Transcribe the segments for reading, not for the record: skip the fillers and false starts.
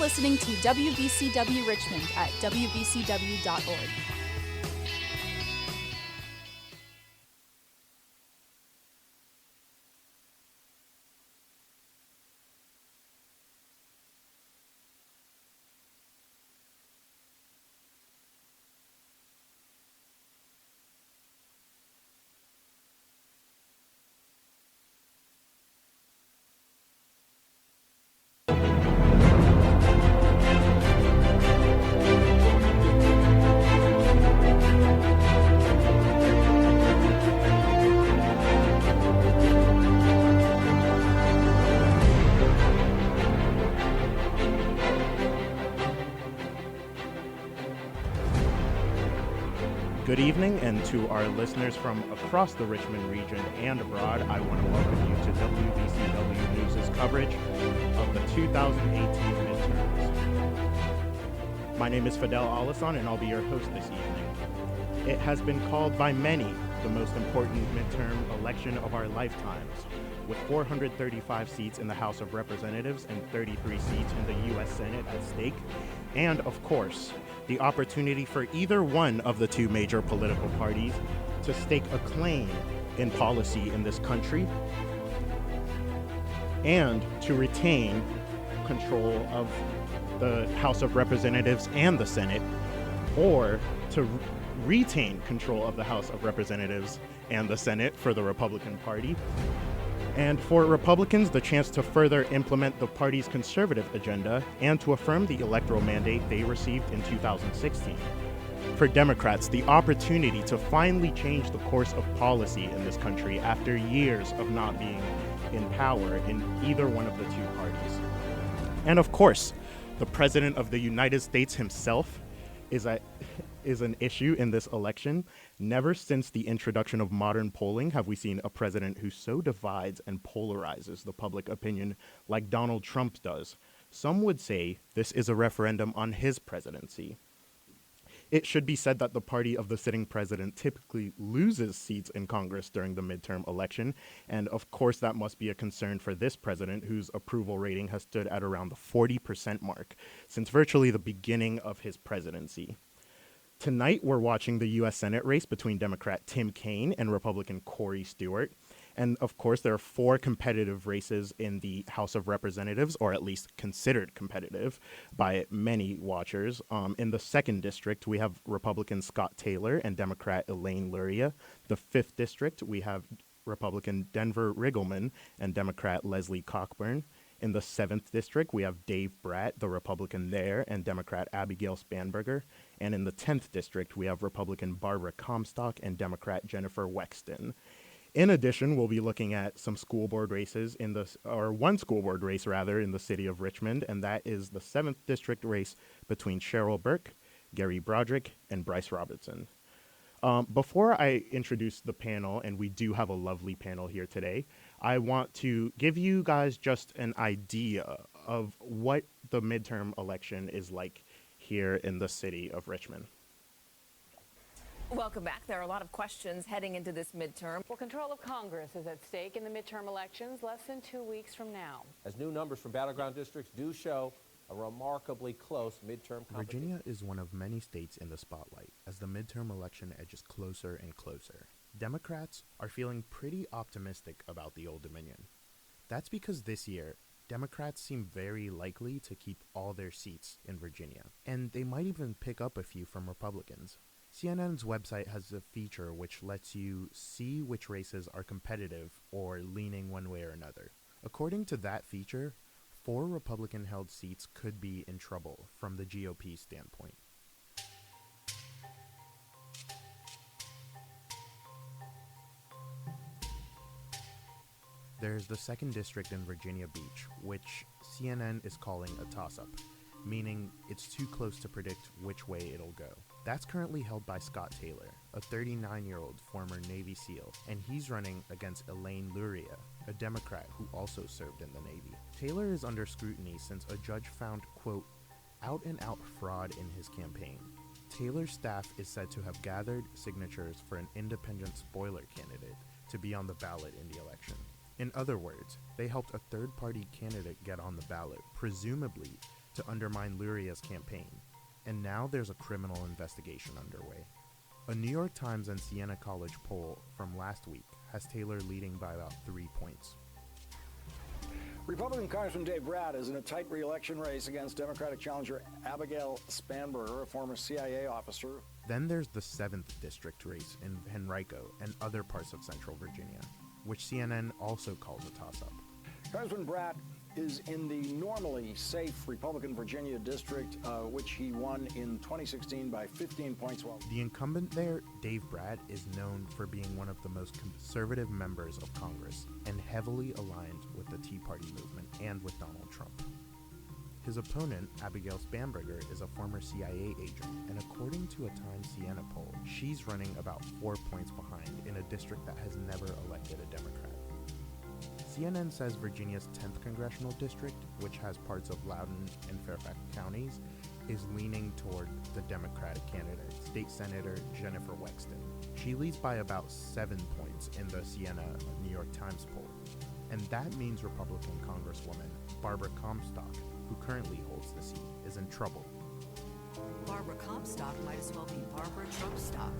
listening to WVCW Richmond at WVCW.org. Good evening, and to our listeners from across the Richmond region and abroad, I want to welcome you to WVCW News' coverage of the 2018 midterms. My name is Fidel Alasan, and I'll be your host this evening. It has been called by many the most important midterm election of our lifetimes, with 435 seats in the House of Representatives and 33 seats in the U.S. Senate at stake, and, of course, the opportunity for either one of the two major political parties to stake a claim in policy in this country and to retain control of the House of Representatives and the Senate, or to retain control of the House of Representatives and the Senate for the Republican Party. And for Republicans, the chance to further implement the party's conservative agenda and to affirm the electoral mandate they received in 2016. For Democrats, the opportunity to finally change the course of policy in this country after years of not being in power in either one of the two parties. And of course, the President of the United States himself is an issue in this election. Never since the introduction of modern polling have we seen a president who so divides and polarizes the public opinion like Donald Trump does. Some would say this is a referendum on his presidency. It should be said that the party of the sitting president typically loses seats in Congress during the midterm election, and of course that must be a concern for this president, whose approval rating has stood at around the 40% mark since virtually the beginning of his presidency. Tonight, we're watching the U.S. Senate race between Democrat Tim Kaine and Republican Corey Stewart. And of course, there are four competitive races in the House of Representatives, or at least considered competitive by many watchers. In the 2nd District, we have Republican Scott Taylor and Democrat Elaine Luria. The 5th District, we have Republican Denver Riggleman and Democrat Leslie Cockburn. In the 7th District, we have Dave Bratt, the Republican there, and Democrat Abigail Spanberger. And in the 10th District, we have Republican Barbara Comstock and Democrat Jennifer Wexton. In addition, we'll be looking at some school board races one school board race in the city of Richmond, and that is the 7th District race between Cheryl Burke, Gary Broderick, and Bryce Robertson. Before I introduce the panel, and we do have a lovely panel here today, I want to give you guys just an idea of what the midterm election is like here in the city of Richmond. Welcome back. There are a lot of questions heading into this midterm. Well, control of Congress is at stake in the midterm elections less than 2 weeks from now. As new numbers from battleground districts do show a remarkably close midterm competition. Virginia is one of many states in the spotlight as the midterm election edges closer and closer. Democrats are feeling pretty optimistic about the Old Dominion. That's because this year, Democrats seem very likely to keep all their seats in Virginia, and they might even pick up a few from Republicans. CNN's website has a feature which lets you see which races are competitive or leaning one way or another. According to that feature, 4 Republican-held seats could be in trouble from the GOP standpoint. There's the 2nd District in Virginia Beach, which CNN is calling a toss-up, meaning it's too close to predict which way it'll go. That's currently held by Scott Taylor, a 39-year-old former Navy SEAL, and he's running against Elaine Luria, a Democrat who also served in the Navy. Taylor is under scrutiny since a judge found, quote, out-and-out fraud in his campaign. Taylor's staff is said to have gathered signatures for an independent spoiler candidate to be on the ballot in the election. In other words, they helped a third-party candidate get on the ballot, presumably to undermine Luria's campaign. And now there's a criminal investigation underway. A New York Times and Siena College poll from last week has Taylor leading by about 3 points. Republican Congressman Dave Bratt is in a tight re-election race against Democratic challenger Abigail Spanberger, a former CIA officer. Then there's the 7th district race in Henrico and other parts of central Virginia, which CNN also calls a toss-up. Congressman Bratt is in the normally safe Republican Virginia district, which he won in 2016 by 15 points. The incumbent there, Dave Bratt, is known for being one of the most conservative members of Congress and heavily aligned with the Tea Party movement and with Donald Trump. His opponent, Abigail Spanberger, is a former CIA agent, and according to a Times Siena poll, she's running about 4 points behind in a district that has never elected a Democrat. CNN says Virginia's 10th congressional district, which has parts of Loudoun and Fairfax counties, is leaning toward the Democratic candidate, State Senator Jennifer Wexton. She leads by about 7 points in the Siena New York Times poll. And that means Republican Congresswoman Barbara Comstock, who currently holds the seat, is in trouble. Barbara Comstock might as well be Barbara Trumpstock.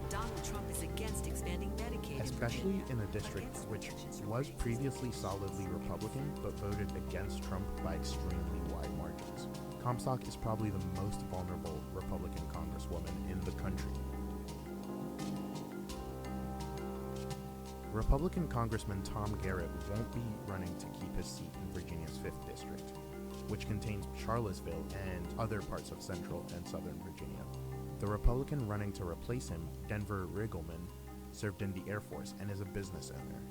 Donald Trump is against expanding Medicaid, especially in a district which was previously solidly Republican but voted against Trump by extremely wide margins. Comstock is probably the most vulnerable Republican congresswoman in the country. Republican Congressman Tom Garrett won't be running to keep his seat in Virginia's 5th district, which contains Charlottesville and other parts of central and southern Virginia. The Republican running to replace him, Denver Riggleman, served in the Air Force and is a business owner.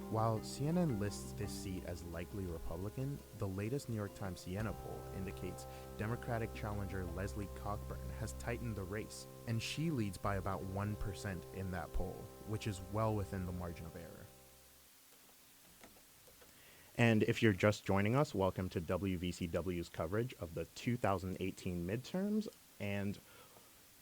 While CNN lists this seat as likely Republican, the latest New York Times Siena poll indicates Democratic challenger Leslie Cockburn has tightened the race, and she leads by about 1% in that poll, which is well within the margin of error. And if you're just joining us, welcome to WVCW's coverage of the 2018 midterms. And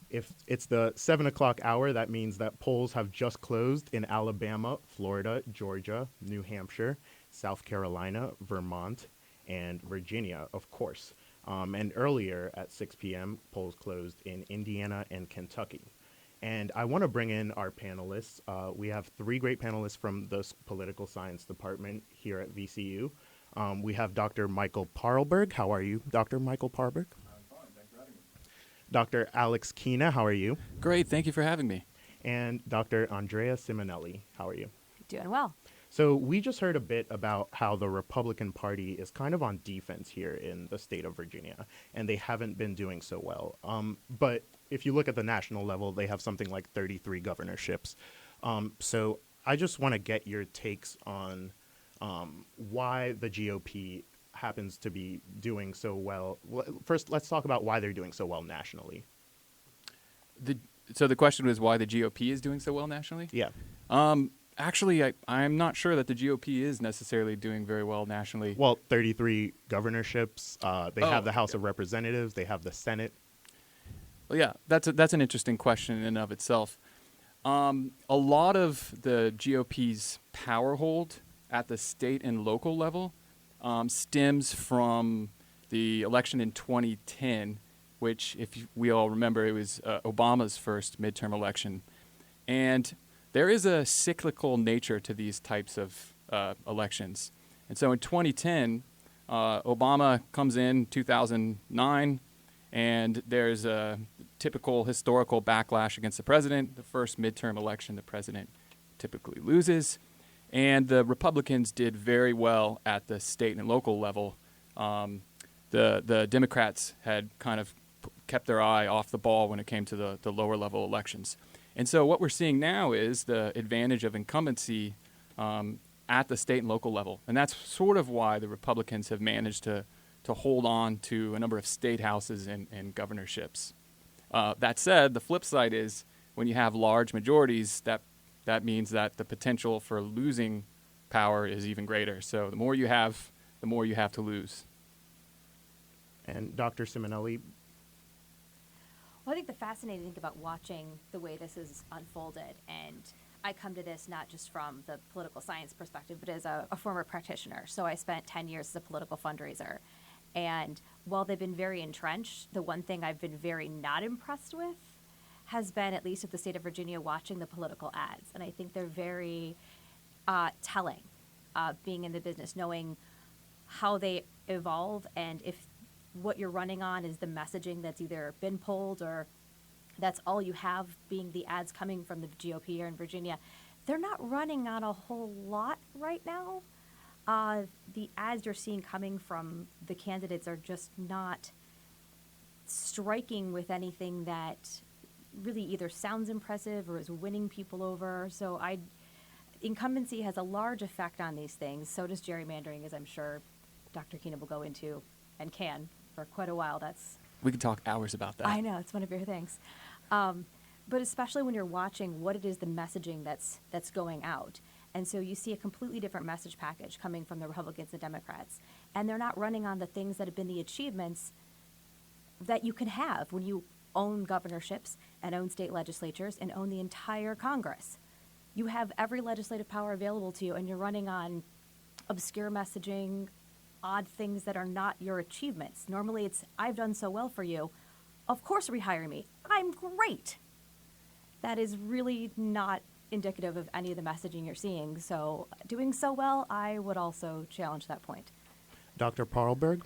if it's the 7 o'clock hour, that means that polls have just closed in Alabama, Florida, Georgia, New Hampshire, South Carolina, Vermont, and Virginia, of course. And earlier at 6 p.m., polls closed in Indiana and Kentucky. And I want to bring in our panelists. We have 3 great panelists from the political science department here at VCU. We have Dr. Michael Parlberg. How are you, Dr. Michael Parlberg? Dr. Alex Kina, how are you? Great, thank you for having me. And Dr. Andrea Simonelli, how are you? Doing well. So we just heard a bit about how the Republican Party is kind of on defense here in the state of Virginia, and they haven't been doing so well. But if you look at the national level, they have something like 33 governorships. So I just want to get your takes on why the GOP happens to be doing so well. First, let's talk about why they're doing so well nationally. So the question was why the GOP is doing so well nationally? Yeah. Actually, I'm not sure that the GOP is necessarily doing very well nationally. Well, 33 governorships. They have the House of Representatives. They have the Senate. Well, yeah, that's an interesting question in and of itself. A lot of the GOP's power hold at the state and local level stems from the election in 2010, which, if we all remember, it was Obama's first midterm election. And there is a cyclical nature to these types of elections. And so in 2010, Obama comes in 2009, and there's a typical historical backlash against the president. The first midterm election, the president typically loses. And the Republicans did very well at the state and local level. The Democrats had kind of kept their eye off the ball when it came to the lower level elections. And so what we're seeing now is the advantage of incumbency at the state and local level. And that's sort of why the Republicans have managed to hold on to a number of state houses and governorships. That said, the flip side is when you have large majorities, that means that the potential for losing power is even greater. So the more you have to lose. And Dr. Simonelli? Well, I think the fascinating thing about watching the way this is unfolded, and I come to this not just from the political science perspective, but as a former practitioner. So I spent 10 years as a political fundraiser. And while they've been very entrenched, the one thing I've been very not impressed with has been, at least at the state of Virginia, watching the political ads. And I think they're very telling, being in the business, knowing how they evolve, and if what you're running on is the messaging that's either been pulled or that's all you have being the ads coming from the GOP here in Virginia. They're not running on a whole lot right now. The ads you're seeing coming from the candidates are just not striking with anything that really either sounds impressive or is winning people over. So incumbency has a large effect on these things. So does gerrymandering, as I'm sure Dr. Keenan will go into and can for quite a while. We could talk hours about that. I know, it's one of your things. But especially when you're watching what it is, the messaging that's going out. And so you see a completely different message package coming from the Republicans and Democrats. And they're not running on the things that have been the achievements that you can have when you own governorships and own state legislatures and own the entire Congress. You have every legislative power available to you, and you're running on obscure messaging, odd things that are not your achievements. Normally it's, I've done so well for you, of course rehire me. I'm great. That is really not indicative of any of the messaging you're seeing. So doing so well, I would also challenge that point. Dr. Parlberg?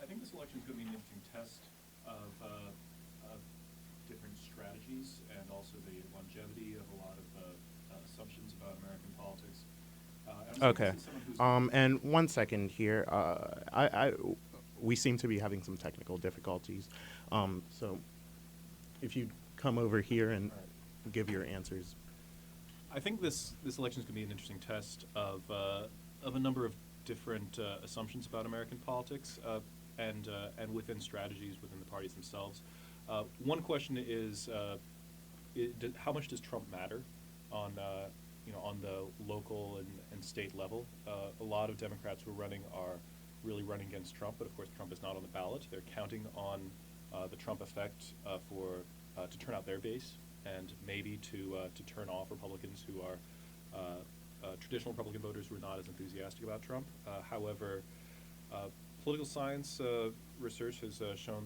I think this election is going to be an interesting test of different strategies and also the longevity of a lot of assumptions about American politics. Okay. And 1 second here. We seem to be having some technical difficulties. So if you come over here and give your answers. I think this election is going to be an interesting test of a number of different assumptions about American politics and within strategies within the parties themselves. One question is, how much does Trump matter on on the local and state level? A lot of Democrats who are running are really running against Trump, but of course Trump is not on the ballot. They're counting on the Trump effect to turn out their base and maybe to turn off Republicans who are traditional Republican voters who are not as enthusiastic about Trump. However, political science research has shown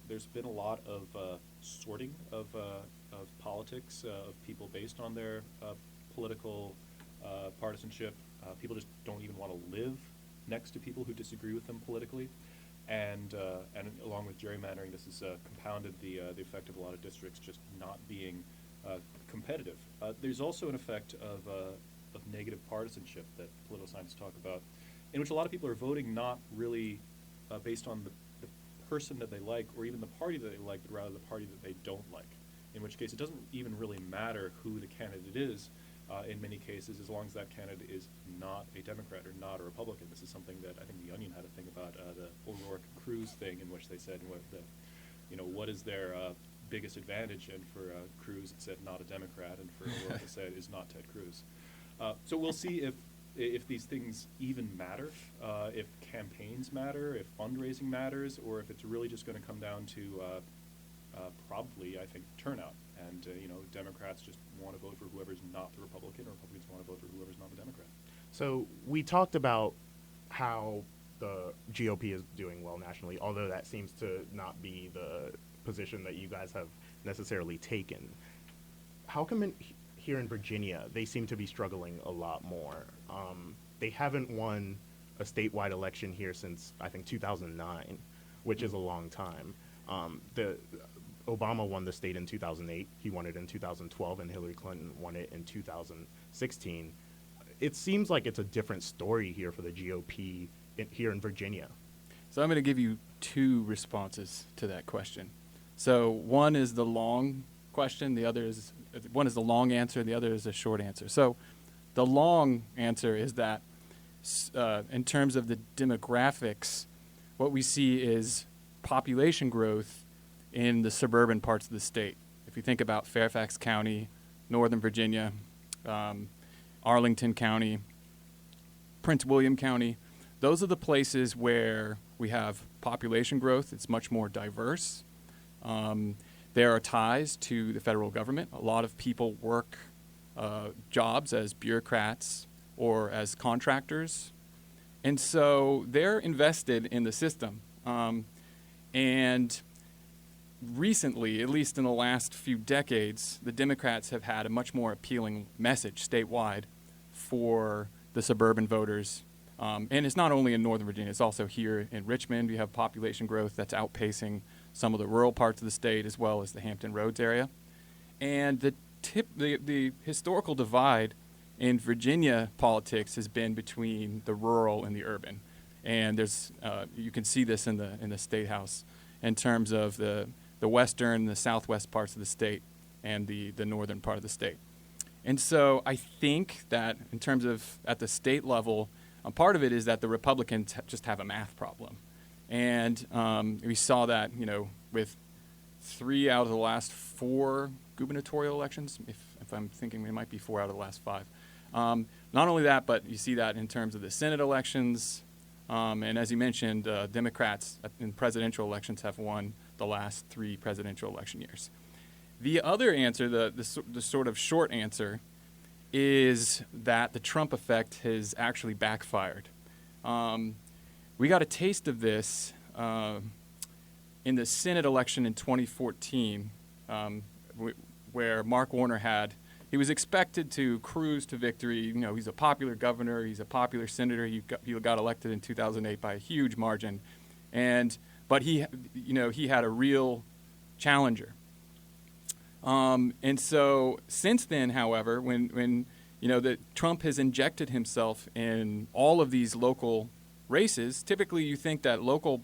there's been a lot of sorting of politics of people based on their political partisanship. People just don't even want to live next to people who disagree with them politically. And along with gerrymandering, this has compounded the effect of a lot of districts just not being competitive. There's also an effect of negative partisanship that political scientists talk about, in which a lot of people are voting not really based on the person that they like or even the party that they like, but rather the party that they don't like, in which case it doesn't even really matter who the candidate is in many cases, as long as that candidate is not a Democrat or not a Republican. This is something that I think The Onion had a thing about, the O'Rourke-Cruz thing, in which they said what is their biggest advantage, and for Cruz it said not a Democrat, and for O'Rourke it said is not Ted Cruz. So we'll see if these things even matter, if campaigns matter, if fundraising matters, or if it's really just going to come down to probably, I think, turnout. And Democrats just want to vote for whoever's not the Republican, or Republicans want to vote for whoever's not the Democrat. So we talked about how the GOP is doing well nationally, although that seems to not be the position that you guys have necessarily taken. How come here in Virginia they seem to be struggling a lot more? They haven't won a statewide election here since, I think, 2009, which is a long time. Obama won the state in 2008. He won it in 2012, and Hillary Clinton won it in 2016. It seems like it's a different story here for the GOP here in Virginia. So I'm going to give you two responses to that question. So one is the long question, one is the long answer, the other is a short answer. So the long answer is that in terms of the demographics, what we see is population growth in the suburban parts of the state. If you think about Fairfax County, Northern Virginia, Arlington County, Prince William County, those are the places where we have population growth. It's much more diverse. There are ties to the federal government. A lot of people work jobs as bureaucrats or as contractors. And so they're invested in the system. And recently, at least in the last few decades, the Democrats have had a much more appealing message statewide for the suburban voters. And it's not only in Northern Virginia, it's also here in Richmond. You have population growth that's outpacing some of the rural parts of the state as well as the Hampton Roads area. And the historical divide in Virginia politics has been between the rural and the urban. And there's you can see this in the State House in terms of the western, the southwest parts of the state and the northern part of the state. And so I think that in terms of at the state level, part of it is that the Republicans just have a math problem. And we saw that, with 3 out of the last 4 gubernatorial elections, if I'm thinking it might be 4 out of the last 5. Not only that, but you see that in terms of the Senate elections. And as you mentioned, Democrats in presidential elections have won the last 3 presidential election years. The other answer, the sort of short answer, is that the Trump effect has actually backfired. We got a taste of this in the Senate election in 2014, where Mark Warner he was expected to cruise to victory. He's a popular governor. He's a popular senator. He got elected in 2008 by a huge margin, but he had a real challenger. And so since then, however, when Trump has injected himself in all of these local races, typically you think that local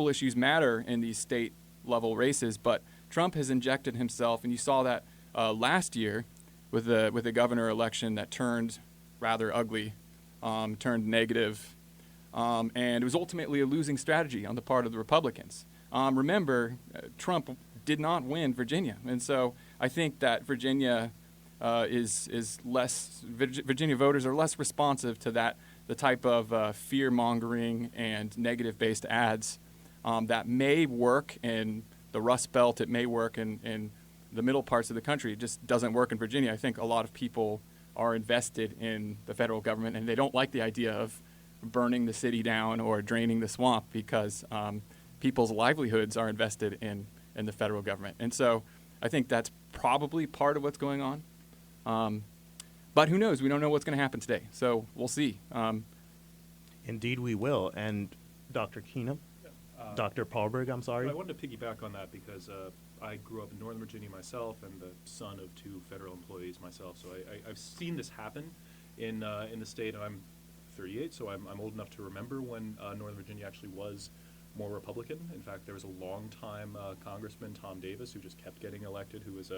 issues matter in these state level races, but Trump has injected himself, and you saw that last year with the governor election that turned rather ugly, turned negative, and it was ultimately a losing strategy on the part of the Republicans. Remember, Trump did not win Virginia, and so I think that Virginia Virginia voters are less responsive to the type of fear-mongering and negative-based ads that may work in the Rust Belt. It may work in the middle parts of the country. It just doesn't work in Virginia. I think a lot of people are invested in the federal government, and they don't like the idea of burning the city down or draining the swamp because people's livelihoods are invested in the federal government. And so I think that's probably part of what's going on. But who knows? We don't know what's going to happen today. So we'll see. Indeed we will. And Dr. Keenum? Dr. Paulberg, I'm sorry. I wanted to piggyback on that because I grew up in Northern Virginia myself and the son of 2 federal employees myself. So I've seen this happen in the state, and I'm 38, so I'm old enough to remember when Northern Virginia actually was more Republican. In fact, there was a long-time Congressman, Tom Davis, who just kept getting elected, who was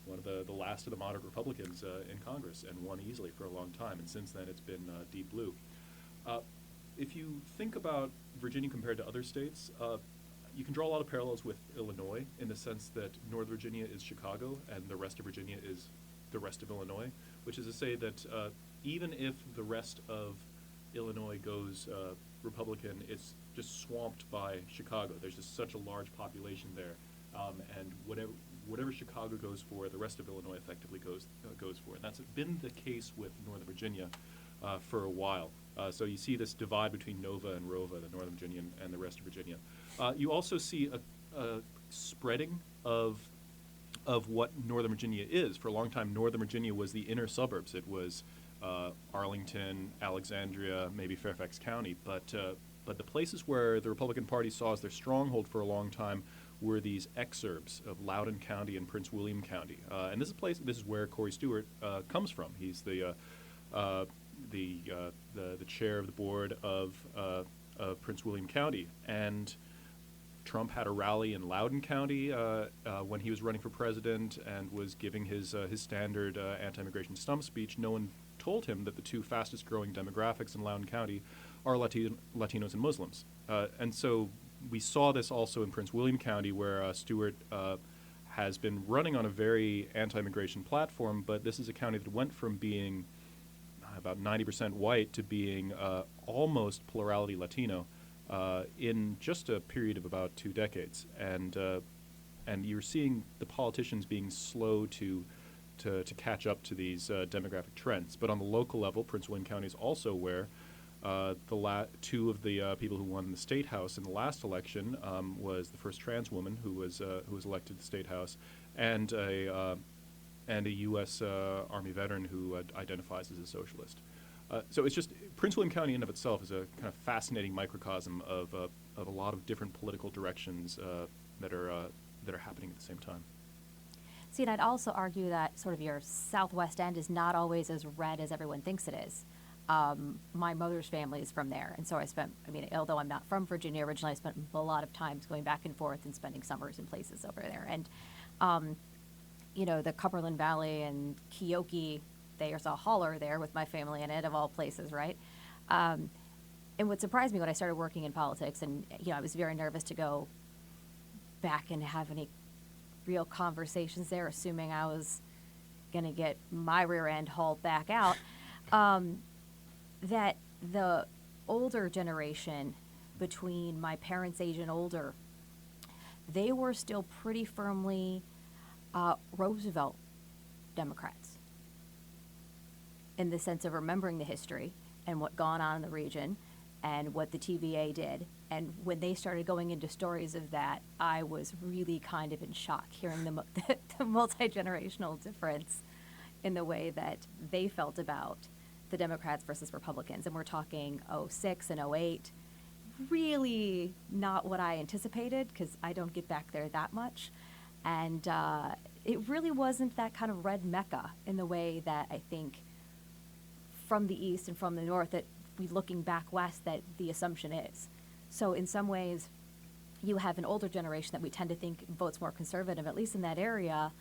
one of the last of the moderate Republicans in Congress and won easily for a long time. And since then, it's been deep blue. If you think about Virginia compared to other states, you can draw a lot of parallels with Illinois in the sense that North Virginia is Chicago and the rest of Virginia is the rest of Illinois, which is to say that even if the rest of Illinois goes Republican, it's just swamped by Chicago. There's just such a large population there, and whatever Chicago goes for, the rest of Illinois effectively goes for. And that's been the case with Northern Virginia for a while. So you see this divide between Nova and Rova, the Northern Virginia and the rest of Virginia. You also see a spreading of what Northern Virginia is. For a long time, Northern Virginia was the inner suburbs. It was Arlington, Alexandria, maybe Fairfax County. But the places where the Republican Party saw as their stronghold for a long time were these exurbs of Loudoun County and Prince William County. And this is where Corey Stewart comes from. He's the chair of the board of Prince William County, and Trump had a rally in Loudoun County when he was running for president and was giving his standard anti-immigration stump speech. No one told him that the 2 fastest growing demographics in Loudoun County are Latinos and Muslims, and so we saw this also in Prince William County, where Stewart has been running on a very anti-immigration platform, but this is a county that went from being about 90% white to being almost plurality Latino in just a period of about 2 decades. And you're seeing the politicians being slow to catch up to these demographic trends. But on the local level, Prince William County is also where Two of the people who won the state house in the last election was the first trans woman who was elected to the state house, and a U.S. Army veteran who identifies as a socialist. So it's just Prince William County in and of itself is a kind of fascinating microcosm of a lot of different political directions that are happening at the same time. See, and I'd also argue that sort of your southwest end is not always as red as everyone thinks it is. My mother's family is from there, and so although I'm not from Virginia originally, I spent a lot of times going back and forth and spending summers in places over there. And, the Cumberland Valley and Keokee, there's a holler there with my family in it, of all places, right? And what surprised me when I started working in politics, and, I was very nervous to go back and have any real conversations there, assuming I was going to get my rear end hauled back out, that the older generation, between my parents' age and older, they were still pretty firmly Roosevelt Democrats, in the sense of remembering the history and what gone on in the region and what the TVA did. And when they started going into stories of that, I was really kind of in shock hearing the multi-generational difference in the way that they felt about the Democrats versus Republicans. And we're talking 06 and 08. Really not what I anticipated, because I don't get back there that much. And it really wasn't that kind of red mecca in the way that I think from the east and from the north, that we looking back west, that the assumption is. So in some ways, you have an older generation that we tend to think votes more conservative, at least in that area.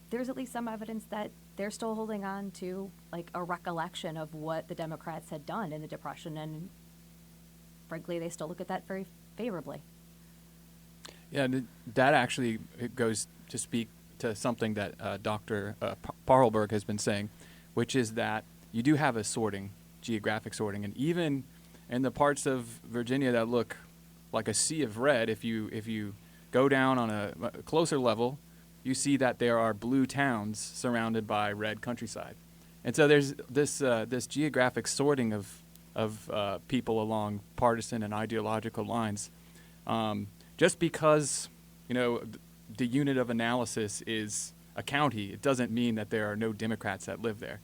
There's at least some evidence that they're still holding on to like a recollection of what the Democrats had done in the Depression, and frankly, they still look at that very favorably. Yeah, and that actually it goes to speak to something that Dr. Parlberg has been saying, which is that you do have a sorting, geographic sorting, and even in the parts of Virginia that look like a sea of red, if you go down on a closer level, you see that there are blue towns surrounded by red countryside. And so there's this geographic sorting of people along partisan and ideological lines. Just because, the unit of analysis is a county, it doesn't mean that there are no Democrats that live there.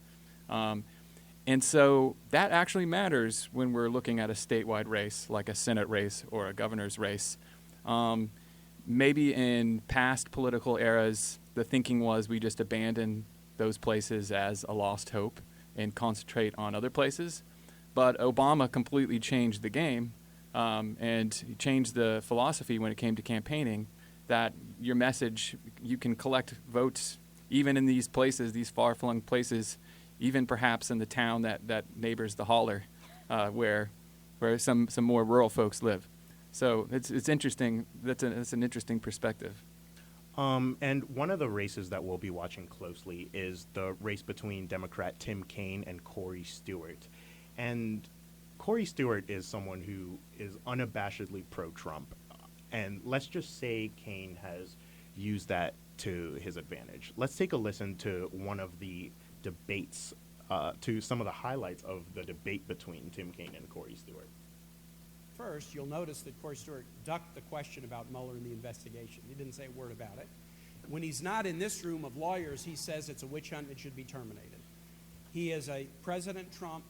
And so that actually matters when we're looking at a statewide race, like a Senate race or a governor's race. Maybe in past political eras, the thinking was we just abandon those places as a lost hope and concentrate on other places. But Obama completely changed the game, and he changed the philosophy when it came to campaigning, that your message, you can collect votes even in these places, these far-flung places, even perhaps in the town that neighbors the holler, where some more rural folks live. So it's interesting. That's an interesting perspective. And one of the races that we'll be watching closely is the race between Democrat Tim Kaine and Corey Stewart. And Corey Stewart is someone who is unabashedly pro-Trump. And let's just say Kaine has used that to his advantage. Let's take a listen to one of the debates, to some of the highlights of the debate between Tim Kaine and Corey Stewart. First, you'll notice that Corey Stewart ducked the question about Mueller and the investigation. He didn't say a word about it. When he's not in this room of lawyers, he says it's a witch hunt and it should be terminated. He is a President Trump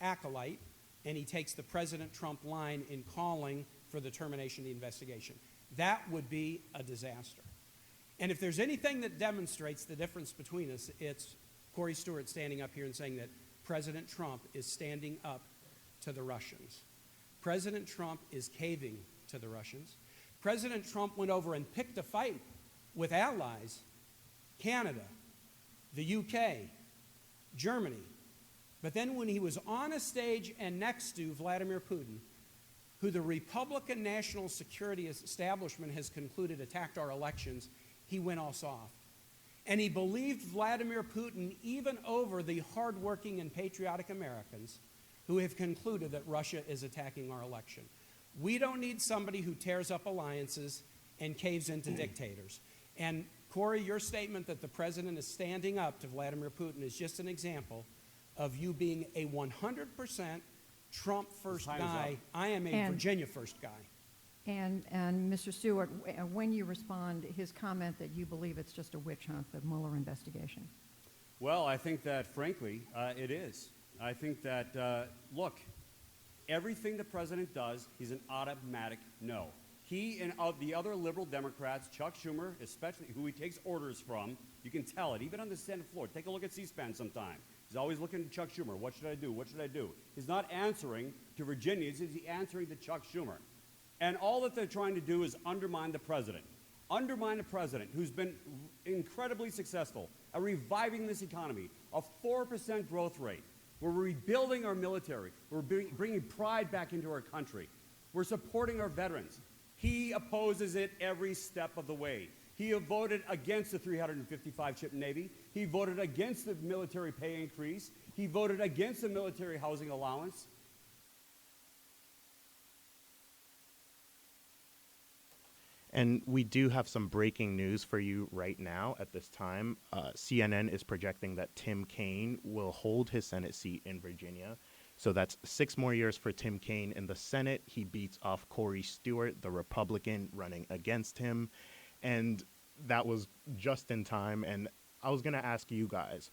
acolyte, and he takes the President Trump line in calling for the termination of the investigation. That would be a disaster. And if there's anything that demonstrates the difference between us, it's Corey Stewart standing up here and saying that President Trump is standing up to the Russians. President Trump is caving to the Russians. President Trump went over and picked a fight with allies, Canada, the UK, Germany. But then when he was on a stage and next to Vladimir Putin, who the Republican national security establishment has concluded attacked our elections, he went all soft. And he believed Vladimir Putin even over the hardworking and patriotic Americans who have concluded that Russia is attacking our election. We don't need somebody who tears up alliances and caves into dictators. And Corey, your statement that the president is standing up to Vladimir Putin is just an example of you being a 100% Trump first Time is guy. up. I am a And- Virginia first guy. And Mr. Stewart, when you respond, his comment that you believe it's just a witch hunt, the Mueller investigation. Well, I think that, frankly, it is. I think that, look, everything the president does, he's an automatic no. He and the other liberal Democrats, Chuck Schumer, especially, who he takes orders from, you can tell it, even on the Senate floor. Take a look at C-SPAN sometime. He's always looking at Chuck Schumer. What should I do? What should I do? He's not answering to Virginians. He's answering to Chuck Schumer. And all that they're trying to do is undermine the president. Undermine a president who's been incredibly successful at reviving this economy, a 4% growth rate. We're rebuilding our military. We're bringing pride back into our country. We're supporting our veterans. He opposes it every step of the way. He voted against the 355-ship Navy. He voted against the military pay increase. He voted against the military housing allowance. And we do have some breaking news for you right now at this time. CNN is projecting that Tim Kaine will hold his Senate seat in Virginia. So that's 6 more years for Tim Kaine in the Senate. He beats off Corey Stewart, the Republican running against him. And that was just in time. And I was going to ask you guys,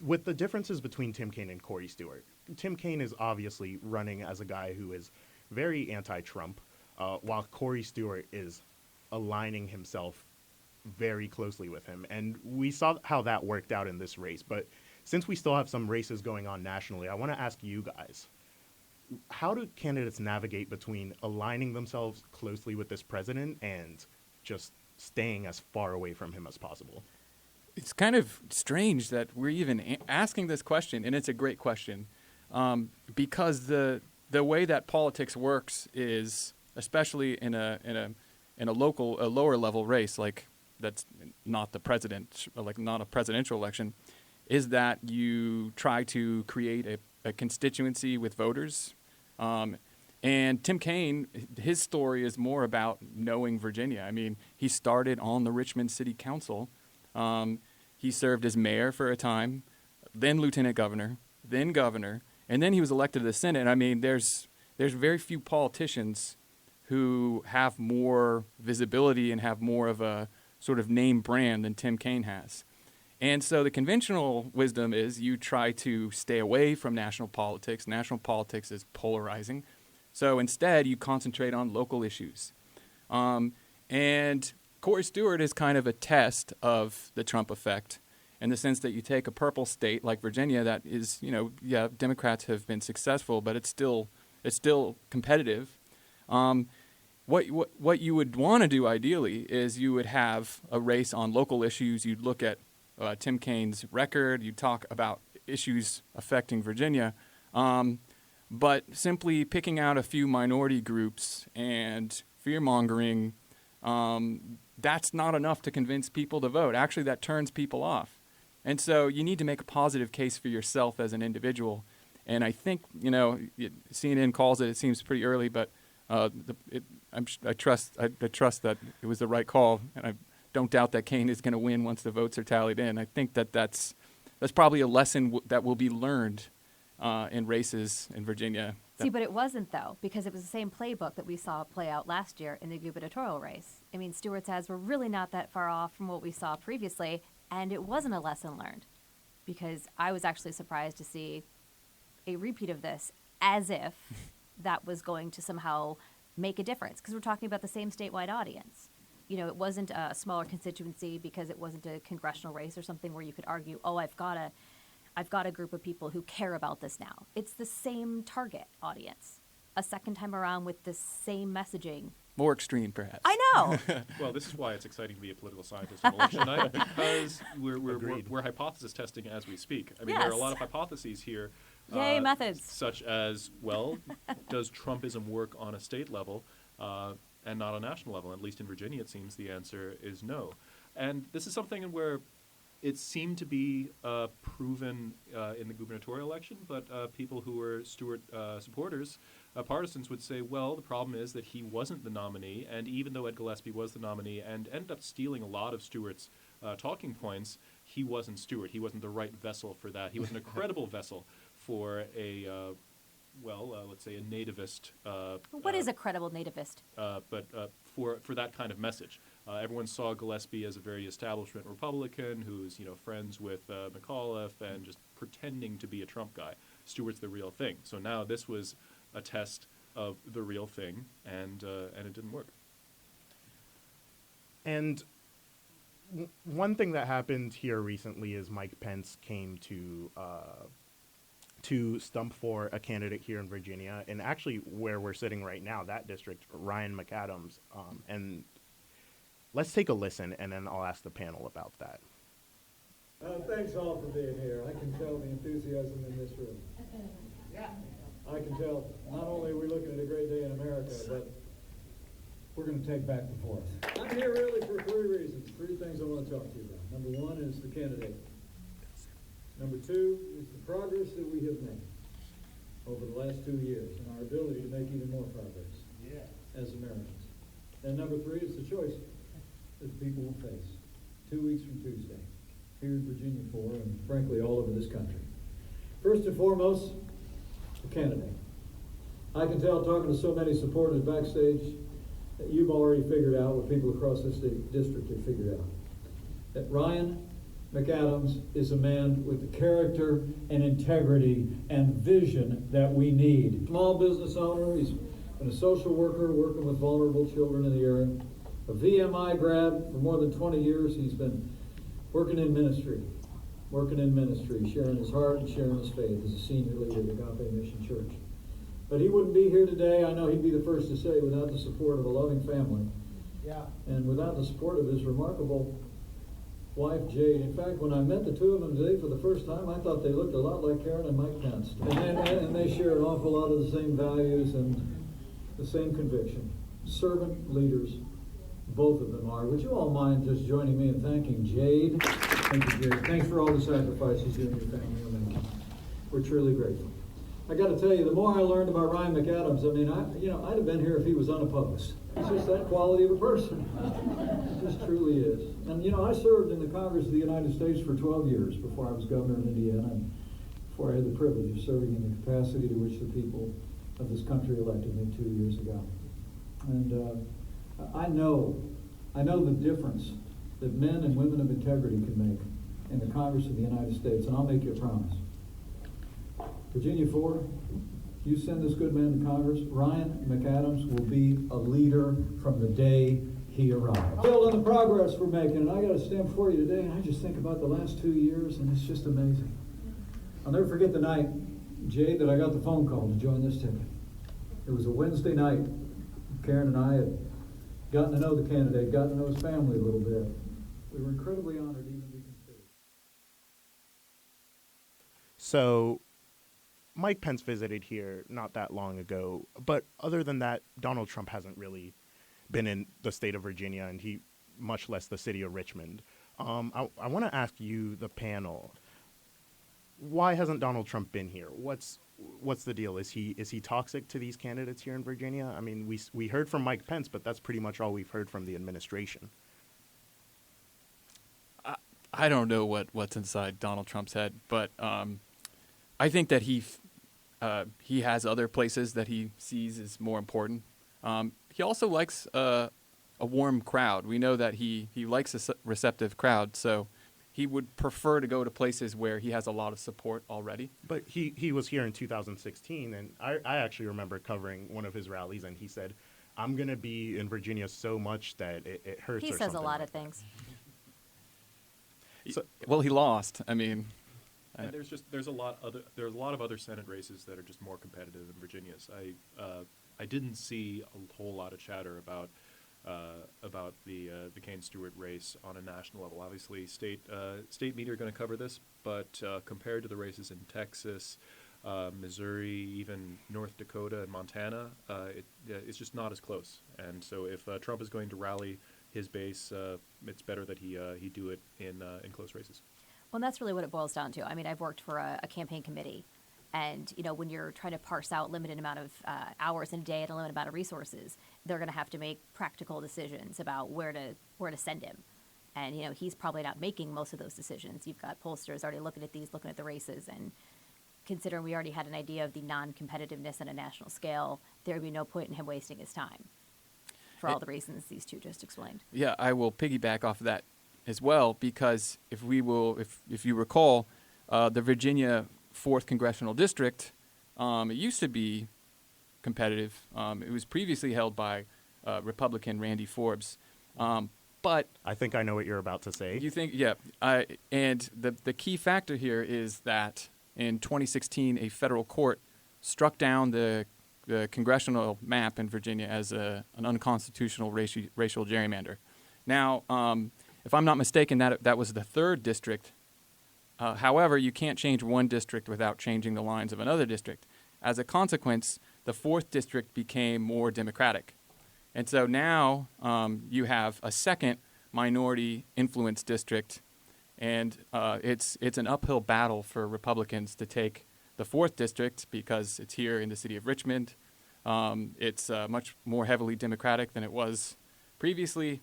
with the differences between Tim Kaine and Corey Stewart, Tim Kaine is obviously running as a guy who is very anti-Trump, while Corey Stewart is aligning himself very closely with him. And we saw how that worked out in this race. But since we still have some races going on nationally, I want to ask you guys, how do candidates navigate between aligning themselves closely with this president and just staying as far away from him as possible? It's kind of strange that we're even asking this question, and it's a great question, because the way that politics works is, especially in a lower level race, like that's not the president, like not a presidential election, is that you try to create a constituency with voters. And Tim Kaine, his story is more about knowing Virginia. I mean, he started on the Richmond City Council. He served as mayor for a time, then lieutenant governor, then governor, and then he was elected to the Senate. I mean, there's very few politicians who have more visibility and have more of a sort of name brand than Tim Kaine has. And so the conventional wisdom is you try to stay away from national politics. National politics is polarizing. So instead, you concentrate on local issues. And Corey Stewart is kind of a test of the Trump effect in the sense that you take a purple state like Virginia that is, Democrats have been successful, but it's still competitive. What you would want to do ideally is you would have a race on local issues. You'd look at Tim Kaine's record. You'd talk about issues affecting Virginia. But simply picking out a few minority groups and fear-mongering, that's not enough to convince people to vote. Actually, that turns people off. And so you need to make a positive case for yourself as an individual. And I think, CNN calls it seems pretty early, but I trust that it was the right call, and I don't doubt that Kaine is going to win once the votes are tallied in. I think that's probably a lesson that will be learned in races in Virginia. See, but it wasn't, though, because it was the same playbook that we saw play out last year in the gubernatorial race. I mean, Stewart's ads were really not that far off from what we saw previously, and it wasn't a lesson learned, because I was actually surprised to see a repeat of this as if that was going to somehow make a difference, because we're talking about the same statewide audience. It wasn't a smaller constituency because it wasn't a congressional race or something where you could argue, oh, I've got a group of people who care about this now. It's the same target audience, a second time around with the same messaging. More extreme, perhaps. I know. Well, this is why it's exciting to be a political scientist on election night, because we're hypothesis testing as we speak. I mean, There are a lot of hypotheses here. Yay, methods. Such as, well, does Trumpism work on a state level and not on a national level? At least in Virginia, it seems the answer is no. And this is something where it seemed to be proven in the gubernatorial election, but people who were Stewart supporters, partisans, would say, well, the problem is that he wasn't the nominee, and even though Ed Gillespie was the nominee and ended up stealing a lot of Stewart's talking points, he wasn't Stewart. He wasn't the right vessel for that. He wasn't a credible vessel for a let's say a nativist. What is a credible nativist? But for that kind of message, everyone saw Gillespie as a very establishment Republican who's friends with McAuliffe and just pretending to be a Trump guy. Stewart's the real thing. So now this was a test of the real thing, and it didn't work. And one thing that happened here recently is Mike Pence came to stump for a candidate here in Virginia, and actually where we're sitting right now, that district, Ryan McAdams. And let's take a listen, and then I'll ask the panel about that. Thanks all for being here. I can tell the enthusiasm in this room. Yeah. I can tell not only are we looking at a great day in America, but we're going to take back the fourth. I'm here really for three reasons, three things I want to talk to you about. Number one is the candidate. Number two is the progress that we have made over the last 2 years and our ability to make even more progress as Americans. And number three is the choice that the people will face 2 weeks from Tuesday here in Virginia 4 and frankly all over this country. First and foremost, the candidate. I can tell talking to so many supporters backstage that you've already figured out what people across this district have figured out. That Ryan McAdams is a man with the character and integrity and vision that we need. Small business owner, he's been a social worker working with vulnerable children in the area. A VMI grad for more than 20 years. He's been working in ministry, sharing his heart and sharing his faith as a senior leader at Agape Mission Church. But he wouldn't be here today, I know he'd be the first to say, without the support of a loving family. Yeah. And without the support of his remarkable wife, Jade. In fact, when I met the two of them today for the first time, I thought they looked a lot like Karen and Mike Pence. And they share an awful lot of the same values and the same conviction. Servant leaders, both of them are. Would you all mind just joining me in thanking Jade? Thank you, Jade. Thanks for all the sacrifices you and your family are making. We're truly grateful. I got to tell you, the more I learned about Ryan McAdams, I mean, I'd have been here if he was unopposed. It's just that quality of a person. It just truly is. And, I served in the Congress of the United States for 12 years before I was governor of Indiana and before I had the privilege of serving in the capacity to which the people of this country elected me 2 years ago. And I know the difference that men and women of integrity can make in the Congress of the United States, and I'll make you a promise. Virginia 4, you send this good man to Congress, Ryan McAdams will be a leader from the day he arrived. Build on the progress we're making, and I got to stand before you today, and I just think about the last 2 years, and it's just amazing. I'll never forget the night, Jade, that I got the phone call to join this ticket. It was a Wednesday night. Karen and I had gotten to know the candidate, gotten to know his family a little bit. We were incredibly honored to even be considered. So Mike Pence visited here not that long ago, but other than that, Donald Trump hasn't really been in the state of Virginia, and much less the city of Richmond. I want to ask you, the panel, why hasn't Donald Trump been here? What's the deal? Is he toxic to these candidates here in Virginia? I mean, we heard from Mike Pence, but that's pretty much all we've heard from the administration. I don't know what's inside Donald Trump's head, but I think that he has other places that he sees as more important. He also likes a warm crowd. We know that he likes a receptive crowd, so he would prefer to go to places where he has a lot of support already. But he was here in 2016, and I actually remember covering one of his rallies, and he said, I'm going to be in Virginia so much that it hurts. He says a lot of things. So, well, he lost. I mean, and there's a lot of other Senate races that are just more competitive than Virginia's. I didn't see a whole lot of chatter about the Kane Stewart race on a national level. Obviously, state media are going to cover this, but compared to the races in Texas, Missouri, even North Dakota and Montana, it's just not as close. And so, if Trump is going to rally his base, it's better that he do it in close races. Well, that's really what it boils down to. I mean, I've worked for a campaign committee, and when you're trying to parse out limited amount of hours in a day and a limited amount of resources, they're going to have to make practical decisions about where to send him. And he's probably not making most of those decisions. You've got pollsters already looking at the races, and considering we already had an idea of the non-competitiveness on a national scale, there would be no point in him wasting his time for all the reasons these two just explained. Yeah, I will piggyback off of that as well, because if you recall, the Virginia 4th Congressional District, it used to be competitive. It was previously held by Republican Randy Forbes. But I think I know what you're about to say. You think, yeah. And the key factor here is that in 2016, a federal court struck down the congressional map in Virginia as an unconstitutional racial gerrymander. Now, if I'm not mistaken, that was the 3rd district. However, you can't change one district without changing the lines of another district. As a consequence, the 4th district became more Democratic. And so now you have a second minority influence district, and it's an uphill battle for Republicans to take the 4th district because it's here in the city of Richmond. It's much more heavily Democratic than it was previously,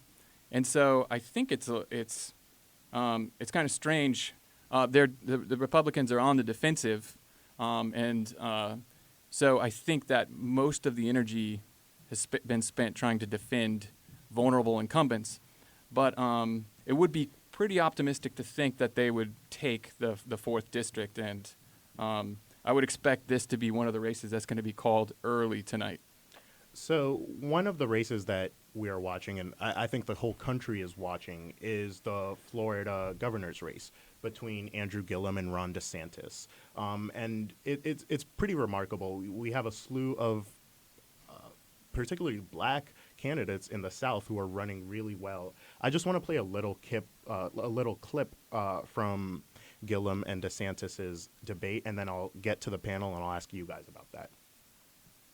and so I think it's kind of strange. The Republicans are on the defensive, and so I think that most of the energy has been spent trying to defend vulnerable incumbents. But it would be pretty optimistic to think that they would take the 4th district, and I would expect this to be one of the races that's going to be called early tonight. So one of the races that we are watching, and I think the whole country is watching, is the Florida governor's race between Andrew Gillum and Ron DeSantis. And it's pretty remarkable. We have a slew of particularly black candidates in the South who are running really well. I just want to play a little clip from Gillum and DeSantis's debate, and then I'll get to the panel and I'll ask you guys about that.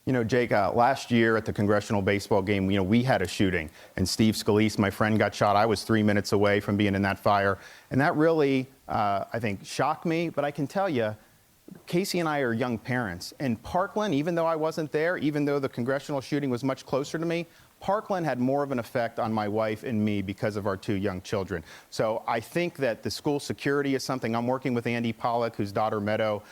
You know, Jake, last year at the congressional baseball game, we had a shooting, and Steve Scalise, my friend, got shot. I was 3 minutes away from being in that fire, and that really, I think, shocked me. But I can tell you, Casey and I are young parents, and Parkland, even though I wasn't there, even though the congressional shooting was much closer to me, Parkland had more of an effect on my wife and me because of our 2 young children. So I think that the school security is something. I'm working with Andy Pollack, whose daughter Meadow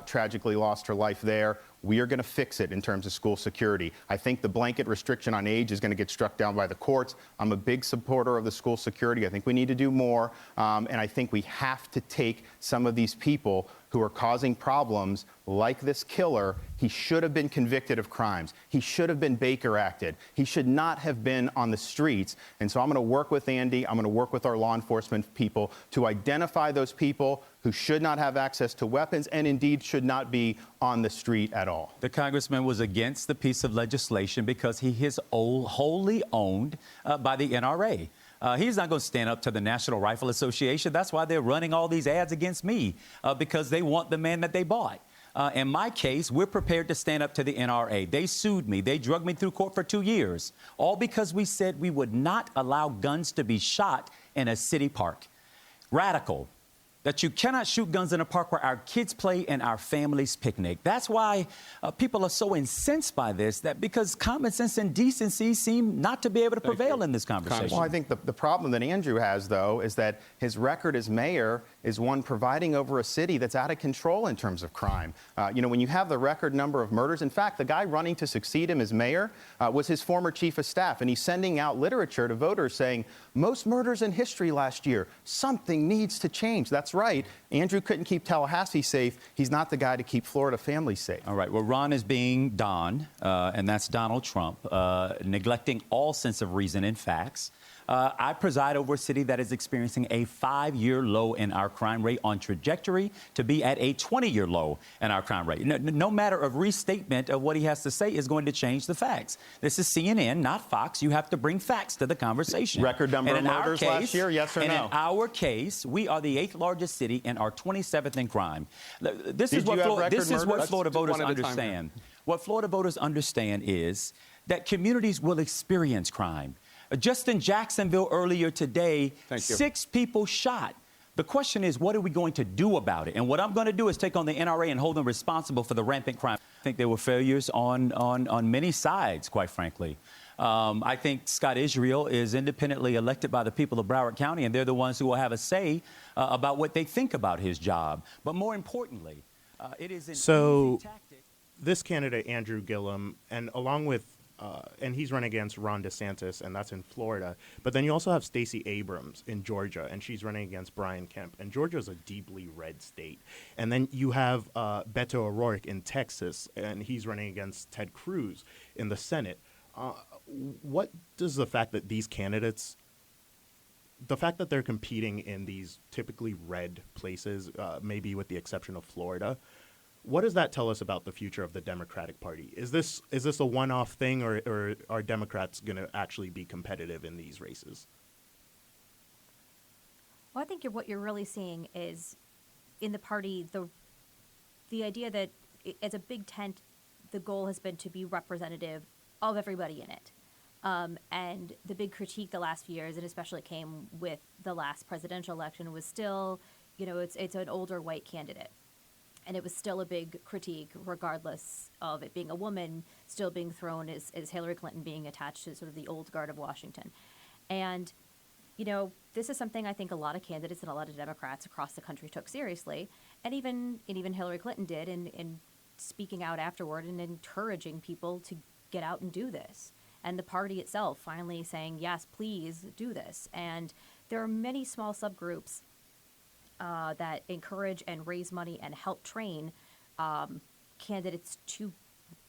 tragically lost her life there. We are going to fix it in terms of school security. I think the blanket restriction on age is going to get struck down by the courts. I'm a big supporter of the school security. I think we need to do more. And I think we have to take some of these people who are causing problems like this killer. He should have been convicted of crimes. He should have been Baker acted. He should not have been on the streets. And so I'm going to work with Andy. I'm going to work with our law enforcement people to identify those people who should not have access to weapons and indeed should not be on the street at all. The congressman was against the piece of legislation because he is wholly owned by the NRA. He's not going to stand up to the National Rifle Association. That's why they're running all these ads against me, because they want the man that they bought. In my case, we're prepared to stand up to the NRA. They sued me. They drugged me through court for 2 years, all because we said we would not allow guns to be shot in a city park. Radical. That you cannot shoot guns in a park where our kids play and our families picnic. That's why people are so incensed by this, that because common sense and decency seem not to be able to prevail in this conversation. Well, I think the problem that Andrew has, though, is that his record as mayor is one providing over a city that's out of control in terms of crime. When you have the record number of murders, in fact, the guy running to succeed him as mayor was his former chief of staff, and he's sending out literature to voters saying, most murders in history last year, something needs to change. That's right. Andrew couldn't keep Tallahassee safe. He's not the guy to keep Florida families safe. All right. Well, Ron is being Don, and that's Donald Trump, neglecting all sense of reason and facts. I preside over a city that is experiencing a 5-year low in our crime rate, on trajectory to be at a 20-year low in our crime rate. No matter of restatement of what he has to say is going to change the facts. This is CNN, not Fox. You have to bring facts to the conversation. Record number of murders last year, yes or no? And in our case, we are the 8th largest city and are 27th in crime. This is what Florida voters understand. What Florida voters understand is that communities will experience crime. Just in Jacksonville earlier today, 6 people shot. The question is, what are we going to do about it? And what I'm going to do is take on the NRA and hold them responsible for the rampant crime. I think there were failures on many sides, quite frankly. I think Scott Israel is independently elected by the people of Broward County, and they're the ones who will have a say about what they think about his job. But more importantly, It is an So easy tactic. this candidate, Andrew Gillum, and along with, and he's running against Ron DeSantis, and that's in Florida. But then you also have Stacey Abrams in Georgia, and she's running against Brian Kemp. And Georgia is a deeply red state. And then you have Beto O'Rourke in Texas, and he's running against Ted Cruz in the Senate. What does the fact that these candidates, the fact that they're competing in these typically red places, maybe with the exception of Florida, what does that tell us about the future of the Democratic Party? Is this a one-off thing, or are Democrats going to actually be competitive in these races? Well, I think what you're really seeing is in the party, the idea that as a big tent, the goal has been to be representative of everybody in it. And the big critique the last few years, and especially came with the last presidential election, was still, it's an older white candidate. And it was still a big critique, regardless of it being a woman, still being thrown as Hillary Clinton being attached to sort of the old guard of Washington. And, this is something I think a lot of candidates and a lot of Democrats across the country took seriously. And even Hillary Clinton did in speaking out afterward and encouraging people to get out and do this. And the party itself finally saying, yes, please do this. And there are many small subgroups that encourage and raise money and help train candidates to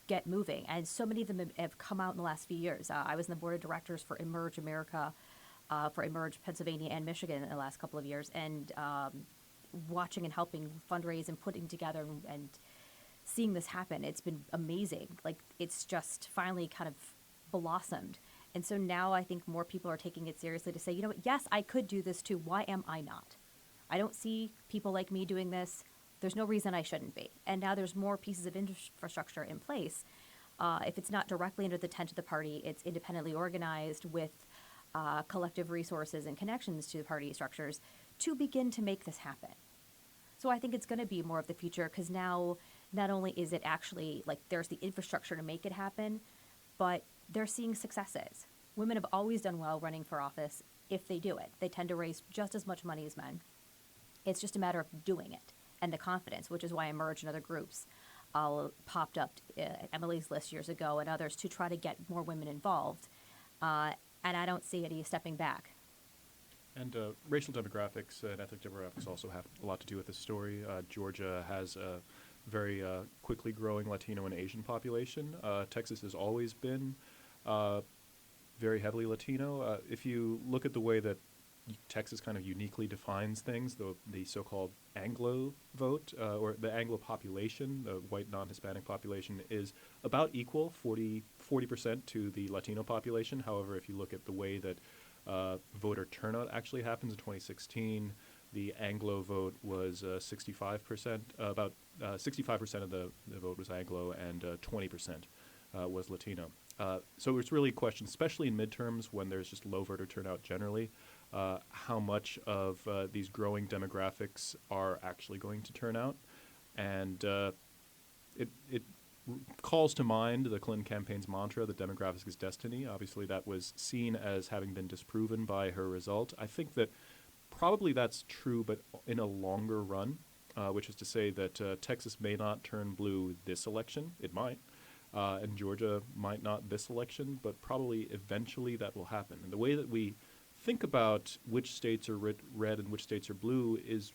get moving. And so many of them have come out in the last few years. I was in the board of directors for Emerge America, for Emerge Pennsylvania and Michigan in the last couple of years, and watching and helping fundraise and putting together and seeing this happen. It's been amazing. Like, it's just finally kind of blossomed. And so now I think more people are taking it seriously to say, you know what, yes, I could do this too. Why am I not? I don't see people like me doing this. There's no reason I shouldn't be. And now there's more pieces of infrastructure in place. If it's not directly under the tent of the party, it's independently organized with collective resources and connections to the party structures to begin to make this happen. So I think it's going to be more of the future, because now not only is it actually like there's the infrastructure to make it happen, but they're seeing successes. Women have always done well running for office if they do it. They tend to raise just as much money as men. It's just a matter of doing it and the confidence, which is why Emerge and other groups popped up, Emily's List years ago and others, to try to get more women involved. And I don't see any stepping back. And racial demographics and ethnic demographics also have a lot to do with this story. Georgia has a very quickly growing Latino and Asian population. Texas has always been very heavily Latino. If you look at the way that Texas kind of uniquely defines things, the so-called Anglo vote, or the Anglo population, the white non-Hispanic population, is about equal, 40% to the Latino population. However, if you look at the way that voter turnout actually happens in 2016, the Anglo vote was 65%, about 65% of the vote was Anglo, and 20% was Latino. So it's really a question, especially in midterms when there's just low voter turnout generally, how much of these growing demographics are actually going to turn out. And it calls to mind the Clinton campaign's mantra, "The demographics is destiny." Obviously, that was seen as having been disproven by her result. I think that probably that's true, but in a longer run, which is to say that Texas may not turn blue this election. It might. And Georgia might not this election, but probably eventually that will happen. And the way that we think about which states are red and which states are blue is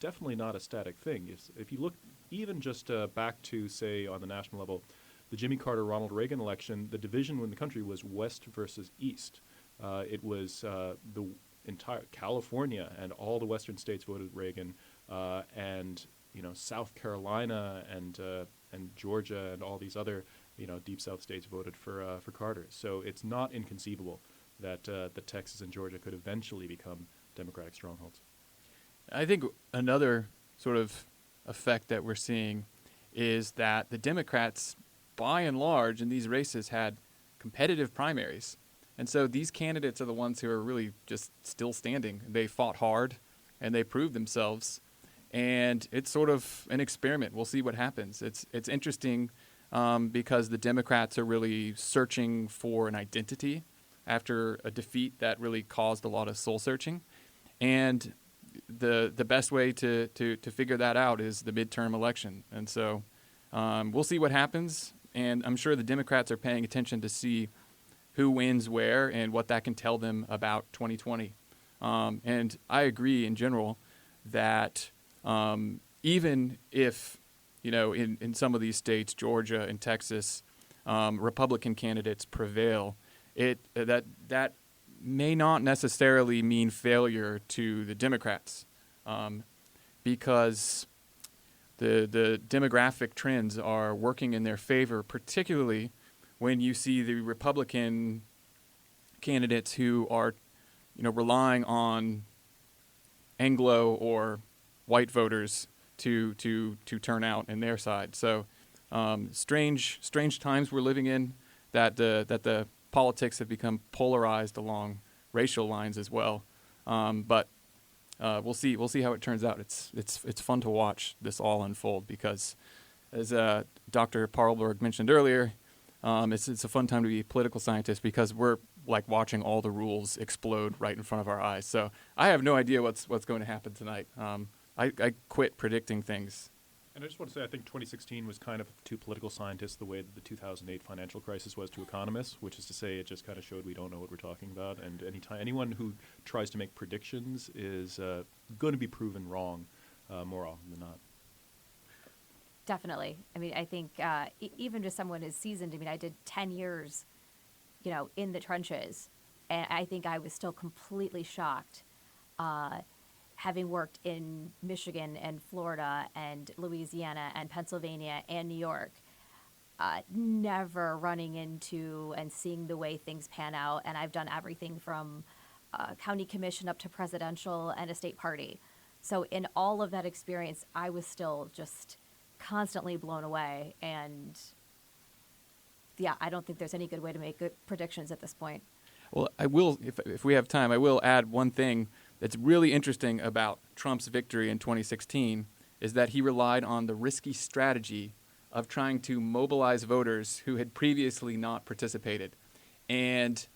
definitely not a static thing. If you look even just back to, say, on the national level, the Jimmy Carter-Ronald Reagan election, the division in the country was West versus East. It was the entire California and all the western states voted Reagan, and South Carolina and Georgia and all these other deep South states voted for Carter. So it's not inconceivable that Texas and Georgia could eventually become Democratic strongholds. I think another sort of effect that we're seeing is that the Democrats, by and large, in these races had competitive primaries. And so these candidates are the ones who are really just still standing. They fought hard, and they proved themselves. And it's sort of an experiment. We'll see what happens. It's interesting because the Democrats are really searching for an identity after a defeat that really caused a lot of soul searching. And the best way to figure that out is the midterm election. And so we'll see what happens. And I'm sure the Democrats are paying attention to see who wins where and what that can tell them about 2020. And I agree in general that even if, in some of these states, Georgia and Texas, Republican candidates prevail, that may not necessarily mean failure to the Democrats, because the demographic trends are working in their favor, particularly when you see the Republican candidates who are, relying on Anglo or white voters to turn out in their side. So strange times we're living in, that the politics have become polarized along racial lines as well. But we'll see how it turns out. It's fun to watch this all unfold because, as Dr. Parlberg mentioned earlier, it's a fun time to be a political scientist because we're like watching all the rules explode right in front of our eyes. So I have no idea what's going to happen tonight. I quit predicting things. And I just want to say, I think 2016 was kind of to political scientists the way that the 2008 financial crisis was to economists, which is to say it just kind of showed we don't know what we're talking about. And anyone who tries to make predictions is going to be proven wrong more often than not. Definitely. I mean, I think even just someone as seasoned, I did 10 years, in the trenches, and I think I was still completely shocked having worked in Michigan and Florida and Louisiana and Pennsylvania and New York, never running into and seeing the way things pan out. And I've done everything from county commission up to presidential and a state party. So in all of that experience, I was still just constantly blown away. And yeah, I don't think there's any good way to make good predictions at this point. Well, I will, if we have time, I will add one thing that's really interesting about Trump's victory in 2016 is that he relied on the risky strategy of trying to mobilize voters who had previously not participated. And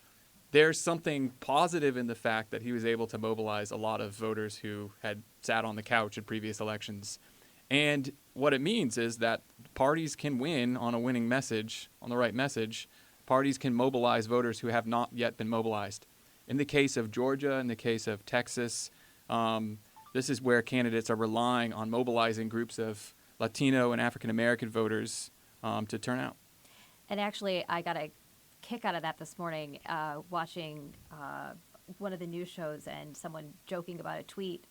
there's something positive in the fact that he was able to mobilize a lot of voters who had sat on the couch at previous elections. And what it means is that parties can win on a winning message, on the right message. Parties can mobilize voters who have not yet been mobilized. In the case of Georgia, in the case of Texas, this is where candidates are relying on mobilizing groups of Latino and African American voters to turn out. And actually, I got a kick out of that this morning, watching one of the news shows and someone joking about a tweet,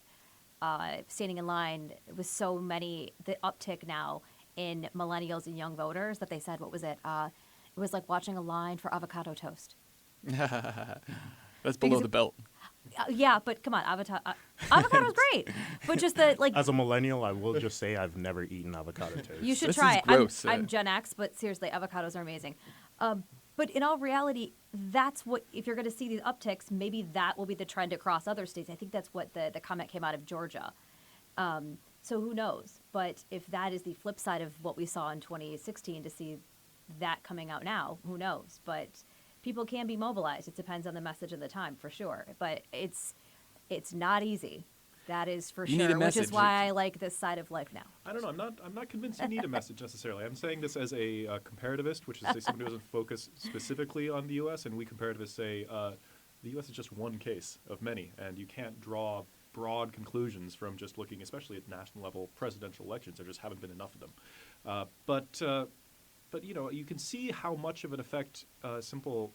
standing in line with so many, the uptick now in millennials and young voters that they said, what was it? It was like watching a line for avocado toast. That's below the belt. Yeah, but come on, avocado's great. But just As a millennial, I will just say I've never eaten avocado toast. You should this try is it. gross, I'm Gen X, but seriously, avocados are amazing. But in all reality, that's what, if you're going to see these upticks, maybe that will be the trend across other states. I think that's what the comment came out of Georgia. So who knows? But if that is the flip side of what we saw in 2016, to see that coming out now, who knows? But people can be mobilized. It depends on the message and the time, for sure. But it's not easy. That is for sure, which is why I like this side of life now. I don't know. I'm not convinced you need a message necessarily. I'm saying this as a comparativist, which is to say someone who doesn't focus specifically on the U.S. And we comparativists say the U.S. is just one case of many, and you can't draw broad conclusions from just looking, especially at national level presidential elections. There just haven't been enough of them. But you can see how much of an effect simple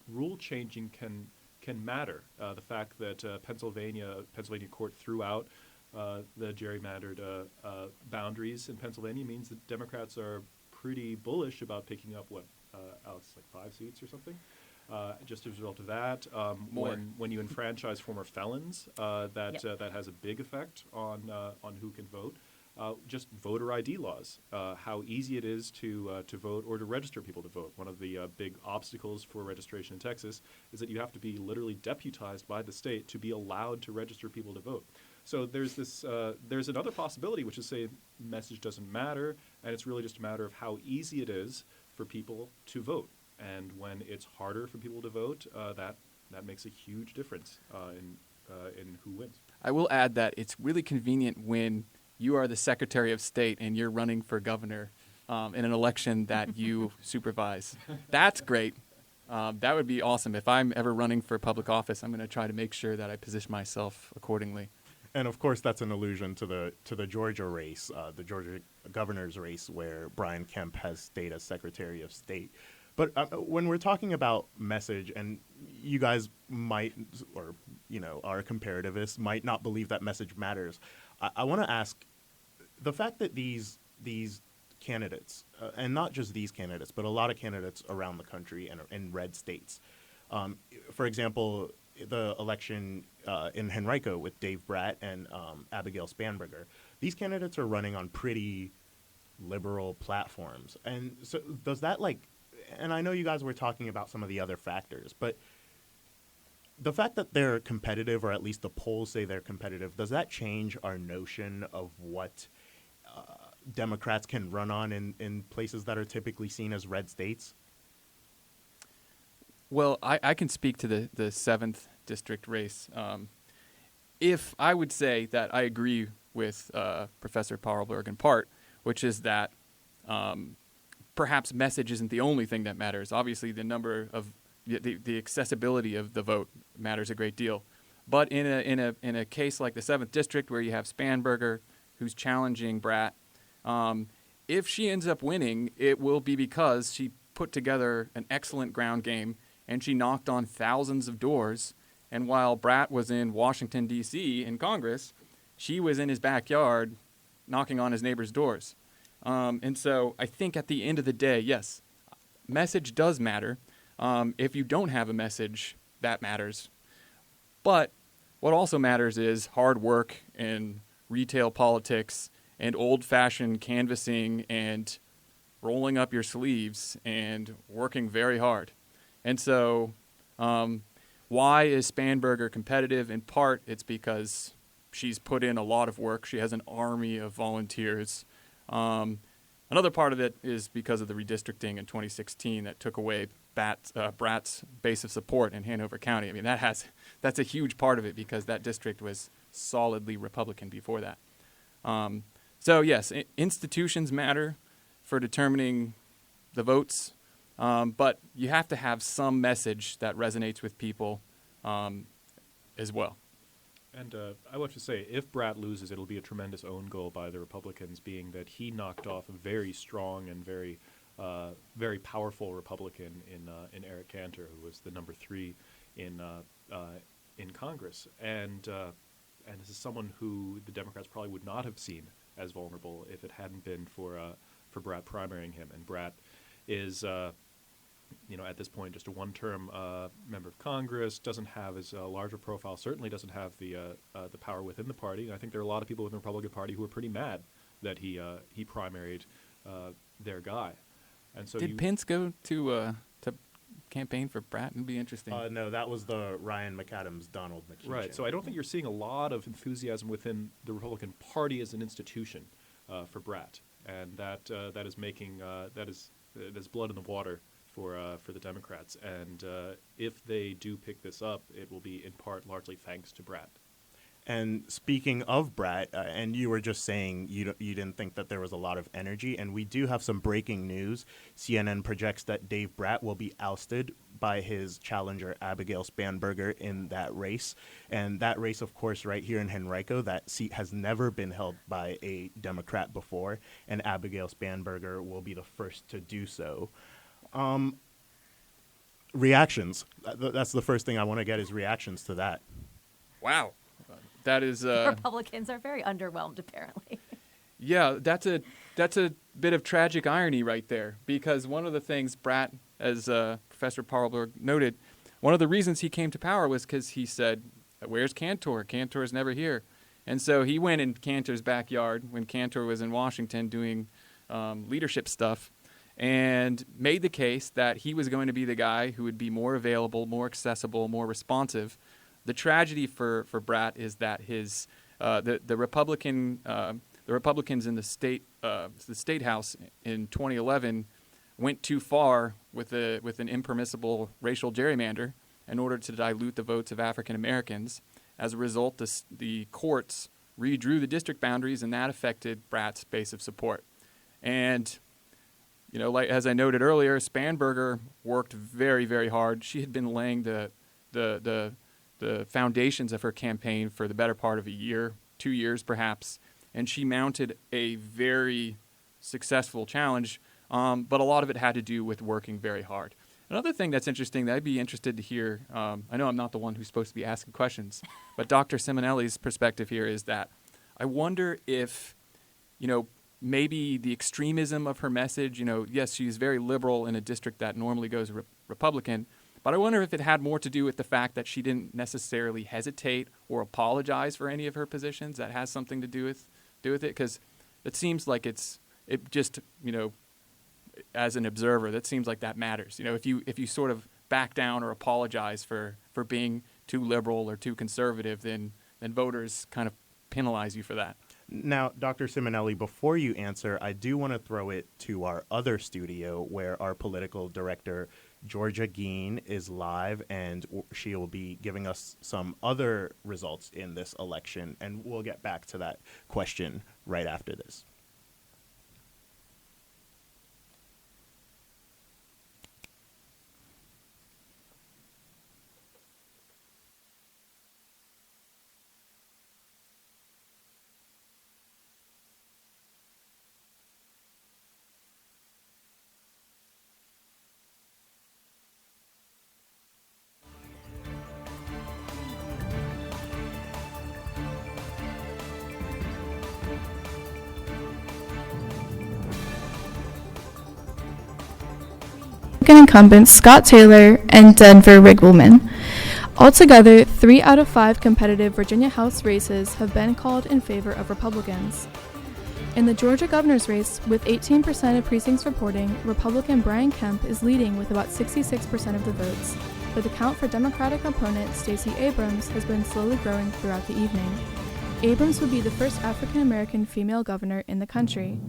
rule changing can matter. The fact that Pennsylvania court threw out the gerrymandered boundaries in Pennsylvania means that Democrats are pretty bullish about picking up Alex, like 5 seats or something. Just as a result of that, when you enfranchise former felons, that has a big effect on who can vote. Just voter ID laws, how easy it is to vote or to register people to vote. One of the big obstacles for registration in Texas is that you have to be literally deputized by the state to be allowed to register people to vote. So there's another possibility, which is say message doesn't matter, and it's really just a matter of how easy it is for people to vote. And when it's harder for people to vote, that makes a huge difference in who wins. I will add that it's really convenient when you are the Secretary of State and you're running for governor in an election that you supervise. That's great. That would be awesome. If I'm ever running for public office, I'm going to try to make sure that I position myself accordingly. And of course, that's an allusion to the Georgia race, the Georgia governor's race, where Brian Kemp has stayed as Secretary of State. But when we're talking about message, and you guys might, or our comparativists might not believe that message matters, I want to ask, the fact that these candidates, and not just these candidates, but a lot of candidates around the country and in red states, for example, the election in Henrico with Dave Bratt and Abigail Spanberger, these candidates are running on pretty liberal platforms. And so does that and I know you guys were talking about some of the other factors, but the fact that they're competitive, or at least the polls say they're competitive, does that change our notion of what Democrats can run on in places that are typically seen as red states? Well, I can speak to the 7th district race. If I would say that I agree with Professor Parlberg in part, which is that perhaps message isn't the only thing that matters. Obviously, the number of the accessibility of the vote matters a great deal. But in a case like the 7th district, where you have Spanberger, who's challenging Bratt, if she ends up winning, it will be because she put together an excellent ground game and she knocked on thousands of doors. And while Bratt was in Washington, D.C. in Congress, she was in his backyard knocking on his neighbors' doors. And so I think at the end of the day, yes, message does matter. If you don't have a message, that matters. But what also matters is hard work and retail politics and old-fashioned canvassing and rolling up your sleeves and working very hard. And so why is Spanberger competitive? In part, it's because she's put in a lot of work. She has an army of volunteers. Another part of it is because of the redistricting in 2016 that took away Bratt's base of support in Hanover County. I mean, that's a huge part of it because that district was solidly Republican before that. So yes, institutions matter for determining the votes, but you have to have some message that resonates with people as well. And I want to say, if Bratt loses, it'll be a tremendous own goal by the Republicans, being that he knocked off a very strong and very powerful Republican in Eric Cantor, who was the number 3 in Congress. And this is someone who the Democrats probably would not have seen as vulnerable if it hadn't been for Bratt primarying him. And Bratt is at this point, just a one-term member of Congress, doesn't have as large a profile, certainly doesn't have the power within the party. And I think there are a lot of people within the Republican Party who are pretty mad that he primaried their guy. And so did Pence go to campaign for Bratt? It'd be interesting. No, that was the Ryan McAdams, Donald McKean. Right. So I don't think you're seeing a lot of enthusiasm within the Republican Party as an institution for Bratt, and that is making there's blood in the water for the Democrats. And if they do pick this up, it will be in part largely thanks to Bratt. And speaking of Bratt, and you were just saying you didn't think that there was a lot of energy, and we do have some breaking news. CNN projects that Dave Bratt will be ousted by his challenger Abigail Spanberger in that race. And that race, of course, right here in Henrico, that seat has never been held by a Democrat before, and Abigail Spanberger will be the first to do so. Reactions. That's the first thing I want to get is reactions to that. Wow. That is Republicans are very underwhelmed, apparently. Yeah, that's a bit of tragic irony right there, because one of the things Bratt, as Professor Parlberg noted, one of the reasons he came to power was because he said, "Where's Cantor? Cantor is never here," and so he went in Cantor's backyard when Cantor was in Washington doing leadership stuff, and made the case that he was going to be the guy who would be more available, more accessible, more responsive. The tragedy for Bratt is that his the Republicans in the state house in 2011 went too far with an impermissible racial gerrymander in order to dilute the votes of African Americans, As a result, the courts redrew the district boundaries, and that affected Bratt's base of support. And, you know, like as I noted earlier, Spanberger worked very, very hard. She had been laying the foundations of her campaign for the better part of a year, 2 years perhaps, and she mounted a very successful challenge, but a lot of it had to do with working very hard. Another thing that's interesting that I'd be interested to hear, I know I'm not the one who's supposed to be asking questions, but Dr. Simonelli's perspective here is that I wonder if, you know, maybe the extremism of her message, you know, yes, she's very liberal in a district that normally goes Republican, but I wonder if it had more to do with the fact that she didn't necessarily hesitate or apologize for any of her positions. That has something to do with it, because it seems like it just, you know, as an observer, that seems like that matters. You know, if you sort of back down or apologize for being too liberal or too conservative, then voters kind of penalize you for that. Now, Dr. Simonelli, before you answer, I do want to throw it to our other studio where our political director, Georgia Geen, is live, and she will be giving us some other results in this election, and we'll get back to that question right after this. Incumbents Scott Taylor and Denver Riggleman. Altogether, 3 out of 5 competitive Virginia House races have been called in favor of Republicans. In the Georgia governor's race, with 18% of precincts reporting, Republican Brian Kemp is leading with about 66% of the votes, but the count for Democratic opponent Stacey Abrams has been slowly growing throughout the evening. Abrams would be the first African-American female governor in the country.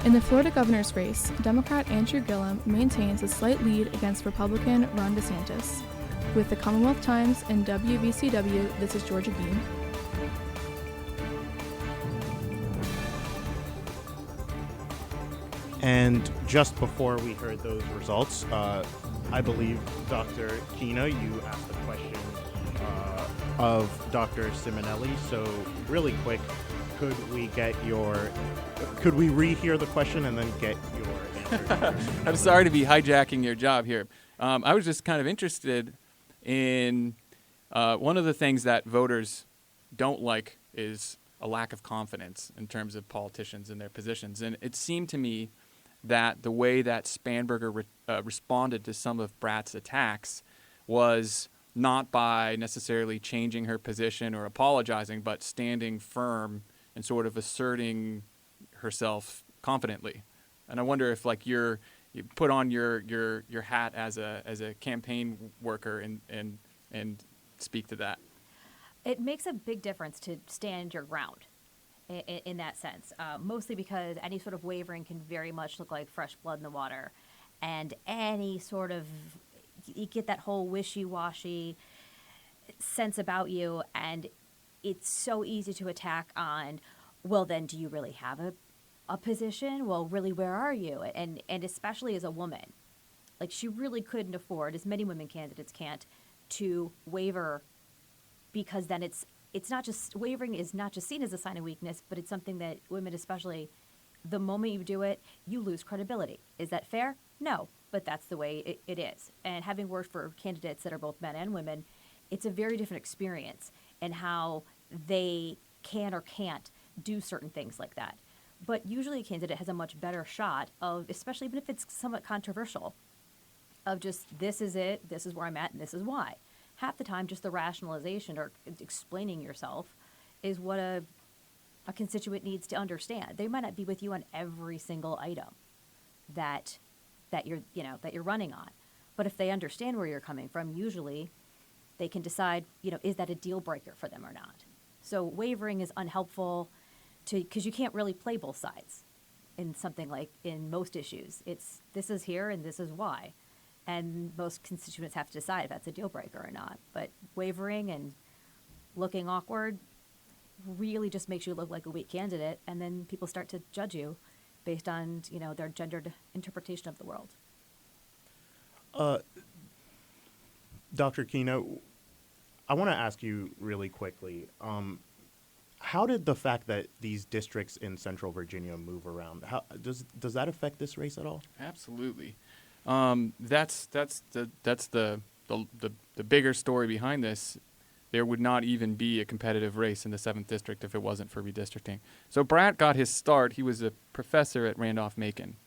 In the Florida governor's race, Democrat Andrew Gillum maintains a slight lead against Republican Ron DeSantis. With the Commonwealth Times and WVCW, this is Georgia Geen. And just before we heard those results, I believe, Dr. Kina, you asked a question of Dr. Simonelli. So really quick, could we rehear the question and then get your answer? I'm sorry to be hijacking your job here. I was just kind of interested in one of the things that voters don't like is a lack of confidence in terms of politicians and their positions. And it seemed to me that the way that Spanberger responded to some of Bratt's attacks was not by necessarily changing her position or apologizing, but standing firm and sort of asserting herself confidently. And I wonder if, like, you put on your hat as a campaign worker and speak to that. It makes a big difference to stand your ground in that sense, mostly because any sort of wavering can very much look like fresh blood in the water, and any sort of, you get that whole wishy-washy sense about you, and it's so easy to attack on, well, then do you really have a position? Well, really, where are you? And especially as a woman, like, she really couldn't afford, as many women candidates can't, to waver, because then it's not just, wavering is not just seen as a sign of weakness, but it's something that women especially, the moment you do it, you lose credibility. Is that fair? No, but that's the way it is. And having worked for candidates that are both men and women, it's a very different experience in how they can or can't do certain things like that. But usually a candidate has a much better shot of, especially even if it's somewhat controversial, of just, this is it, this is where I'm at, and this is why. Half the time, just the rationalization or explaining yourself is what a constituent needs to understand. They might not be with you on every single item that you're running on, but if they understand where you're coming from, usually they can decide, is that a deal breaker for them or not. So wavering is unhelpful because you can't really play both sides in something like, in most issues. It's, this is here and this is why. And most constituents have to decide if that's a deal breaker or not. But wavering and looking awkward really just makes you look like a weak candidate, and then people start to judge you based on, their gendered interpretation of the world. Dr. Kino, I want to ask you really quickly, how did the fact that these districts in Central Virginia move around, how does that affect this race at all? Absolutely. That's the bigger story behind this. There would not even be a competitive race in the 7th district if it wasn't for redistricting. So Bratt got his start. He was a professor at Randolph-Macon,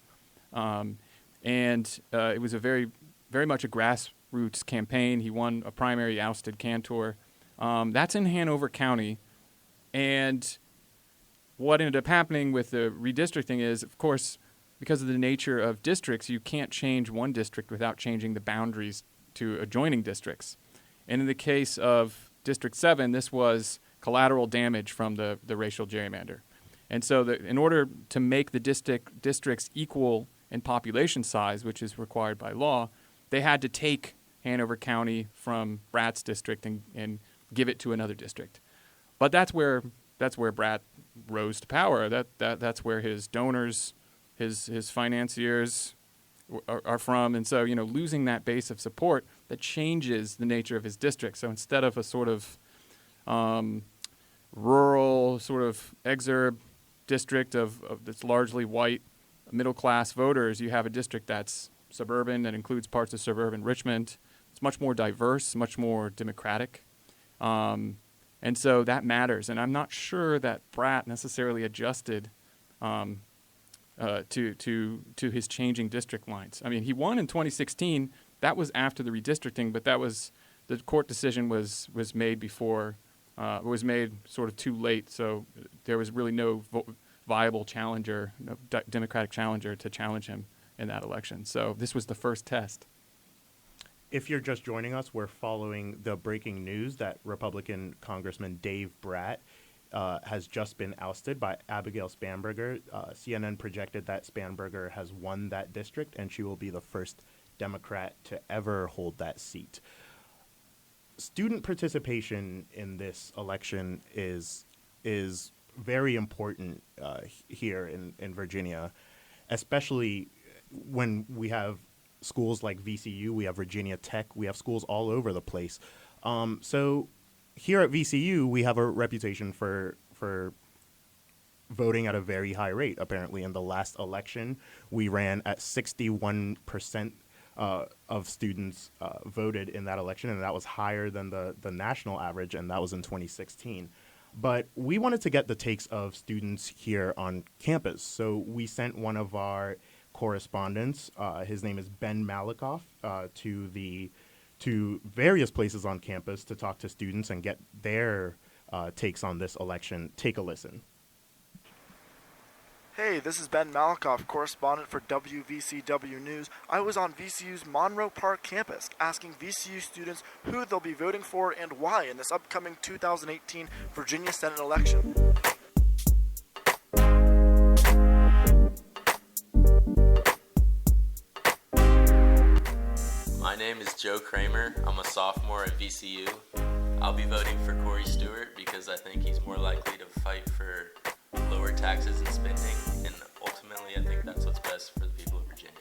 and it was a very, very much a grassroots campaign. He won a primary, ousted Cantor. That's in Hanover County, and what ended up happening with the redistricting is, of course, because of the nature of districts, you can't change one district without changing the boundaries to adjoining districts. And in the case of District 7, this was collateral damage from the racial gerrymander. And so in order to make the districts equal in population size, which is required by law, they had to take Hanover County from Bratt's district and give it to another district. But that's where Bratt rose to power. That's where his donors, his financiers are from. And so, losing that base of support, that changes the nature of his district. So instead of a sort of rural sort of exurb district of that's largely white middle-class voters, you have a district that's suburban, that includes parts of suburban Richmond. It's much more diverse, much more democratic. And so that matters. And I'm not sure that Bratt necessarily adjusted to his changing district lines. I mean, he won in 2016. That was after the redistricting, but the court decision was made before, was made sort of too late. So there was really no viable challenger, no Democratic challenger to challenge him in that election. So this was the first test. If you're just joining us, we're following the breaking news that Republican Congressman Dave Bratt has just been ousted by Abigail Spanberger. CNN projected that Spanberger has won that district, and she will be the first Democrat to ever hold that seat. Student participation in this election is very important here in Virginia, especially when we have schools like VCU, we have Virginia Tech, we have schools all over the place. So here at VCU, we have a reputation for voting at a very high rate. Apparently, in the last election, we ran at 61% of students voted in that election, and that was higher than the national average, and that was in 2016. But we wanted to get the takes of students here on campus, so we sent one of our correspondents, his name is Ben Malikoff, to various places on campus to talk to students and get their takes on this election. Take a listen. Hey, this is Ben Malikoff, correspondent for WVCW News. I was on VCU's Monroe Park campus asking VCU students who they'll be voting for and why in this upcoming 2018 Virginia Senate election. My name is Joe Kramer. I'm a sophomore at VCU. I'll be voting for Corey Stewart because I think he's more likely to fight for lower taxes and spending, and ultimately I think that's what's best for the people of Virginia.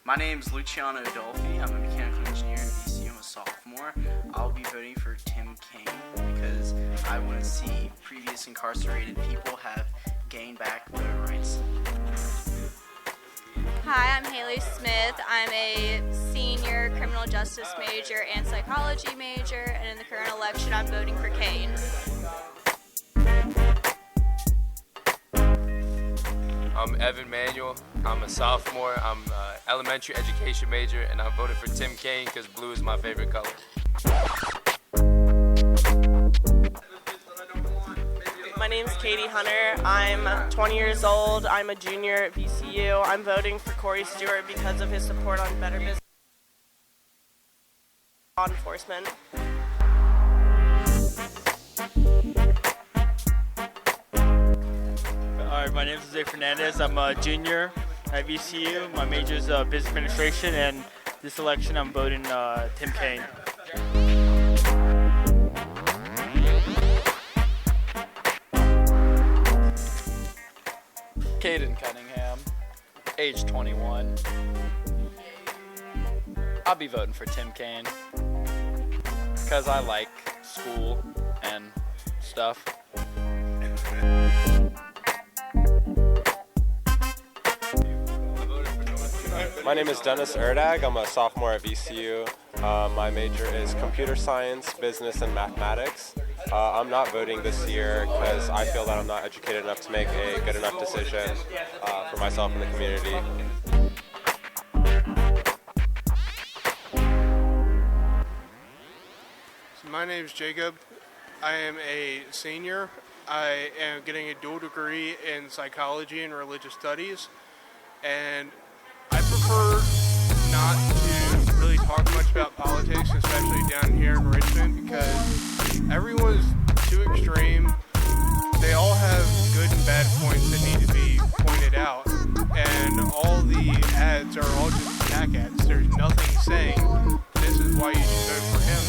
My name is Luciano Adolfi. I'm a mechanical engineer at VCU. I'm a sophomore. I'll be voting for Tim Kaine because I want to see previous incarcerated people have gained back voter rights. Hi, I'm Haley Smith. I'm a senior criminal justice major and psychology major, and in the current election I'm voting for Kane. I'm Evan Manuel. I'm a sophomore. I'm an elementary education major, and I'm voting for Tim Kaine because blue is my favorite color. My name's Katie Hunter. I'm 20 years old. I'm a junior at VCU. I'm voting for Corey Stewart because of his support on better business law enforcement. All right, my name is Jose Fernandez. I'm a junior at VCU. My major is business administration, and this election I'm voting Tim Kaine. Caden Cunningham, age 21. I'll be voting for Tim Kaine because I like school and stuff. My name is Dennis Erdag. I'm a sophomore at VCU. My major is computer science, business, and mathematics. I'm not voting this year because I feel that I'm not educated enough to make a good enough decision for myself and the community. My name is Jacob. I am a senior. I am getting a dual degree in psychology and religious studies, and I prefer not to really talk much about politics, especially down here in Richmond, because everyone's too extreme. They all have good and bad points that need to be pointed out, and all the ads are all just attack ads. There's nothing saying, this is why you should vote for him,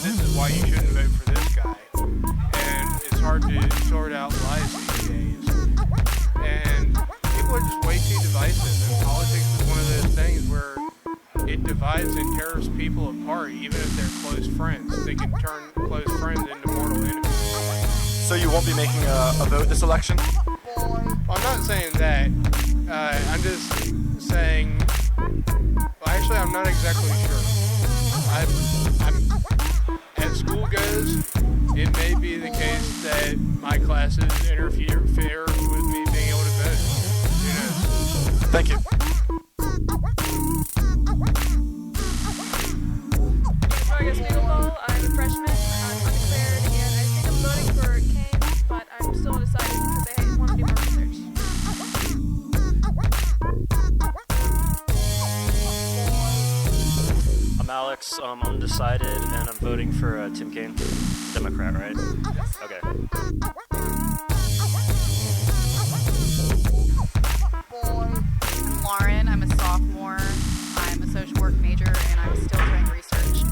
this is why you shouldn't vote for this guy. And it's hard to sort out lies these days. And people are just way too divisive, and politics is one of those things where it divides and tears people apart, even if they're close friends. They can turn close friends into mortal enemies. So you won't be making a vote this election? Well, I'm not saying that. I'm just saying, well, actually, I'm not exactly sure. As school goes, it may be the case that my classes interfere with me being able to vote. Who knows? Thank you. I'm a freshman. I'm undeclared, and I think I'm voting for Kane, but I'm still undecided because I want to do more research. I'm Alex. I'm undecided, and I'm voting for Tim Kaine, Democrat, right? Yes. Okay. I'm Lauren. I'm a sophomore. I'm a social work major, and I'm still doing research.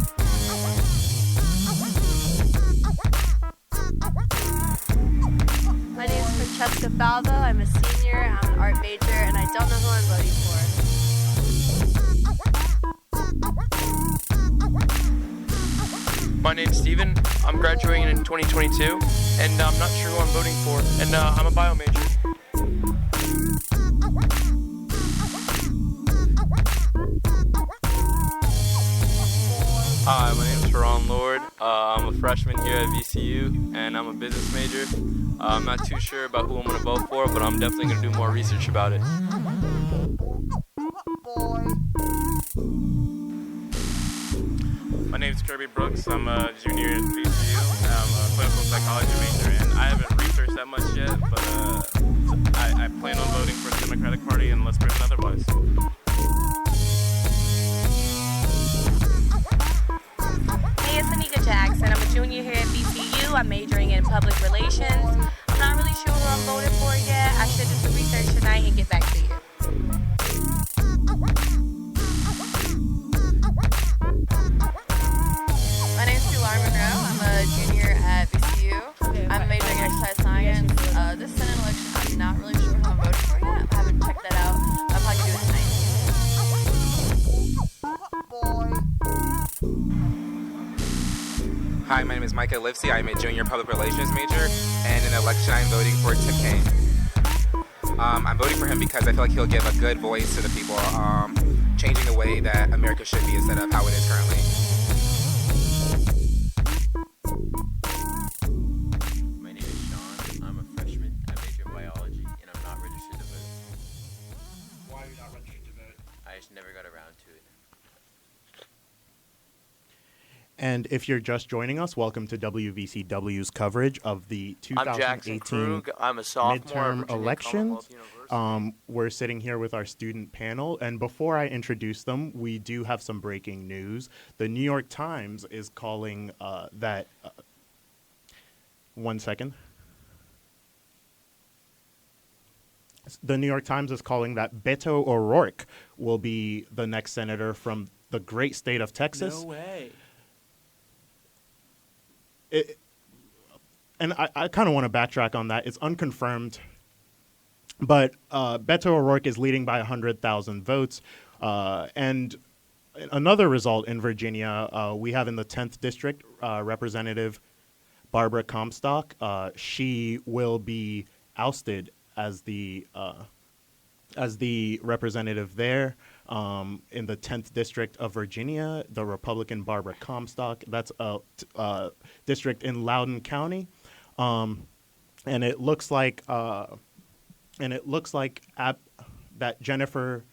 My name is Francesca Falvo. I'm a senior. I'm an art major, and I don't know who I'm voting for. My name's Steven. I'm graduating in 2022, and I'm not sure who I'm voting for, and I'm a bio major. Hi, my name is Ron Lord. I'm a freshman here at VCU, and I'm a business major. I'm not too sure about who I'm going to vote for, but I'm definitely going to do more research about it. My name is Kirby Brooks. I'm a junior at VCU. I'm a clinical psychology major, and I haven't researched that much yet, but I plan on voting for the Democratic Party unless proven otherwise. Hey, it's Anika Jackson. I'm a junior here at VCU. I'm majoring in public relations. I'm not really sure who I'm voting for yet. I should do some research tonight and get back to you. My name's Pilar Monroe. I'm a junior at VCU. I'm majoring in exercise science. This Senate election, I'm not really sure who I'm voting for yet. I haven't checked that out. I'm probably going to do it tonight. Hi, my name is Micah Livesey. I'm a junior public relations major, and in the election I'm voting for Tim Kaine. I'm voting for him because I feel like he'll give a good voice to the people, changing the way that America should be instead of how it is currently. My name is Sean. I'm a freshman. I major in biology, and I'm not registered to vote. Why are you not registered to vote? I just never got around to it. And if you're just joining us, welcome to WVCW's coverage of the I'm Jackson 2018 Krug. I'm a sophomore at midterm Virginia elections. Commonwealth We're sitting here with our student panel, and before I introduce them, we do have some breaking news. The New York Times is calling that. 1 second. The New York Times is calling that Beto O'Rourke will be the next senator from the great state of Texas. No way. And I kind of want to backtrack on that. It's unconfirmed But Beto O'Rourke is leading by 100,000 votes. And another result in Virginia, we have in the 10th district Representative Barbara Comstock. She will be ousted as the representative there in the 10th district of Virginia. The Republican Barbara Comstock. That's a district in Loudoun County, and it looks like that Jennifer.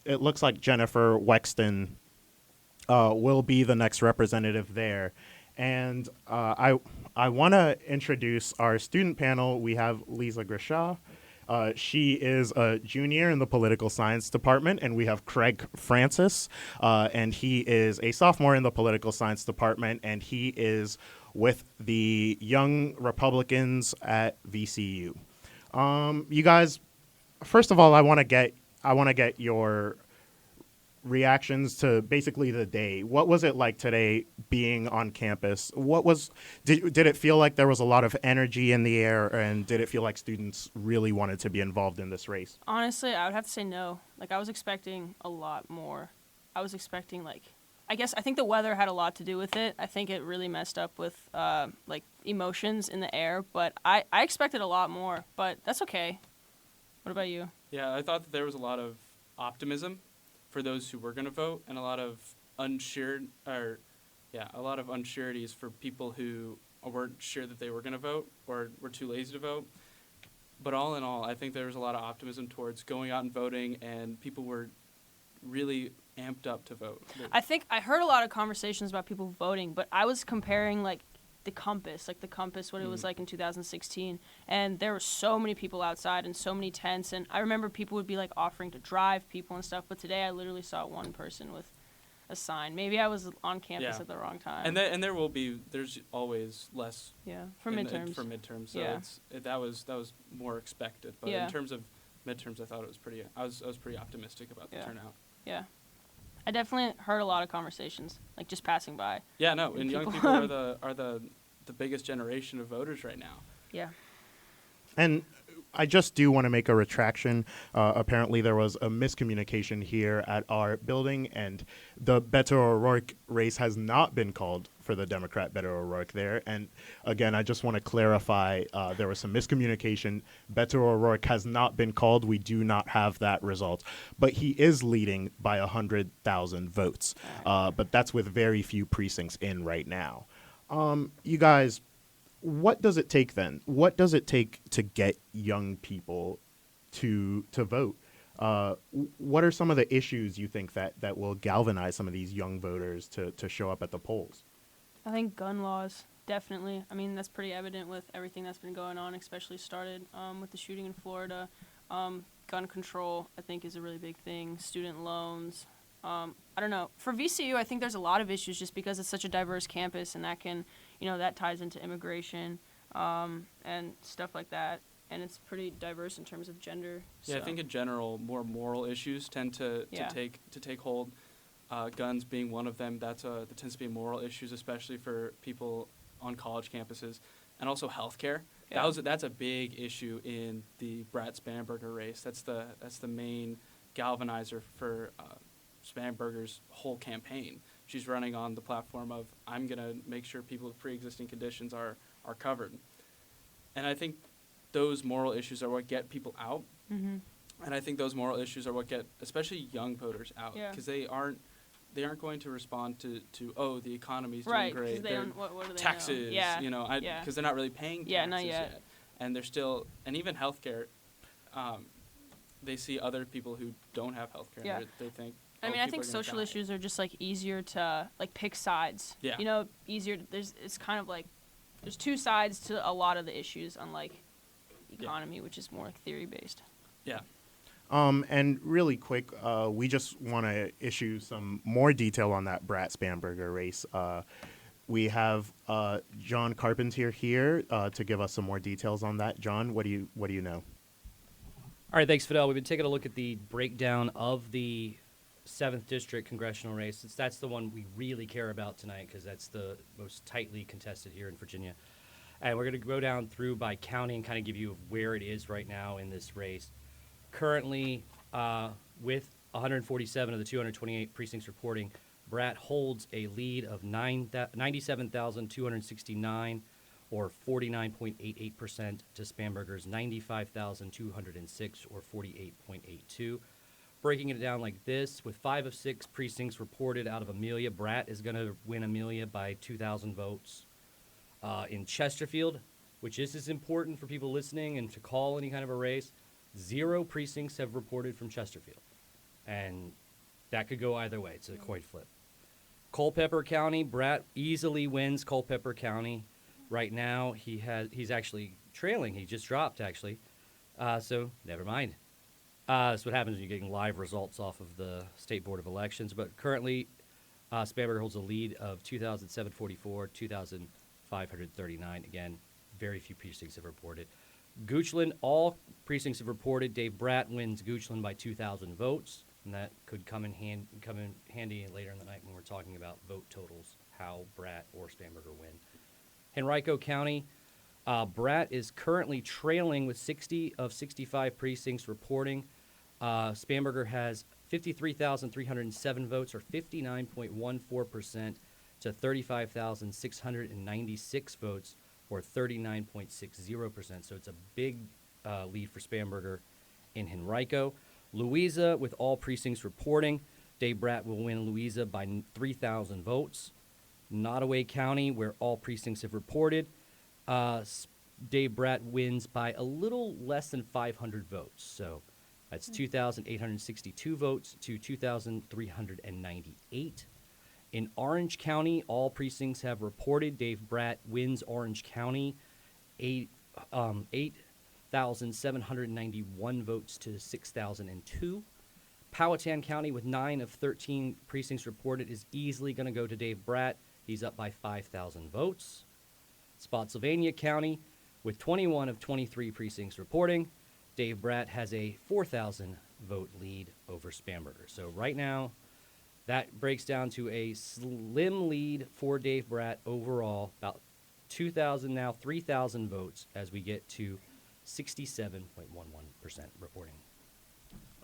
It looks like Jennifer Wexton will be the next representative there. And I want to introduce our student panel. We have Lisa Grishaw. She is a junior in the political science department, and we have Craig Francis, and he is a sophomore in the political science department, and he is with the Young Republicans at VCU. You guys, first of all, I want to get your reactions to basically the day. What was it like today being on campus? Did it feel like there was a lot of energy in the air, and did it feel like students really wanted to be involved in this race? Honestly, I would have to say no. Like, I was expecting a lot more. I was expecting, I think the weather had a lot to do with it. I think it really messed up with emotions in the air, but I expected a lot more, but that's okay. What about you? Yeah, I thought that there was a lot of optimism for those who were going to vote, and a lot of unsureties for people who weren't sure that they were going to vote or were too lazy to vote. But all in all, I think there was a lot of optimism towards going out and voting, and people were really amped up to vote. I think I heard a lot of conversations about people voting, but I was comparing the compass, what it was like in 2016, and there were so many people outside and so many tents, and I remember people would be offering to drive people and stuff, but today I literally saw one person with a sign. Maybe I was on campus at the wrong time. And there's always less for midterms. So that was more expected, but in terms of midterms, I thought it was I was pretty optimistic about the turnout. Yeah. I definitely heard a lot of conversations, just passing by. Yeah, no, and young people are the biggest generation of voters right now. Yeah. And I just do want to make a retraction. Apparently there was a miscommunication here at our building, and the Beto O'Rourke race has not been called for the Democrat Beto O'Rourke there. And again, I just want to clarify, there was some miscommunication. Beto O'Rourke has not been called. We do not have that result. But he is leading by 100,000 votes. But that's with very few precincts in right now. You guys, what does it take then? What does it take to get young people to vote? What are some of the issues you think that will galvanize some of these young voters to show up at the polls? I think gun laws, definitely. I mean, that's pretty evident with everything that's been going on, especially started with the shooting in Florida. Gun control, I think, is a really big thing. Student loans. I don't know. For VCU, I think there's a lot of issues just because it's such a diverse campus, and that can, that ties into immigration and stuff like that. And it's pretty diverse in terms of gender. Yeah, so. I think in general, more moral issues tend to take hold. Guns being one of them, that tends to be moral issues, especially for people on college campuses, and also healthcare. Yeah. That's a big issue in the Brad Spanberger race. That's the main galvanizer for Spanberger's whole campaign. She's running on the platform of, I'm going to make sure people with pre-existing conditions are covered. And I think those moral issues are what get people out. Mm-hmm. And I think those moral issues are what get especially young voters out, because they aren't going to respond to the economy's doing great. They don't, what do they taxes, know? Because they're not really paying taxes not yet. And they're still, and even healthcare, they see other people who don't have healthcare. Yeah. And they think. I mean, I think social issues are just easier to pick sides. Yeah. Easier. It's kind of there's two sides to a lot of the issues, unlike economy, which is more theory based. Yeah. And really quick, we just want to issue some more detail on that Brat Spanberger race. We have John Carpenter here to give us some more details on that. John, what do you know? All right, thanks, Fidel. We've been taking a look at the breakdown of the 7th District congressional race. That's the one we really care about tonight because that's the most tightly contested here in Virginia. And we're going to go down through by county and kind of give you where it is right now in this race. Currently, with 147 of the 228 precincts reporting, Bratt holds a lead of 97,269, or 49.88%, to Spanberger's 95,206, or 48.82. Breaking it down like this, with 5 of 6 precincts reported out of Amelia, Bratt is going to win Amelia by 2,000 votes. In Chesterfield, which is as important for people listening and to call any kind of a race, 0 precincts have reported from Chesterfield. And that could go either way. It's a coin flip. Culpeper County, Bratt easily wins Culpeper County. Right now, he's actually trailing. He just dropped, actually. So, never mind. That's what happens when you're getting live results off of the State Board of Elections. But currently, Spanberger holds a lead of 2,744, 2,539. Again, very few precincts have reported. Goochland, all precincts have reported. Dave Bratt wins Goochland by 2,000 votes. And that could come in handy later in the night when we're talking about vote totals, how Bratt or Spanberger win. Henrico County, Bratt is currently trailing with 60 of 65 precincts reporting. Spanberger has 53,307 votes, or 59.14%, to 35,696 votes, or 39.60%. So it's a big lead for Spanberger in Henrico. Louisa, with all precincts reporting, Dave Bratt will win Louisa by 3,000 votes. Nottoway County, where all precincts have reported, Dave Bratt wins by a little less than 500 votes. So that's 2,862 votes to 2,398. In Orange County, all precincts have reported. Dave Bratt wins Orange County 8,791 votes to 6,002. Powhatan County, with 9 of 13 precincts reported, is easily going to go to Dave Bratt. He's up by 5,000 votes. Spotsylvania County, with 21 of 23 precincts reporting, Dave Bratt has a 4,000 vote lead over Spanberger. So right now, that breaks down to a slim lead for Dave Bratt overall, about 2,000 now, 3,000 votes as we get to 67.11% reporting.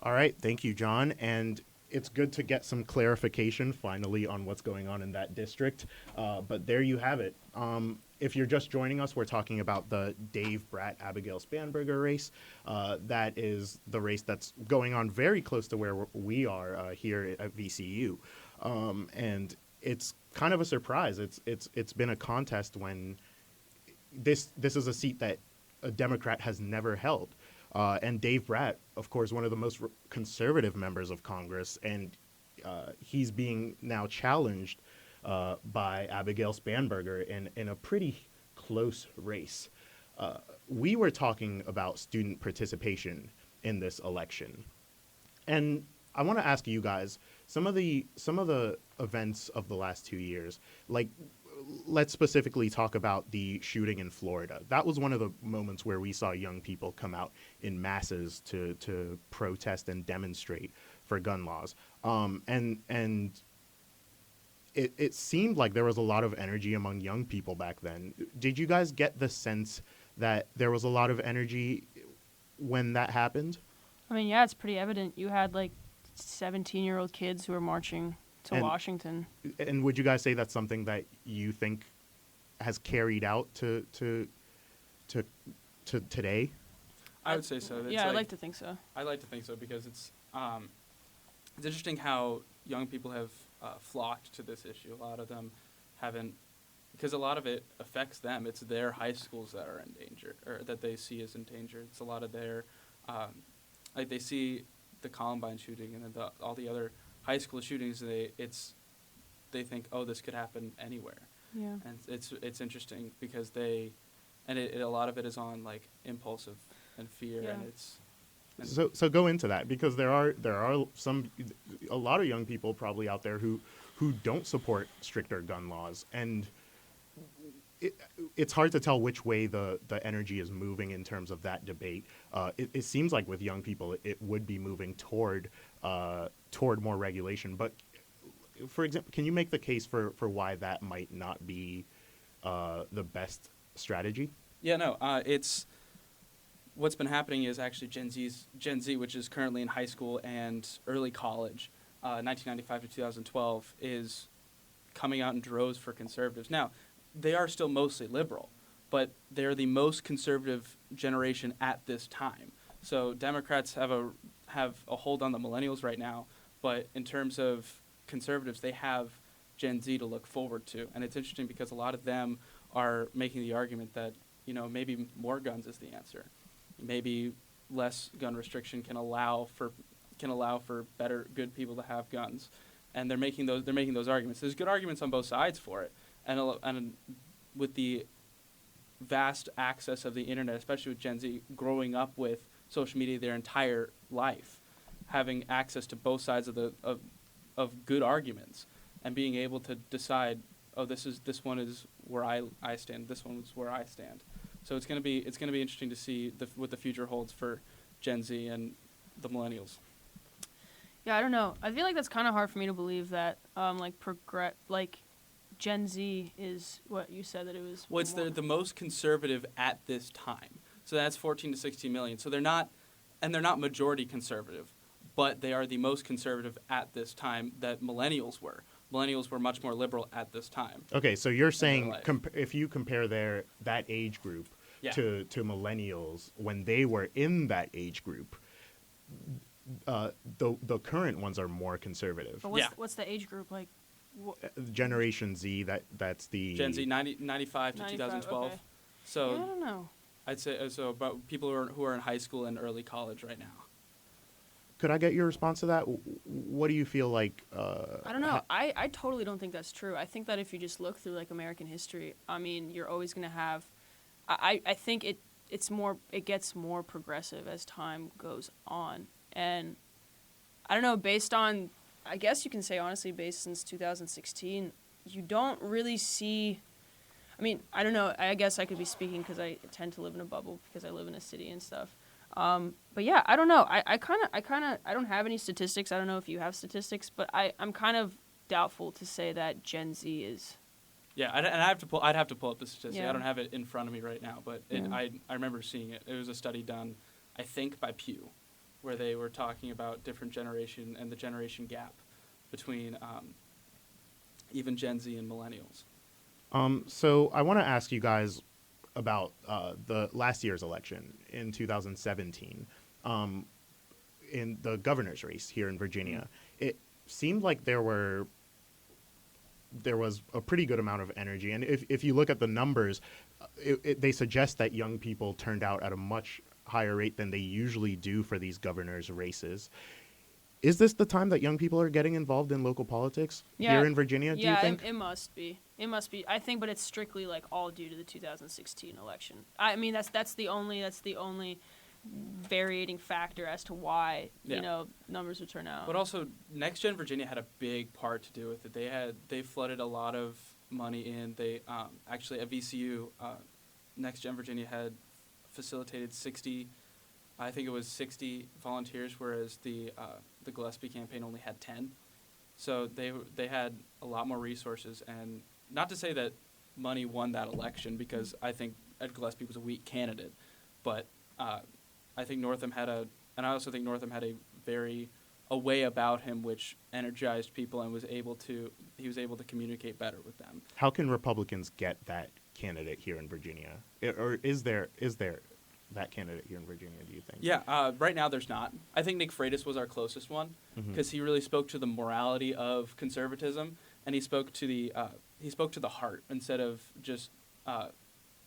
All right, thank you, John. And it's good to get some clarification finally on what's going on in that district. But there you have it. If you're just joining us, we're talking about the Dave Bratt Abigail Spanberger race. That is the race that's going on very close to where we are here at VCU. And it's kind of a surprise. It's been a contest when this is a seat that a Democrat has never held. And Dave Bratt, of course, one of the most conservative members of Congress, and he's being now challenged by Abigail Spanberger in a pretty close race. We were talking about student participation in this election, and I want to ask you guys some of the events of the last 2 years. Like, let's specifically talk about the shooting in Florida. That was one of the moments where we saw young people come out in masses to protest and demonstrate for gun laws. And it seemed like there was a lot of energy among young people back then. Did you guys get the sense that there was a lot of energy when that happened? I mean, yeah, it's pretty evident. You had like 17-year-old kids who were marching to Washington. And would you guys say that's something that you think has carried out to today? I would say so. It's I'd like to think so. I like to think so because it's interesting how young people have flocked to this issue. A lot of them haven't, because a lot of it affects them. It's their high schools that are in danger, or that they see as in danger. It's a lot of their, like they see the Columbine shooting and then all the other high school shootings. They think, oh, this could happen anywhere. Yeah. And it's interesting because a lot of it is on like impulsive and fear, Yeah. and it's. So go into that, because there are a lot of young people probably out there who don't support stricter gun laws, and it's hard to tell which way the energy is moving in terms of that debate. It seems like with young people it would be moving toward more regulation, but for example, can you make the case for why that might not be the best strategy? Yeah, no, it's what's been happening is actually Gen Z, which is currently in high school and early college, 1995 to 2012, is coming out in droves for conservatives. Now, they are still mostly liberal, but they're the most conservative generation at this time. So Democrats have a hold on the millennials right now, but in terms of conservatives, they have Gen Z to look forward to. And it's interesting because a lot of them are making the argument that, maybe more guns is the answer. Maybe less gun restriction can allow for good people to have guns. And they're making those arguments. There's good arguments on both sides for it. And with the vast access of the internet, especially with Gen Z growing up with social media their entire life, having access to both sides of good arguments and being able to decide, this one is where I stand, this one is where I stand. So it's gonna be interesting to see what the future holds for Gen Z and the millennials. Yeah, I don't know. I feel like that's kind of hard for me to believe that Gen Z is what you said that it was. Well, it's the most conservative at this time. So that's 14 to 16 million. So they're not majority conservative, but they are the most conservative at this time that millennials were. Millennials were much more liberal at this time. Okay, so you're saying if you compare that age group to millennials when they were in that age group, the current ones are more conservative. But what's the age group like? Generation Z, that's the Gen Z 95 to 2012. Okay. So I don't know. I'd say so about people who are in high school and early college right now. Could I get your response to that? What do you feel like? I don't know. I totally don't think that's true. I think that if you just look through American history, I mean, you're always going to have. I think it gets more progressive as time goes on, and I don't know. Based on, I guess you can say honestly, based since 2016, you don't really see. I mean, I don't know. I guess I could be speaking because I tend to live in a bubble because I live in a city and stuff. But yeah, I don't know. I don't have any statistics. I don't know if you have statistics, but I'm kind of doubtful to say that Gen Z is. Yeah, and I'd have to pull up the statistic. Yeah. I don't have it in front of me right now, but I remember seeing it. It was a study done, I think, by Pew, where they were talking about different generation and the generation gap between even Gen Z and millennials. So I want to ask you guys about the last year's election in 2017, in the governor's race here in Virginia. It seemed like there was a pretty good amount of energy, and if you look at the numbers, they suggest that young people turned out at a much higher rate than they usually do for these governor's races. Is this the time that young people are getting involved in local politics here in Virginia, do you think? Yeah, it must be. It must be. I think, but it's strictly all due to the 2016 election. I mean, that's the only varying factor as to why numbers would turn out. But also, Next Gen Virginia had a big part to do with it. They flooded a lot of money in. They actually at VCU, Next Gen Virginia had facilitated 60 volunteers, whereas the Gillespie campaign only had 10. So they had a lot more resources, and not to say that money won that election, because I think Ed Gillespie was a weak candidate, but I think Northam had a way about him which energized people and he was able to communicate better with them. How can Republicans get that candidate here in Virginia, or is there that candidate here in Virginia, do you think? Yeah, right now there's not. I think Nick Freitas was our closest one, because he really spoke to the morality of conservatism, and he spoke to the heart instead of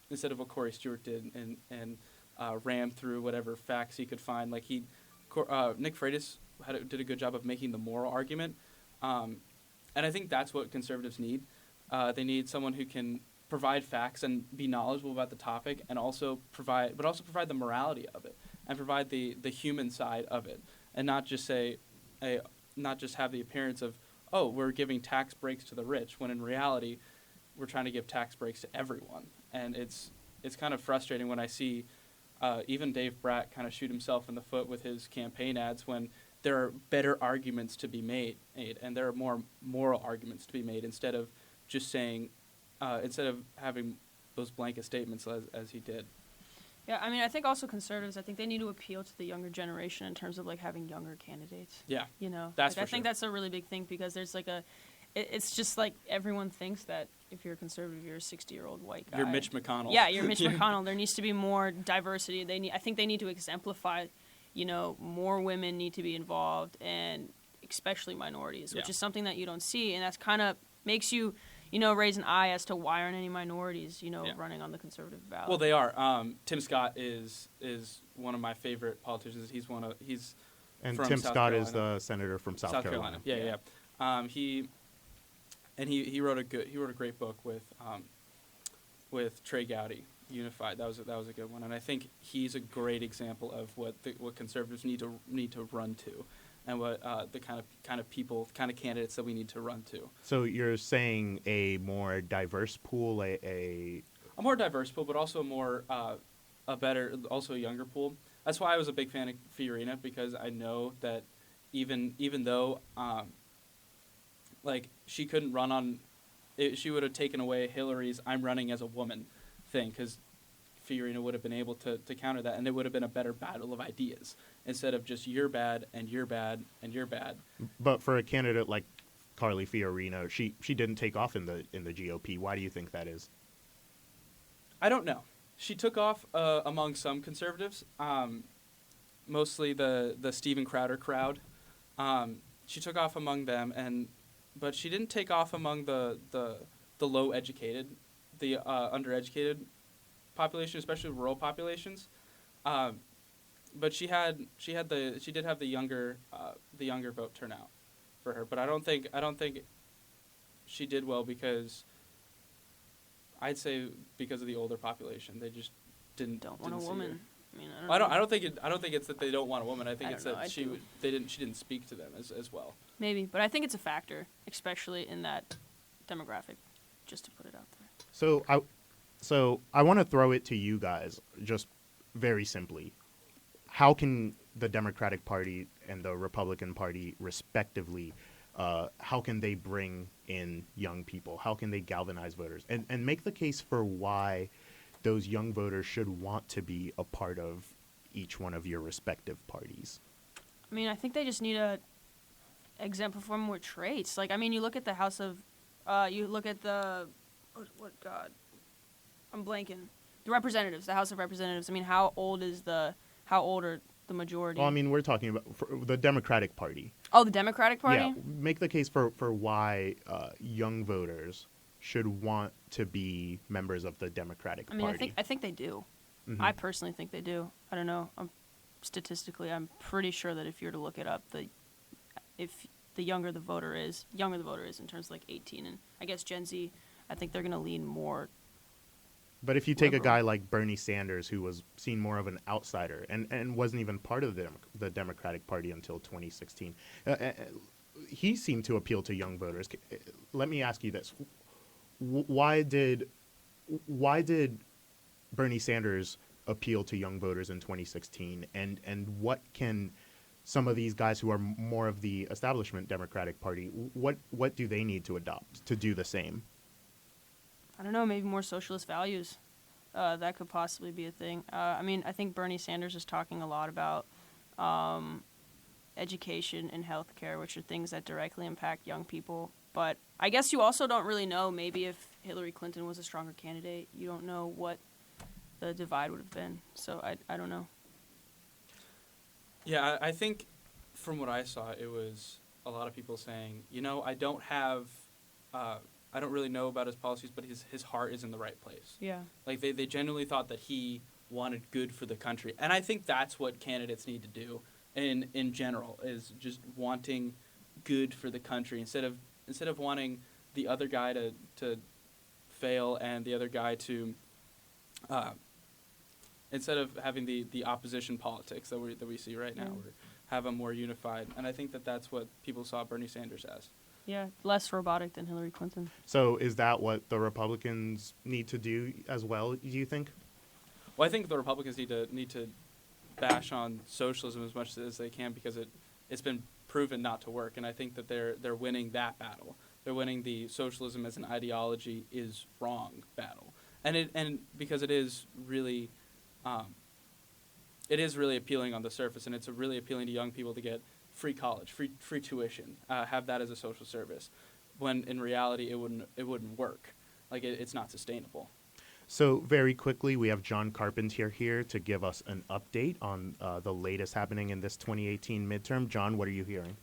what Corey Stewart did and rammed through whatever facts he could find. Nick Freitas did a good job of making the moral argument, and I think that's what conservatives need. They need someone who can provide facts and be knowledgeable about the topic, and also provide the morality of it, and provide the human side of it, and not just have the appearance of, we're giving tax breaks to the rich, when in reality we're trying to give tax breaks to everyone. And it's kind of frustrating when I see even Dave Bratt kind of shoot himself in the foot with his campaign ads, when there are better arguments to be made, and there are more moral arguments to be made, instead of just saying, instead of having those blanket statements as he did. Yeah, I mean, I think also conservatives, I think they need to appeal to the younger generation in terms of, like, having younger candidates. Yeah, You know? that's like, for I think sure. that's a really big thing because there's, like, it's just, like, everyone thinks that if you're a conservative, you're a 60-year-old white guy. You're Mitch McConnell. Yeah, you're Mitch McConnell. There needs to be more diversity. I think they need to exemplify, you know, more women need to be involved, and especially minorities, which Yeah. is something that you don't see, and that's kind of makes you, you know, raise an eye as to why aren't any minorities, you know, running on the conservative ballot. Well, they are. Tim Scott is one of my favorite politicians. He's And from Tim South Scott Carolina. is the senator from South Carolina. Yeah. He wrote a great book with Trey Gowdy, Unified. That was a good one, and I think he's a great example of what conservatives need to run to, and what the kind of candidates that we need to run to. So you're saying a more diverse pool, a more diverse pool, but also a younger pool. That's why I was a big fan of Fiorina, because I know that even though like she couldn't run on, she would have taken away Hillary's "I'm running as a woman" thing, because Fiorina would have been able to counter that, and it would have been a better battle of ideas instead of just you're bad and you're bad and you're bad. But for a candidate like Carly Fiorina, she didn't take off in the GOP. Why do you think that is? I don't know. She took off among some conservatives, mostly the Steven Crowder crowd. She took off among them, but she didn't take off among the low educated, the undereducated population, especially rural populations. But she did have the younger vote turnout for her. But I don't think she did well because I'd say because of the older population, they just didn't want a see woman. her. I mean, I don't think it's that they don't want a woman. I think it's that she didn't speak to them as well. Maybe, but I think it's a factor, especially in that demographic. Just to put it out there. So I want to throw it to you guys, just very simply. How can the Democratic Party and the Republican Party, respectively, how can they bring in young people? How can they galvanize voters and make the case for why those young voters should want to be a part of each one of your respective parties? I mean, I think they just need to exemplify more traits. Like, I mean, you look at the House of, you look at the, God, I'm blanking. The representatives, the House of Representatives. I mean, how old are the majority? Well, I mean, we're talking about the Democratic Party. Oh, the Democratic Party? Yeah, make the case for why young voters should want to be members of the Democratic Party. I mean, I think they do. Mm-hmm. I personally think they do. I don't know. Statistically, I'm pretty sure that if you were to look it up, if the younger the voter is in terms of like 18 and I guess Gen Z, I think they're going to lean more. But if you take a guy like Bernie Sanders, who was seen more of an outsider and wasn't even part of the Democratic Party until 2016, he seemed to appeal to young voters. Let me ask you this: Why did Bernie Sanders appeal to young voters in 2016? And what can some of these guys who are more of the establishment Democratic Party, what do they need to adopt to do the same? I don't know, maybe more socialist values. That could possibly be a thing. I mean, I think Bernie Sanders is talking a lot about education and healthcare, which are things that directly impact young people. But I guess you also don't really know, maybe if Hillary Clinton was a stronger candidate, you don't know what the divide would have been. So I don't know. Yeah, I think from what I saw, it was a lot of people saying, I don't really know about his policies, but his heart is in the right place. Yeah. Like, they genuinely thought that he wanted good for the country. And I think that's what candidates need to do in general, is just wanting good for the country instead of wanting the other guy to fail and the other guy to instead of having the opposition politics that we see right now, or have a more unified. And I think that's what people saw Bernie Sanders as. Yeah, less robotic than Hillary Clinton. So is that what the Republicans need to do as well, do you think? Well, I think the Republicans need to bash on socialism as much as they can, because it's been proven not to work, and I think that they're winning that battle. They're winning the socialism as an ideology is wrong battle. and because it is really appealing on the surface, and it's really appealing to young people to get free college, free tuition, have that as a social service, when in reality it wouldn't work. Like it's not sustainable. So very quickly, we have John Carpenter here to give us an update on the latest happening in this 2018 midterm. John, what are you hearing?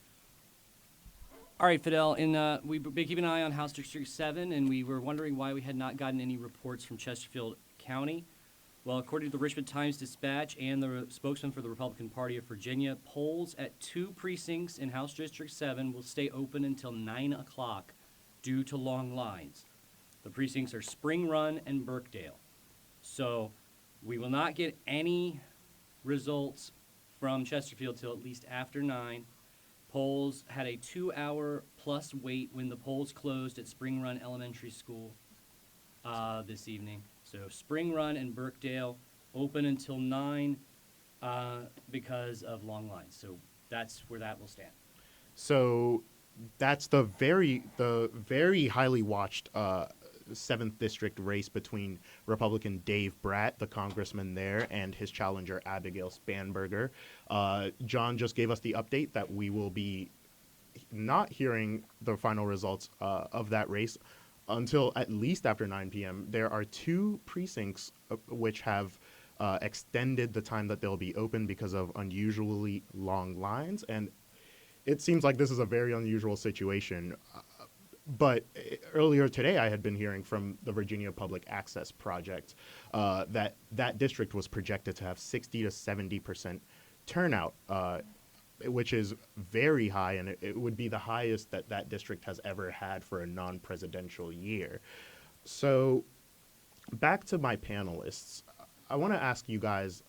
All right, Fidel, we've been keeping an eye on House District 7, and we were wondering why we had not gotten any reports from Chesterfield County. Well, according to the Richmond Times-Dispatch and the spokesman for the Republican Party of Virginia, polls at 2 precincts in House District 7 will stay open until 9 o'clock due to long lines. The precincts are Spring Run and Birkdale. So we will not get any results from Chesterfield till at least after 9. Polls had a 2-hour plus wait when the polls closed at Spring Run Elementary School this evening. So Spring Run and Birkdale open until 9 because of long lines. So that's where that will stand. So that's the very highly watched 7th District race between Republican Dave Bratt, the congressman there, and his challenger Abigail Spanberger. John just gave us the update that we will be not hearing the final results of that race until at least after 9 p.m. There are 2 precincts which have extended the time that they'll be open because of unusually long lines, and it seems like this is a very unusual situation. But earlier today, I had been hearing from the Virginia Public Access Project that district was projected to have 60 to 70% turnout, which is very high, and it would be the highest that district has ever had for a non-presidential year. So back to my panelists, I want to ask you guys,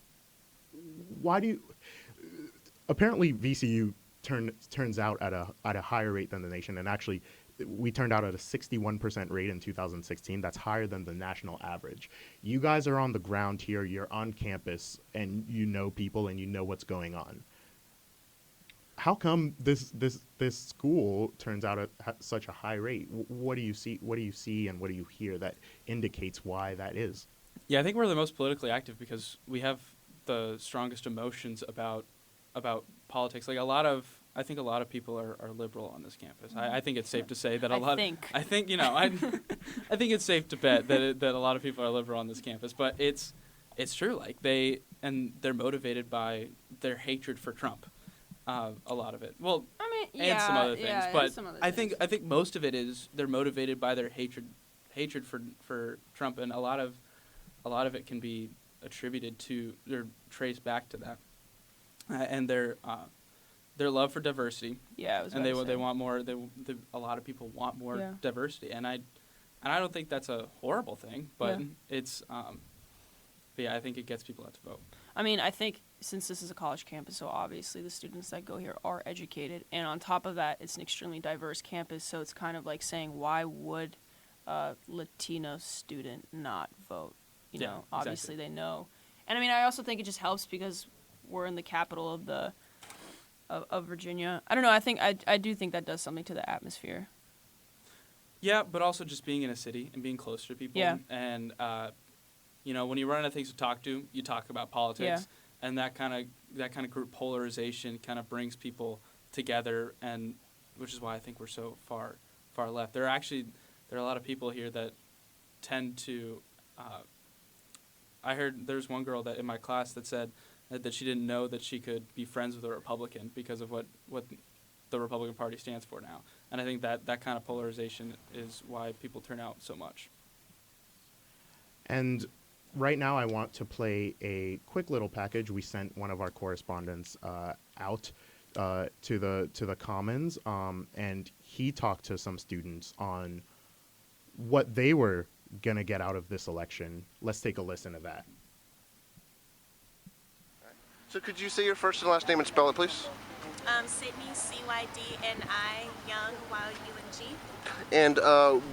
apparently VCU turns out at a higher rate than the nation, and actually we turned out at a 61% rate in 2016. That's higher than the national average. You guys are on the ground here, you're on campus, and you know people and you know what's going on. How come this school turns out at such a high rate? What do you see and what do you hear that indicates why that is? Yeah, I think we're the most politically active because we have the strongest emotions about politics. Like I think a lot of people are liberal on this campus. I think it's safe to say that I think it's safe to bet that a lot of people are liberal on this campus. But it's true. Like they're motivated by their hatred for Trump. A lot of it. Well, I mean, and some other things. But I think most of it is they're motivated by their hatred for Trump, and a lot of it can be attributed to or traced back to that, and their love for diversity. Yeah, and they want more. A lot of people want more diversity, and I don't think that's a horrible thing, but it's. But yeah, I think it gets people out to vote. I mean, I think since this is a college campus, so obviously the students that go here are educated, and on top of that, it's an extremely diverse campus. So it's kind of like saying, why would a Latino student not vote? You know, obviously they know, and I mean, I also think it just helps because we're in the capital of Virginia. I don't know. I do think that does something to the atmosphere. Yeah, but also just being in a city and being closer to people. Yeah. And you know, when you run out of things to talk to, you talk about politics, and that kind of group polarization kind of brings people together, and which is why I think we're so far left. There are a lot of people here that tend to. I heard there's one girl that in my class that said that she didn't know that she could be friends with a Republican because of what the Republican Party stands for now. And I think that kind of polarization is why people turn out so much. And right now I want to play a quick little package. We sent one of our correspondents out to the Commons, and he talked to some students on what they were going to get out of this election. Let's take a listen to that. So could you say your first and last name and spell it, please? Sydney, C-Y-D-N-I, Young, Y-U-N-G. And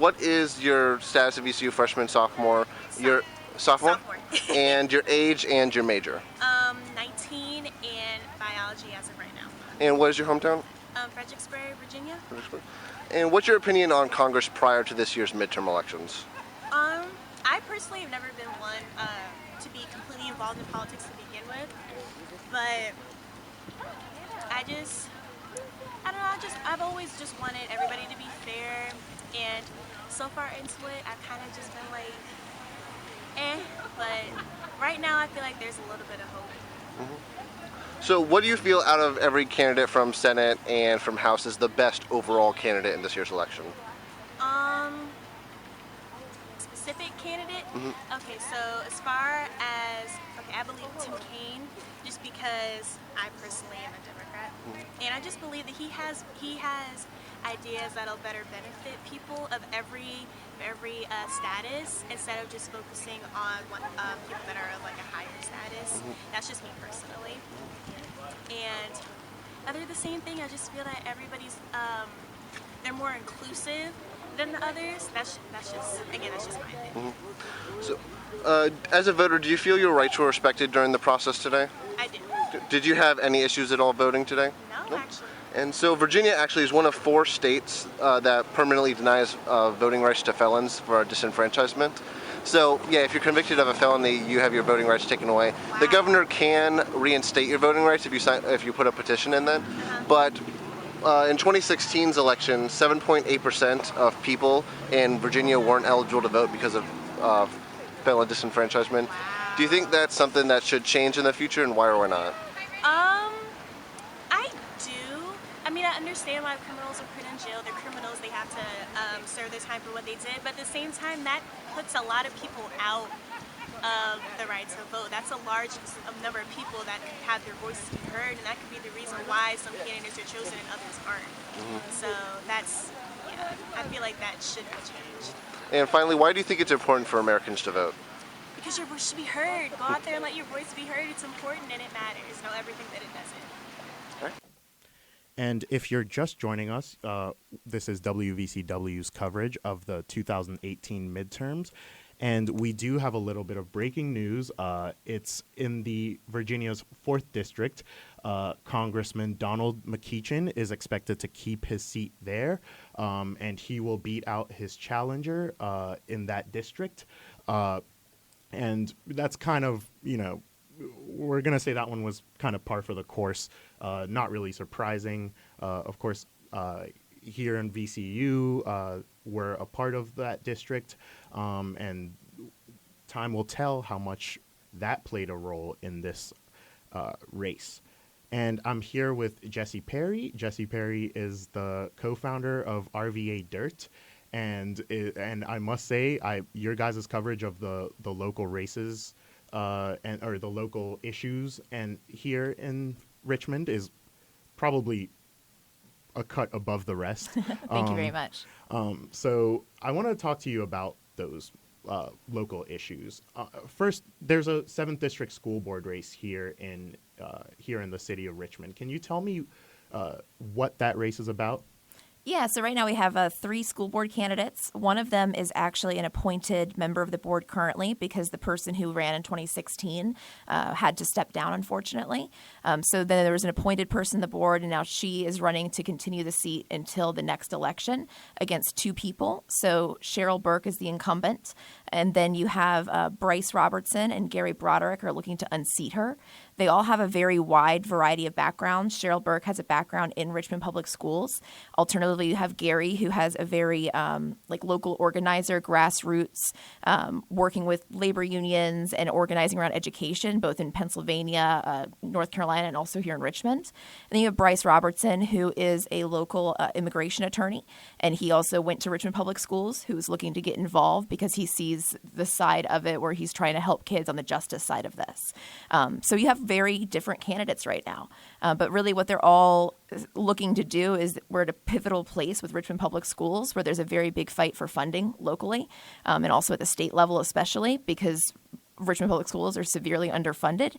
what is your status of VCU freshman, sophomore? Your sophomore? And your age and your major? 19 and biology as of right now. And what is your hometown? Fredericksburg, Virginia. And what's your opinion on Congress prior to this year's midterm elections? I personally have never been one to be completely involved in politics to begin with, but I don't know, I've always just wanted everybody to be fair, and so far into it, I've kind of just been like, but right now I feel like there's a little bit of hope. So what do you feel out of every candidate from Senate and from House is the best overall candidate in this year's election? Specific candidate? Okay, so as far as, I believe Tim Kaine, just because I personally am a Democrat, and I just believe that he has ideas that'll better benefit people of every status, instead of just focusing on people that are of like a higher status. That's just me personally. And other the same thing, I just feel that everybody's they're more inclusive than the others. That's just my opinion. So, as a voter, do you feel your rights were respected during the process today? I did. Did you have any issues at all voting today? No, actually. And so Virginia actually is one of 4 states that permanently denies voting rights to felons for disenfranchisement. So, yeah, if you're convicted of a felony, you have your voting rights taken away. Wow. The governor can reinstate your voting rights if you put a petition in then. But in 2016's election, 7.8% of people in Virginia weren't eligible to vote because of felon disenfranchisement. Do you think that's something that should change in the future, and why or why not? I do. I mean, I understand why criminals are put in jail. They're criminals. They have to serve their time for what they did. But at the same time, that puts a lot of people out of the right to vote. That's a large number of people that could have their voices be heard, and that could be the reason why some candidates are chosen and others aren't. So I feel like that should be changed. And finally, why do you think it's important for Americans to vote? Because your voice should be heard. Go out there and let your voice be heard. It's important and it matters. Know everything that it doesn't. And if you're just joining us, this is WVCW's coverage of the 2018 midterms. And we do have a little bit of breaking news. It's in the Virginia's 4th District. Congressman Donald McEachin is expected to keep his seat there, and he will beat out his challenger in that district. And that's kind of, we're going to say that one was kind of par for the course, not really surprising. Of course, here in VCU, we're a part of that district, and time will tell how much that played a role in this race. And I'm here with Jesse Perry. Jesse Perry is the co-founder of RVA Dirt. And I must say, your guys' coverage of the local races or the local issues and here in Richmond is probably a cut above the rest. Thank you very much. So I want to talk to you about those local issues. First, there's a 7th District School Board race here in the city of Richmond. Can you tell me what that race is about? Yeah, so right now we have 3 school board candidates. One of them is actually an appointed member of the board currently because the person who ran in 2016 had to step down, unfortunately. So then there was an appointed person on the board, and now she is running to continue the seat until the next election against 2 people. So Cheryl Burke is the incumbent, and then you have Bryce Robertson and Gary Broderick are looking to unseat her. They all have a very wide variety of backgrounds. Cheryl Burke has a background in Richmond Public Schools. Alternatively, you have Gary, who has a very local organizer, grassroots, working with labor unions and organizing around education, both in Pennsylvania, North Carolina, and also here in Richmond. And then you have Bryce Robertson, who is a local immigration attorney, and he also went to Richmond Public Schools, who's looking to get involved because he sees the side of it where he's trying to help kids on the justice side of this. So you have very different candidates right now. But really what they're all looking to do is we're at a pivotal place with Richmond Public Schools where there's a very big fight for funding locally and also at the state level especially because Richmond Public Schools are severely underfunded.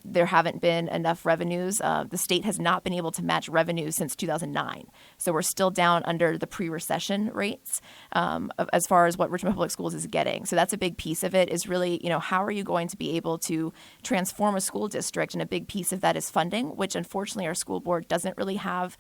There haven't been enough revenues. The state has not been able to match revenues since 2009. So we're still down under the pre-recession rates as far as what Richmond Public Schools is getting. So that's a big piece of it is really, how are you going to be able to transform a school district? And a big piece of that is funding, which unfortunately our school board doesn't really have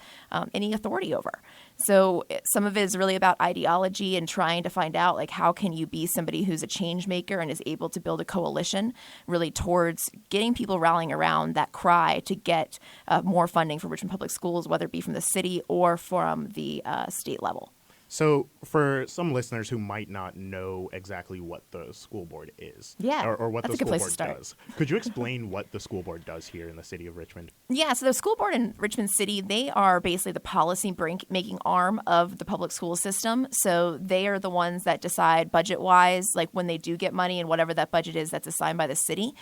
any authority over. So some of it is really about ideology and trying to find out, like, how can you be somebody who's a change maker and is able to build a coalition really towards getting people rallying around that cry to get more funding for Richmond Public Schools, whether it be from the city or from the state level. So for some listeners who might not know exactly what the school board is, or what the school board does, could you explain what the school board does here in the city of Richmond? Yeah, so the school board in Richmond City, they are basically the policy-making arm of the public school system. So they are the ones that decide budget-wise, like when they do get money and whatever that budget is that's assigned by the city,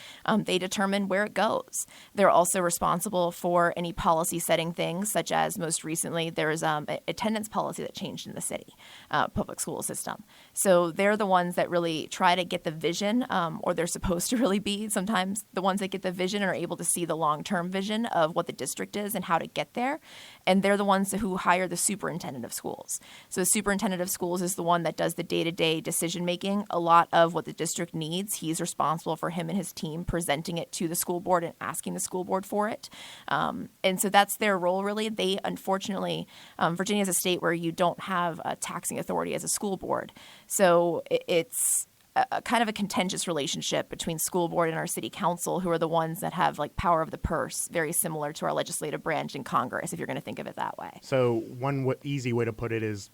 they determine where it goes. They're also responsible for any policy-setting things, such as most recently there's an attendance policy that changed in the city. Public school system. So they're the ones that really try to get the vision, or they're supposed to really be sometimes the ones that get the vision and are able to see the long-term vision of what the district is and how to get there. And they're the ones who hire the superintendent of schools. So the superintendent of schools is the one that does the day-to-day decision-making. A lot of what the district needs, he's responsible for him and his team presenting it to the school board and asking the school board for it. And so that's their role, really. They, unfortunately, Virginia is a state where you don't have taxing authority as a school board. So it's a kind of a contentious relationship between school board and our city council, who are the ones that have like power of the purse, very similar to our legislative branch in Congress, if you're going to think of it that way. So one easy way to put it is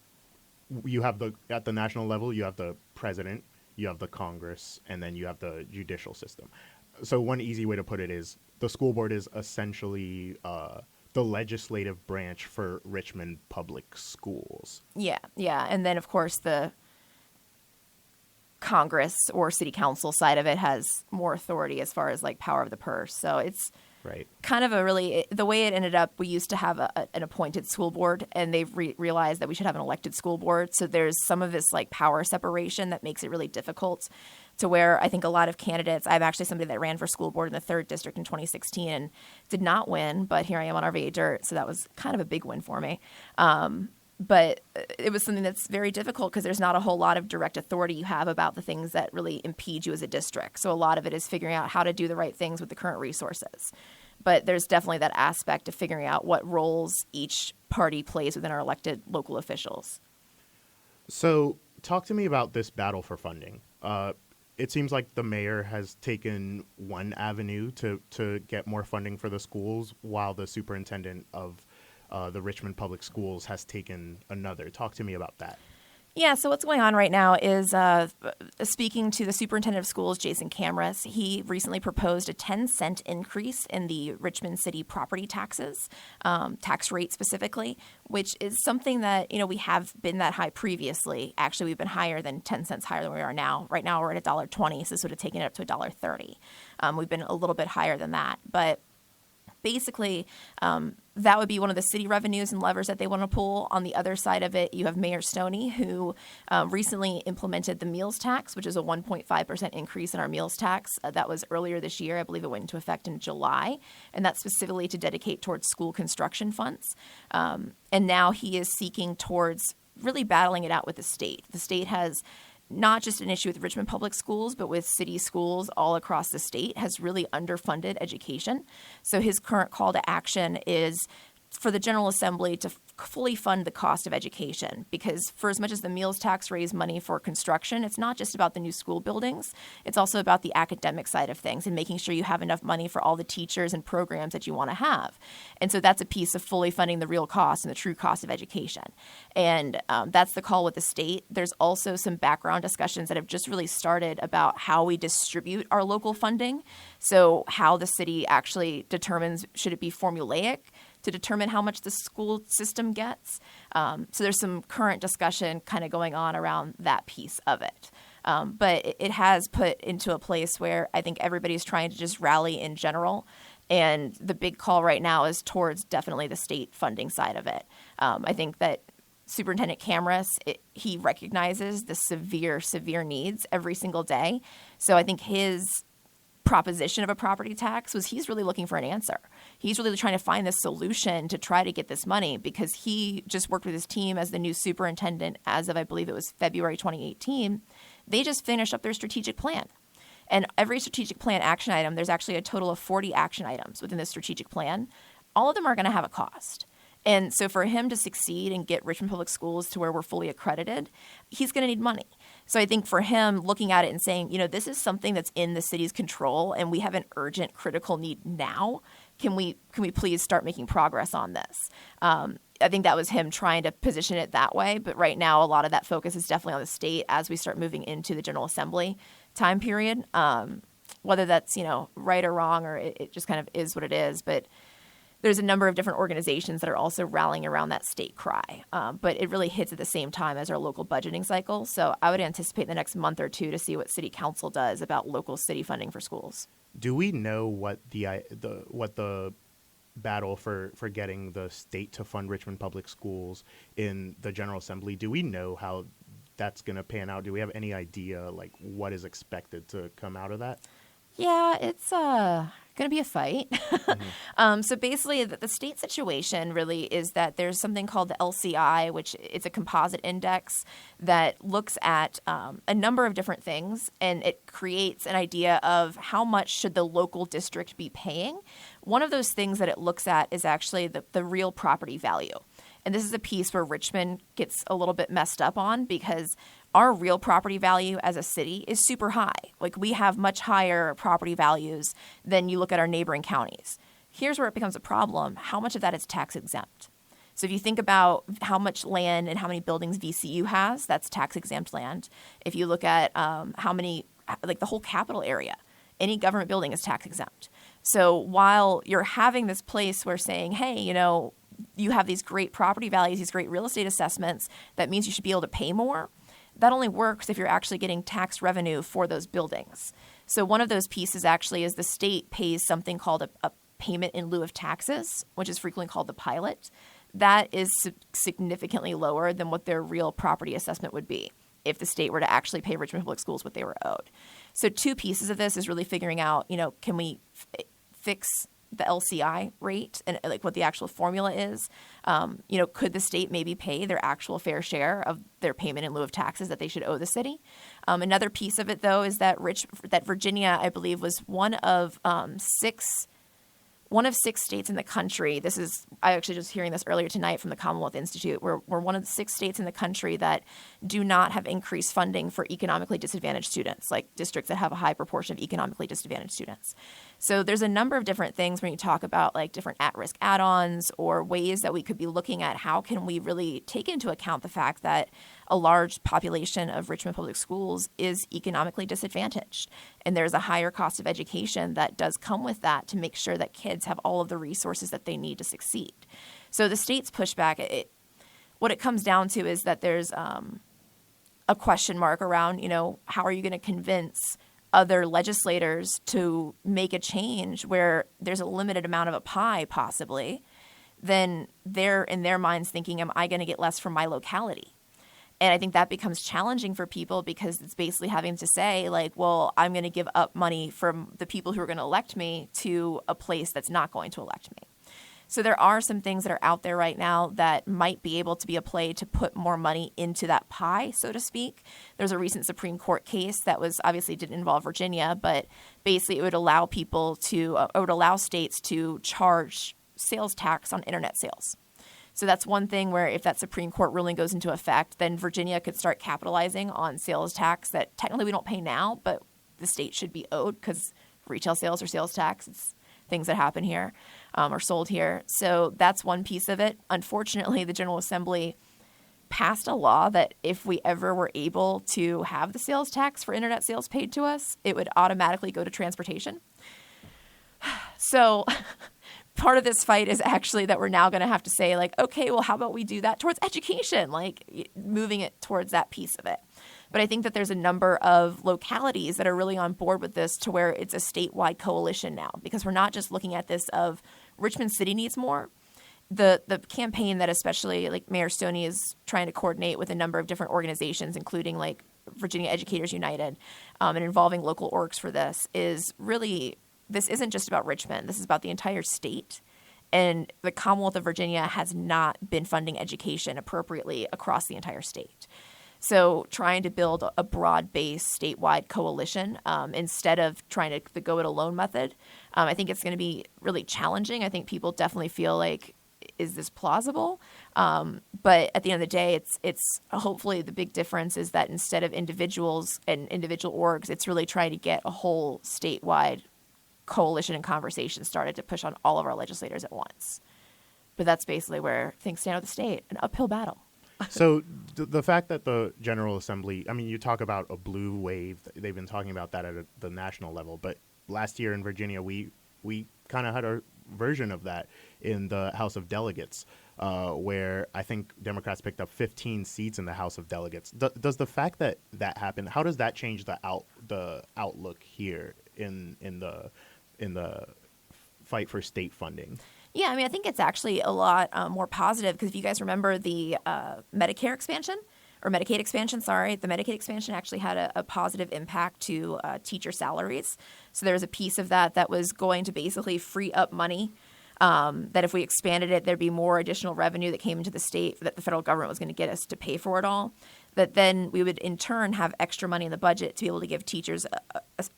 you have at the national level, you have the president, you have the Congress, and then you have the judicial system. So one easy way to put it is the school board is essentially the legislative branch for Richmond Public Schools. Yeah. And then, of course, the Congress or city council side of it has more authority as far as like power of the purse. So it's kind of the way it ended up, we used to have an appointed school board, and they've realized that we should have an elected school board. So there's some of this like power separation that makes it really difficult, to where I think a lot of candidates, I'm actually somebody that ran for school board in the 3rd District in 2016 and did not win, but here I am on RVA Dirt, so that was kind of a big win for me. But it was something that's very difficult because there's not a whole lot of direct authority you have about the things that really impede you as a district. So a lot of it is figuring out how to do the right things with the current resources. But there's definitely that aspect of figuring out what roles each party plays within our elected local officials. So talk to me about this battle for funding. It seems like the mayor has taken one avenue to get more funding for the schools, while the superintendent of the Richmond Public Schools has taken another. Talk to me about that. Yeah, so what's going on right now is speaking to the superintendent of schools, Jason Camras, he recently proposed a 10-cent increase in the Richmond City property taxes, tax rate specifically, which is something that, we have been that high previously. Actually, we've been higher than 10 cents higher than we are now. Right now, we're at $1.20, so this would have taken it up to $1.30. We've been a little bit higher than that, but basically, that would be one of the city revenues and levers that they want to pull. On the other side of it, you have Mayor Stoney, who recently implemented the meals tax, which is a 1.5% increase in our meals tax. That was earlier this year. I believe it went into effect in July, and that's specifically to dedicate towards school construction funds. And now he is seeking towards really battling it out with the state. The state has not just an issue with Richmond Public Schools, but with city schools all across the state, has really underfunded education. So his current call to action is for the General Assembly to fully fund the cost of education, because for as much as the meals tax raised money for construction, it's not just about the new school buildings. It's also about the academic side of things and making sure you have enough money for all the teachers and programs that you want to have. And so that's a piece of fully funding the real cost and the true cost of education. And that's the call with the state. There's also some background discussions that have just really started about how we distribute our local funding. So how the city actually determines, should it be formulaic to determine how much the school system gets. So there's some current discussion kind of going on around that piece of it. But it has put into a place where I think everybody's trying to just rally in general. And the big call right now is towards definitely the state funding side of it. I think that Superintendent Camrus, he recognizes the severe needs every single day. So I think his proposition of a property tax was he's really looking for an answer. He's really trying to find this solution to try to get this money, because he just worked with his team as the new superintendent as of, I believe it was February 2018. They just finished up their strategic plan. And every strategic plan action item, there's actually a total of 40 action items within the strategic plan. All of them are going to have a cost. And so for him to succeed and get Richmond Public Schools to where we're fully accredited, he's going to need money. So I think for him, looking at it and saying, this is something that's in the city's control and we have an urgent, critical need now. Can we please start making progress on this? I think that was him trying to position it that way. But right now, a lot of that focus is definitely on the state as we start moving into the General Assembly time period. Whether that's, right or wrong, or it just kind of is what it is. But there's a number of different organizations that are also rallying around that state cry. But it really hits at the same time as our local budgeting cycle. So I would anticipate in the next month or two to see what City Council does about local city funding for schools. Do we know what the battle for getting the state to fund Richmond Public Schools in the General Assembly, do we know how that's going to pan out? Do we have any idea what is expected to come out of that? Yeah, it's going to be a fight. Mm-hmm. So basically, the state situation really is that there's something called the LCI, which it's a composite index that looks at a number of different things, and it creates an idea of how much should the local district be paying. One of those things that it looks at is actually the real property value. And this is a piece where Richmond gets a little bit messed up on, because our real property value as a city is super high. We have much higher property values than you look at our neighboring counties. Here's where it becomes a problem. How much of that is tax exempt? So if you think about how much land and how many buildings VCU has, that's tax exempt land. If you look at how many, the whole capital area, any government building is tax exempt. So while you're having this place where saying, hey, you have these great property values, these great real estate assessments, that means you should be able to pay more. That only works if you're actually getting tax revenue for those buildings. So one of those pieces actually is the state pays something called a payment in lieu of taxes, which is frequently called the pilot. That is significantly lower than what their real property assessment would be if the state were to actually pay Richmond Public Schools what they were owed. So two pieces of this is really figuring out, can we fix the LCI rate and what the actual formula is. Could the state maybe pay their actual fair share of their payment in lieu of taxes that they should owe the city? Another piece of it, though, is that Virginia, I believe, was one of six states in the country. I actually just hearing this earlier tonight from the Commonwealth Institute. We're one of the 6 states in the country that do not have increased funding for economically disadvantaged students, like districts that have a high proportion of economically disadvantaged students. So there's a number of different things when you talk about different at-risk add-ons or ways that we could be looking at how can we really take into account the fact that a large population of Richmond Public Schools is economically disadvantaged. And there's a higher cost of education that does come with that to make sure that kids have all of the resources that they need to succeed. So the state's pushback, what it comes down to is that there's a question mark around, how are you going to convince other legislators to make a change where there's a limited amount of a pie possibly, then they're in their minds thinking, am I going to get less from my locality? And I think that becomes challenging for people because it's basically having to say, well, I'm going to give up money from the people who are going to elect me to a place that's not going to elect me. So there are some things that are out there right now that might be able to be a play to put more money into that pie, so to speak. There's a recent Supreme Court case that was obviously didn't involve Virginia, but basically it would allow states to charge sales tax on internet sales. So that's one thing where if that Supreme Court ruling goes into effect, then Virginia could start capitalizing on sales tax that technically we don't pay now, but the state should be owed because retail sales or sales tax, it's things that happen here or sold here. So that's one piece of it. Unfortunately, the General Assembly passed a law that if we ever were able to have the sales tax for internet sales paid to us, it would automatically go to transportation. So part of this fight is actually that we're now going to have to say, okay, well, how about we do that towards education, moving it towards that piece of it. But I think that there's a number of localities that are really on board with this to where it's a statewide coalition now, because we're not just looking at this of Richmond City needs more. the campaign that especially like Mayor Stoney is trying to coordinate with a number of different organizations, including like Virginia Educators United, and involving local orgs for this is really, this isn't just about Richmond. This is about the entire state. And the Commonwealth of Virginia has not been funding education appropriately across the entire state. So trying to build a broad-based statewide coalition instead of trying to go it alone method, I think it's going to be really challenging. I think people definitely feel like, is this plausible? But at the end of the day, it's hopefully the big difference is that instead of individuals and individual orgs, it's really trying to get a whole statewide coalition and conversation started to push on all of our legislators at once. But that's basically where things stand with the state, an uphill battle. So the fact that the General Assembly, I mean, you talk about a blue wave. They've been talking about that at the national level. But last year in Virginia, we kind of had a version of that in the House of Delegates, where I think Democrats picked up 15 seats in the House of Delegates. Does the fact that that happened, how does that change the outlook here in the fight for state funding? Yeah, I mean, I think it's actually a lot more positive because if you guys remember the Medicare expansion, or Medicaid expansion, sorry, the Medicaid expansion actually had a positive impact to teacher salaries. So there was a piece of that was going to basically free up money, that if we expanded it, there'd be more additional revenue that came into the state that the federal government was going to get us to pay for it all. That then we would in turn have extra money in the budget to be able to give teachers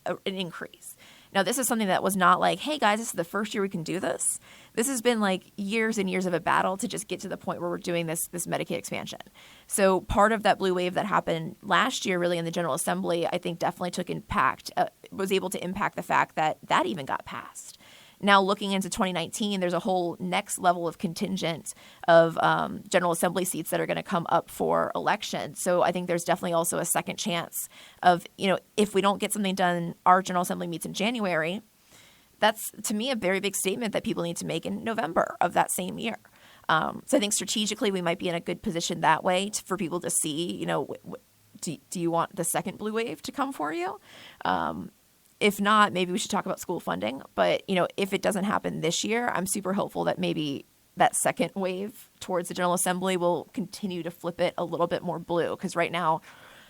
an increase. Now, this is something that was not like, hey, guys, this is the first year we can do this. This has been like years and years of a battle to just get to the point where we're doing this Medicaid expansion. So part of that blue wave that happened last year really in the General Assembly, I think definitely took impact, was able to impact the fact that that even got passed. Now looking into 2019, there's a whole next level of contingent of General Assembly seats that are going to come up for election. So I think there's definitely also a second chance of, if we don't get something done, our General Assembly meets in January. That's, to me, a very big statement that people need to make in November of that same year. So I think strategically we might be in a good position that way for people to see, do you want the second blue wave to come for you? If not, maybe we should talk about school funding. But, if it doesn't happen this year, I'm super hopeful that maybe that second wave towards the General Assembly will continue to flip it a little bit more blue. Because right now,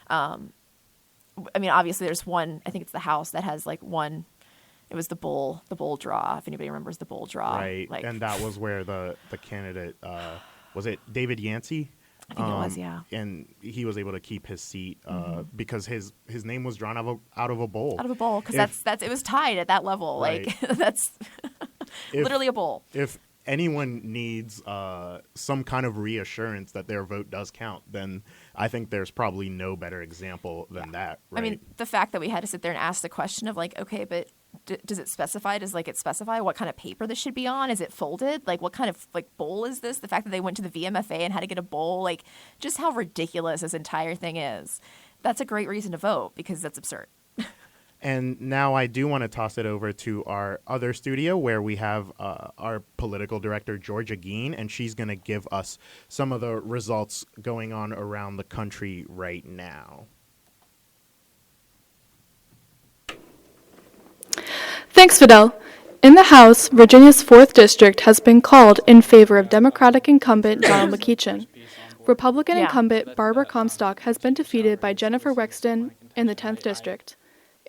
obviously there's one, I think it's the House that has like one, it was the bowl draw, if anybody remembers the bowl draw. Right, and that was where the candidate, was it David Yancey? I think it was, yeah. And he was able to keep his seat because his name was drawn out of a bowl. Out of a bowl, because that's it was tied at that level. Right. Like that's literally a bowl. If anyone needs some kind of reassurance that their vote does count, then I think there's probably no better example than that. Right? I mean, the fact that we had to sit there and ask the question of like, okay, but does it specify? Does it specify what kind of paper this should be on? Is it folded? Like, what kind of bowl is this? The fact that they went to the VMFA and had to get a bowl, like, just how ridiculous this entire thing is. That's a great reason to vote because that's absurd. And now I do want to toss it over to our other studio where we have our political director, Georgia Geen, and she's going to give us some of the results going on around the country right now. Thanks, Fidel. In the House, Virginia's 4th District has been called in favor of Democratic incumbent Donald McEachin. Republican incumbent Barbara Comstock has been defeated by Jennifer Wexton in the 10th District.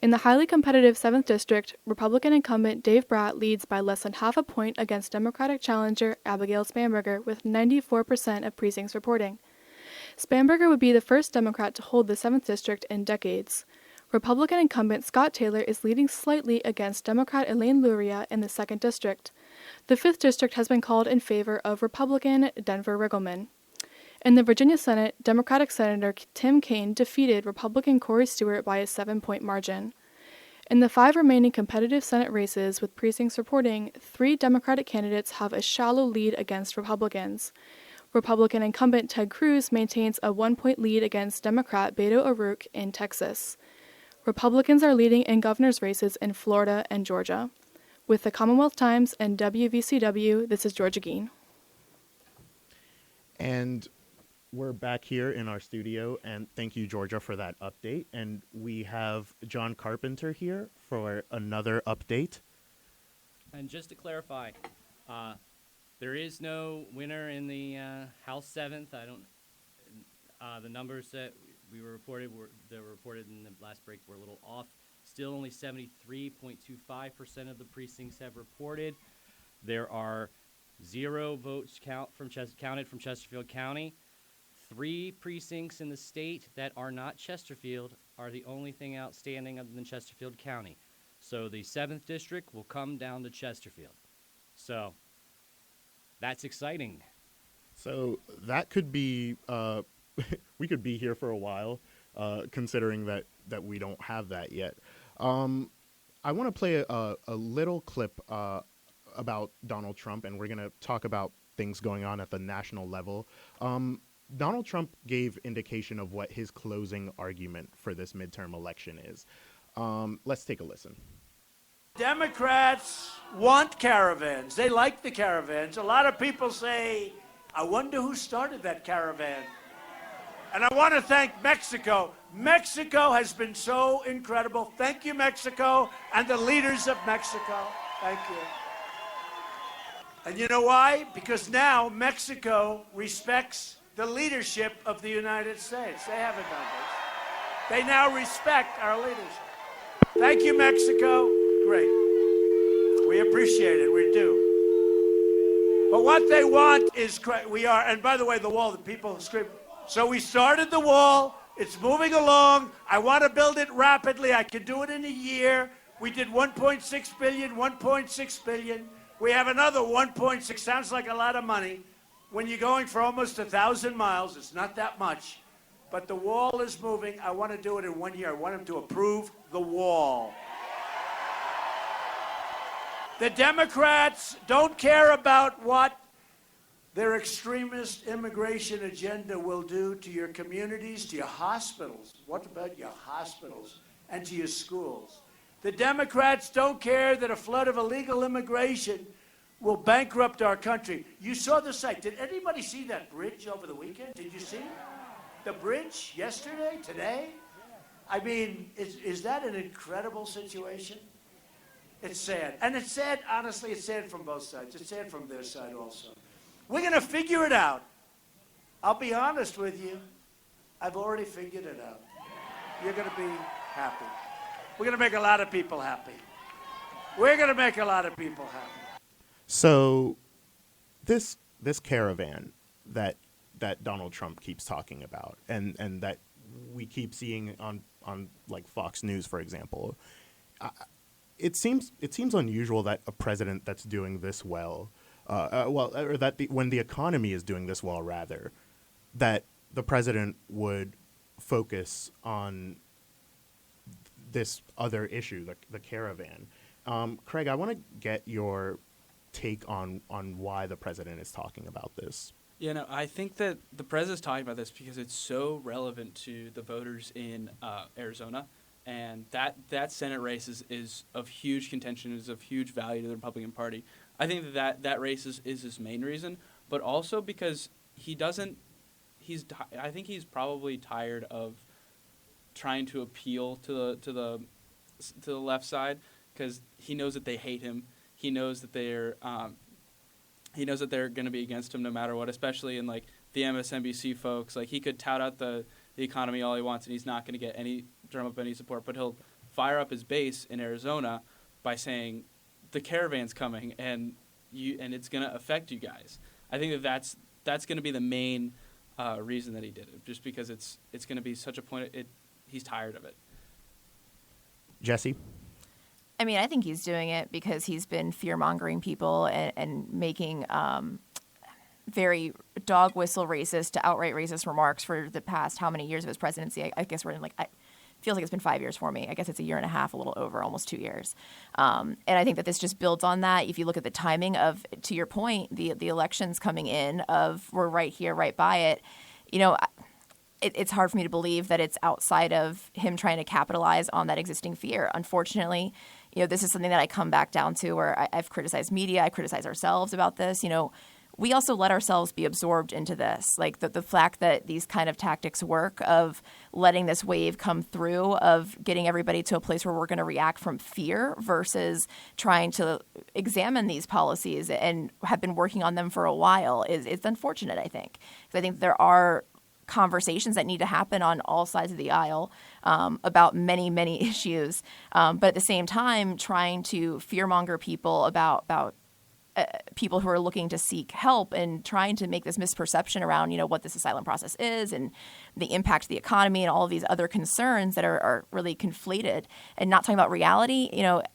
In the highly competitive 7th District, Republican incumbent Dave Bratt leads by less than half a point against Democratic challenger Abigail Spanberger with 94% of precincts reporting. Spanberger would be the first Democrat to hold the 7th District in decades. Republican incumbent Scott Taylor is leading slightly against Democrat Elaine Luria in the 2nd District. The 5th District has been called in favor of Republican Denver Riggleman. In the Virginia Senate, Democratic Senator Tim Kaine defeated Republican Corey Stewart by a 7-point margin. In the 5 remaining competitive Senate races with precincts reporting, 3 Democratic candidates have a shallow lead against Republicans. Republican incumbent Ted Cruz maintains a 1-point lead against Democrat Beto O'Rourke in Texas. Republicans are leading in governor's races in Florida and Georgia. With the Commonwealth Times and WVCW, this is Georgia Geen. And we're back here in our studio, and thank you, Georgia, for that update. And we have John Carpenter here for another update. And just to clarify, There is no winner in the House 7th. I don't. The numbers that we were reported in the last break were a little off. Still, only 73.25% of the precincts have reported. There are 0 votes counted from Chesterfield County. 3 precincts in the state that are not Chesterfield are the only thing outstanding other than Chesterfield County. So the 7th district will come down to Chesterfield. So that's exciting. So that could be, we could be here for a while, considering that we don't have that yet. I want to play a little clip about Donald Trump, and we're going to talk about things going on at the national level. Donald Trump gave indication of what his closing argument for this midterm election is. Let's take a listen. Democrats want caravans. They like the caravans. A lot of people say, I wonder who started that caravan. And I want to thank Mexico. Mexico has been so incredible. Thank you, Mexico, and the leaders of Mexico. Thank you. And you know why? Because now Mexico respects the leadership of the United States. They haven't done this. They now respect our leadership. Thank you, Mexico. Great. We appreciate it. We do. But what they want is, and by the way, the wall, the people scream. So we started the wall. It's moving along. I want to build it rapidly. I can do it in a year. We did 1.6 billion, 1.6 billion. We have another 1.6. Sounds like a lot of money. When you're going for almost 1,000 miles, it's not that much. But the wall is moving. I want to do it in 1 year. I want them to approve the wall. The Democrats don't care about what their extremist immigration agenda will do to your communities, to your hospitals. What about your hospitals and to your schools? The Democrats don't care that a flood of illegal immigration will bankrupt our country. You saw the site. Did anybody see that bridge over the weekend? Did you see the bridge yesterday, today? I mean, is that an incredible situation? It's sad. And it's sad, honestly, it's sad from both sides. It's sad from their side also. We're going to figure it out. I'll be honest with you. I've already figured it out. You're going to be happy. We're going to make a lot of people happy. We're going to make a lot of people happy. So this caravan that Donald Trump keeps talking about and that we keep seeing on like Fox News, for example, it seems unusual that a president that's doing this well, when the economy is doing this well, rather, that the president would focus on this other issue, the caravan. Craig, I want to get your take on why the president is talking about this. You know, I think that the president's talking about this because it's so relevant to the voters in Arizona. And that Senate race is of huge contention, is of huge value to the Republican Party. I think that race is his main reason, but also because I think he's probably tired of trying to appeal to the left side, because he knows that they hate him. He knows that they're going to be against him no matter what, especially in like the MSNBC folks. Like, he could tout out the economy all he wants, and he's not going to drum up any support, but he'll fire up his base in Arizona by saying the caravan's coming and it's going to affect you guys. I think that's going to be the main reason that he did it, just because it's going to be such a point. He's tired of it. Jesse? I mean, I think he's doing it because he's been fear-mongering people and making very dog whistle racist to outright racist remarks for the past how many years of his presidency. I guess we're in feels like it's been 5 years for me. I guess it's a year and a half, a little over, almost 2 years. And I think that this just builds on that. If you look at the timing of, to your point, the elections coming in we're right here, right by it, you know, it's hard for me to believe that it's outside of him trying to capitalize on that existing fear. Unfortunately, you know, this is something that I come back down to where I've criticized media, I criticize ourselves about this. You know, we also let ourselves be absorbed into this. Like the fact that these kind of tactics work of letting this wave come through, of getting everybody to a place where we're going to react from fear versus trying to examine these policies and have been working on them for a while is unfortunate, I think. Because I think there are conversations that need to happen on all sides of the aisle about many, many issues. But at the same time, trying to fearmonger people about people who are looking to seek help and trying to make this misperception around, what this asylum process is and the impact to the economy and all of these other concerns that are really conflated and not talking about reality.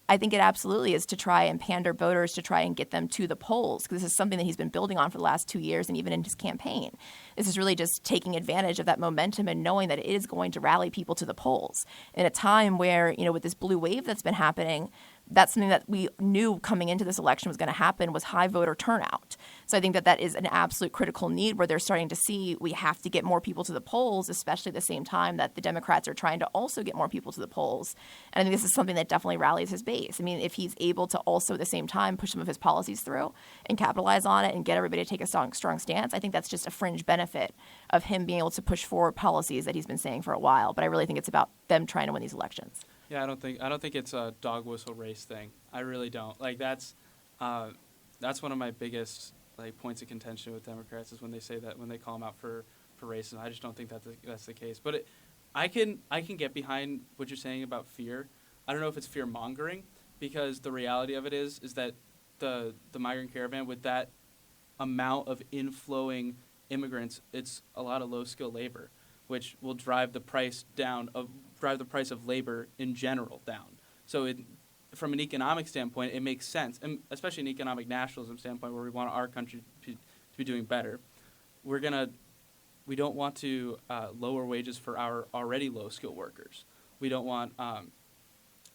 I think it absolutely is to try and pander voters to try and get them to the polls, because this is something that he's been building on for the last 2 years and even in his campaign. This is really just taking advantage of that momentum and knowing that it is going to rally people to the polls in a time where, with this blue wave that's been happening, that's something that we knew coming into this election was going to happen, was high voter turnout. So I think that is an absolute critical need where they're starting to see we have to get more people to the polls, especially at the same time that the Democrats are trying to also get more people to the polls. And I think this is something that definitely rallies his base. I mean, if he's able to also at the same time push some of his policies through and capitalize on it and get everybody to take a strong stance, I think that's just a fringe benefit of him being able to push forward policies that he's been saying for a while. But I really think it's about them trying to win these elections. Yeah, I don't think it's a dog whistle race thing. I really don't. Like that's one of my biggest points of contention with Democrats is when they say that, when they call them out for racism. I just don't think that's the case. But I can get behind what you're saying about fear. I don't know if it's fear mongering, because the reality of it is that the migrant caravan, with that amount of inflowing immigrants, it's a lot of low skilled labor, which will drive the price of labor in general down. So from an economic standpoint, it makes sense, and especially an economic nationalism standpoint where we want our country to be doing better. We don't want to lower wages for our already low skilled workers. We don't want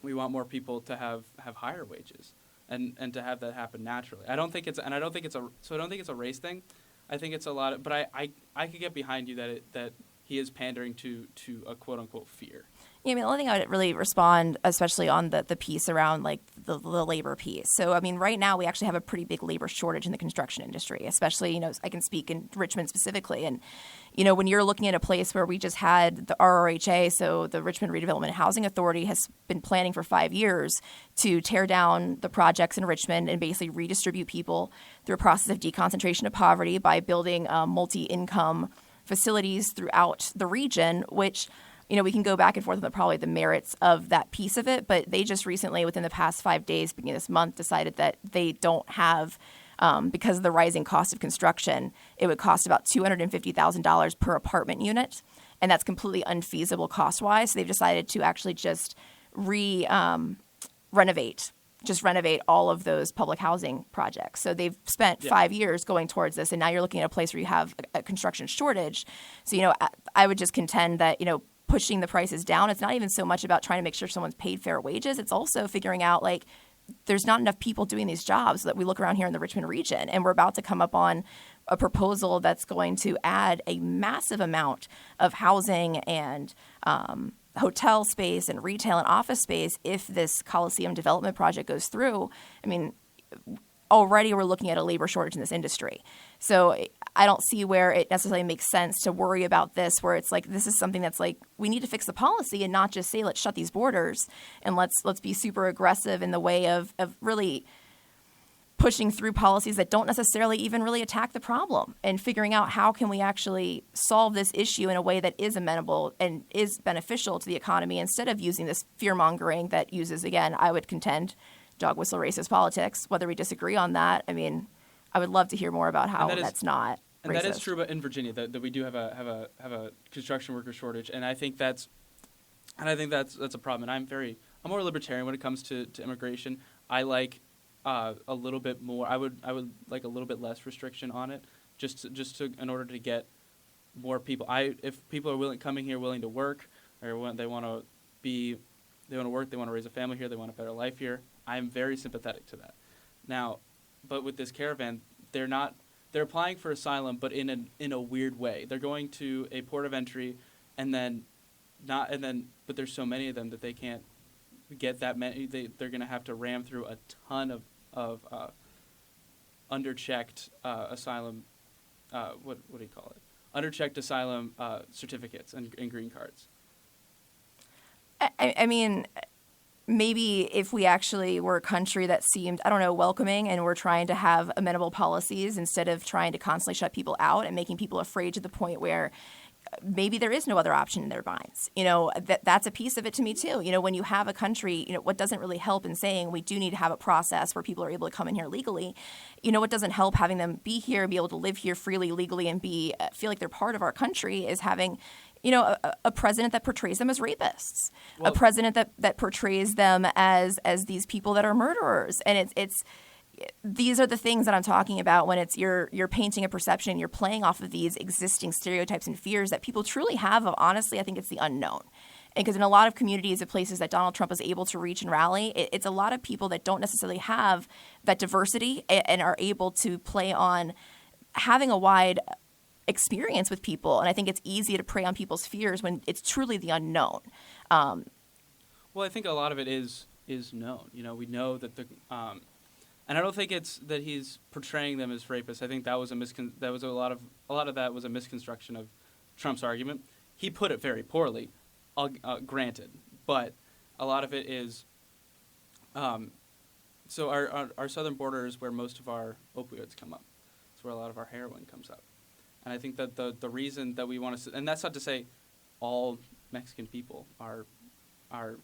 we want more people to have higher wages and to have that happen naturally. I don't think it's a race thing. I think it's a lot of, but I could get behind you that he is pandering to a quote unquote fear. Yeah, I mean, the only thing I would really respond, especially on the piece around the labor piece. So, I mean, right now we actually have a pretty big labor shortage in the construction industry, especially, I can speak in Richmond specifically. And, when you're looking at a place where we just had the RRHA, so the Richmond Redevelopment and Housing Authority has been planning for 5 years to tear down the projects in Richmond and basically redistribute people through a process of deconcentration of poverty by building multi-income facilities throughout the region, which we can go back and forth on probably the merits of that piece of it, but they just recently, within the past 5 days, beginning this month, decided that they don't have, because of the rising cost of construction, it would cost about $250,000 per apartment unit, and that's completely unfeasible cost-wise. So they've decided to actually just renovate all of those public housing projects. So they've spent 5 years going towards this, and now you're looking at a place where you have a construction shortage. So, I would just contend that, pushing the prices down, it's not even so much about trying to make sure someone's paid fair wages. It's also figuring out, there's not enough people doing these jobs that we look around here in the Richmond region. And we're about to come up on a proposal that's going to add a massive amount of housing and hotel space and retail and office space if this Coliseum development project goes through. I mean, already we're looking at a labor shortage in this industry. So I don't see where it necessarily makes sense to worry about this, where it's this is something that's we need to fix the policy and not just say, let's shut these borders and let's be super aggressive in the way of really pushing through policies that don't necessarily even really attack the problem and figuring out how can we actually solve this issue in a way that is amenable and is beneficial to the economy instead of using this fear-mongering that uses, again, I would contend, dog whistle racist politics. Whether we disagree on that, I mean, I would love to hear more about how that's not racist. And that is true, but in Virginia, that we do have a construction worker shortage, and I think that's a problem. And I'm more libertarian when it comes to immigration. I like a little bit more. I would like a little bit less restriction on it, just in order to get more people. If people are coming here willing to work, or they want to work, they want to raise a family here, they want a better life here, I'm very sympathetic to that. Now, but with this caravan, they're applying for asylum, but in a weird way. They're going to a port of entry, but there's so many of them that they can't get that many. They're going to have to ram through a ton of underchecked asylum. What do you call it? Underchecked asylum certificates and green cards. I mean, maybe if we actually were a country that seemed, I don't know, welcoming, and we're trying to have amenable policies instead of trying to constantly shut people out and making people afraid to the point where maybe there is no other option in their minds. That's a piece of it to me too. When you have a country, what doesn't really help in saying we do need to have a process where people are able to come in here legally. What doesn't help having them be here, be able to live here freely, legally, and feel like they're part of our country is having a president that portrays them as rapists, a president that portrays them as these people that are murderers. And these are the things that I'm talking about when it's you're painting a perception, you're playing off of these existing stereotypes and fears that people truly have of, honestly, I think it's the unknown. And because in a lot of communities of places that Donald Trump was able to reach and rally, it's a lot of people that don't necessarily have that diversity and are able to play on having a wide experience with people. And I think it's easy to prey on people's fears when it's truly the unknown. Well, I think a lot of it is known. We know that and I don't think it's that he's portraying them as rapists. I think that was a lot of that was a misconstruction of Trump's argument. He put it very poorly, granted, but a lot of it is. So our southern border is where most of our opioids come up. It's where a lot of our heroin comes up. And I think that the reason that we want to, and that's not to say all Mexican people are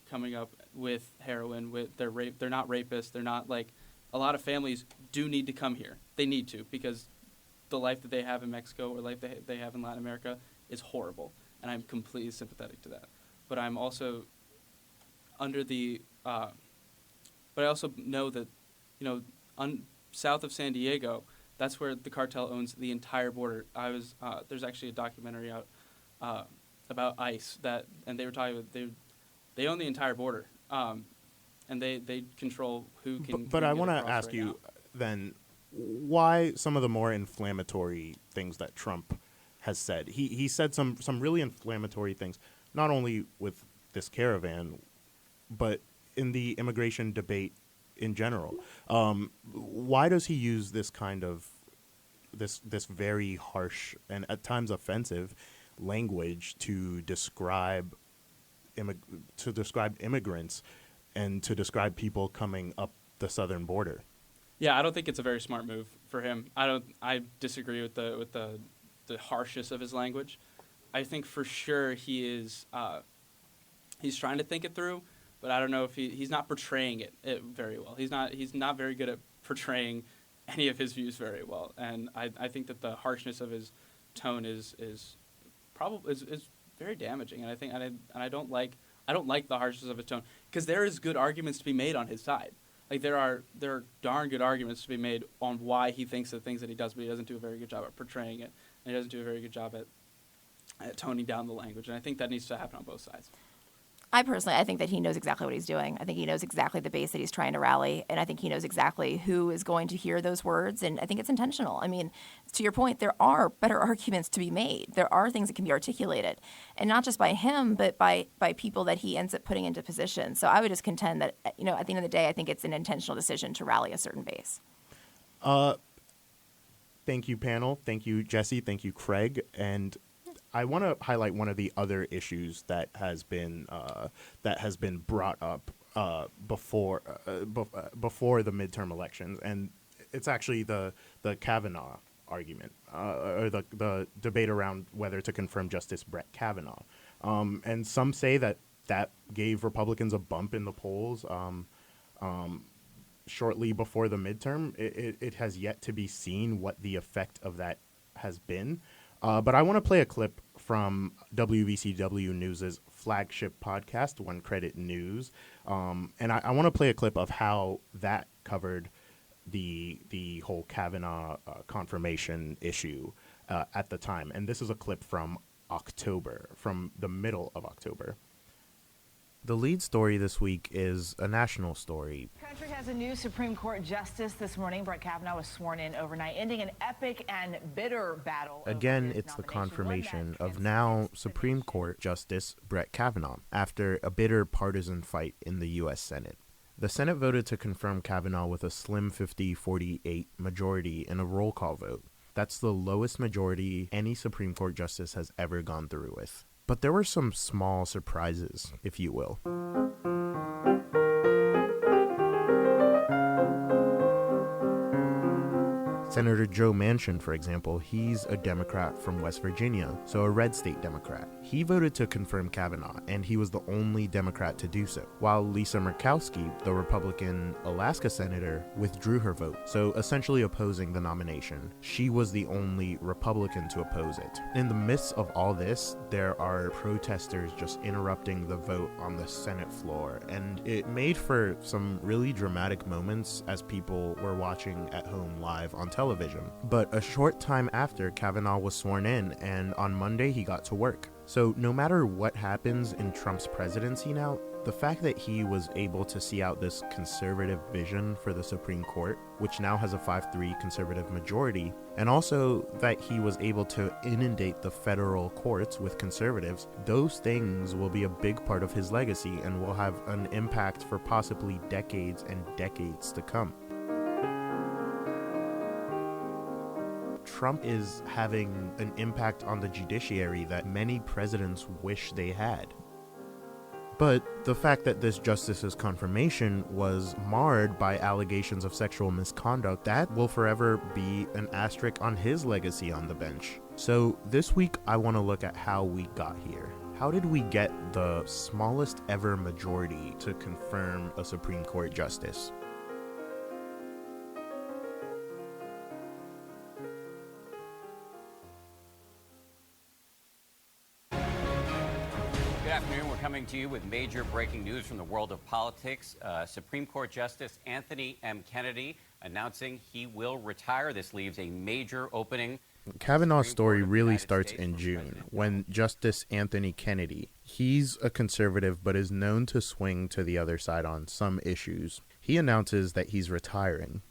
coming up with heroin, they're not rapists, they're not like, a lot of families do need to come here. They need to, because the life that they have in Mexico or life they have in Latin America is horrible. And I'm completely sympathetic to that. But I'm also but I also know that, south of San Diego, that's where the cartel owns the entire border. There's actually a documentary out about ICE and they were talking about they own the entire border, and they control who can. But I want to ask you then, why some of the more inflammatory things that Trump has said? He said some really inflammatory things, not only with this caravan, but in the immigration debate in general. Why does he use this kind of this very harsh and at times offensive language to describe immigrants and to describe people coming up the southern border? Yeah, I don't think it's a very smart move for him. I disagree with the harshness of his language. I think for sure he's trying to think it through, but I don't know if he's not portraying it very well. He's not very good at portraying any of his views very well, and I think that the harshness of his tone is very damaging. And I don't like the harshness of his tone, because there is good arguments to be made on his side. Like there are darn good arguments to be made on why he thinks the things that he does, but he doesn't do a very good job at portraying it, and he doesn't do a very good job at toning down the language. And I think that needs to happen on both sides. I think that he knows exactly what he's doing. I think he knows exactly the base that he's trying to rally, and I think he knows exactly who is going to hear those words, and I think it's intentional. I mean, to your point, there are better arguments to be made. There are things that can be articulated, and not just by him, but by people that he ends up putting into position. So I would just contend that, at the end of the day, I think it's an intentional decision to rally a certain base. Thank you, panel. Thank you, Jesse. Thank you, Craig. And I want to highlight one of the other issues that has been brought up before the midterm elections, and it's actually the Kavanaugh argument or the debate around whether to confirm Justice Brett Kavanaugh. And some say that gave Republicans a bump in the polls shortly before the midterm. It has yet to be seen what the effect of that has been. But I want to play a clip from WVCW News' flagship podcast, One Credit News. And I want to play a clip of how that covered the whole Kavanaugh confirmation issue at the time. And this is a clip from October, from the middle of October. The lead story this week is a national story. The country has a new Supreme Court justice this morning. Brett Kavanaugh was sworn in overnight, ending an epic and bitter battle. Again, it's the confirmation of now Supreme Court Justice Brett Kavanaugh after a bitter partisan fight in the U.S. Senate. The Senate voted to confirm Kavanaugh with a slim 50-48 majority in a roll call vote. That's the lowest majority any Supreme Court justice has ever gone through with. But there were some small surprises, if you will. Senator Joe Manchin, for example, he's a Democrat from West Virginia, so a red state Democrat. He voted to confirm Kavanaugh, and he was the only Democrat to do so, while Lisa Murkowski, the Republican Alaska senator, withdrew her vote, so essentially opposing the nomination. She was the only Republican to oppose it. In the midst of all this, there are protesters just interrupting the vote on the Senate floor, and it made for some really dramatic moments as people were watching at home live on television. But a short time after, Kavanaugh was sworn in, and on Monday he got to work. So no matter what happens in Trump's presidency now, the fact that he was able to see out this conservative vision for the Supreme Court, which now has a 5-3 conservative majority, and also that he was able to inundate the federal courts with conservatives, those things will be a big part of his legacy and will have an impact for possibly decades and decades to come. Trump is having an impact on the judiciary that many presidents wish they had. But the fact that this justice's confirmation was marred by allegations of sexual misconduct, that will forever be an asterisk on his legacy on the bench. So this week, I want to look at how we got here. How did we get the smallest ever majority to confirm a Supreme Court justice? Good afternoon. We're coming to you with major breaking news from the world of politics. Supreme Court Justice Anthony M. Kennedy announcing he will retire. This leaves a major opening. Kavanaugh's story really starts in June when Justice Anthony Kennedy, he's a conservative but is known to swing to the other side on some issues. He announces that he's retiring.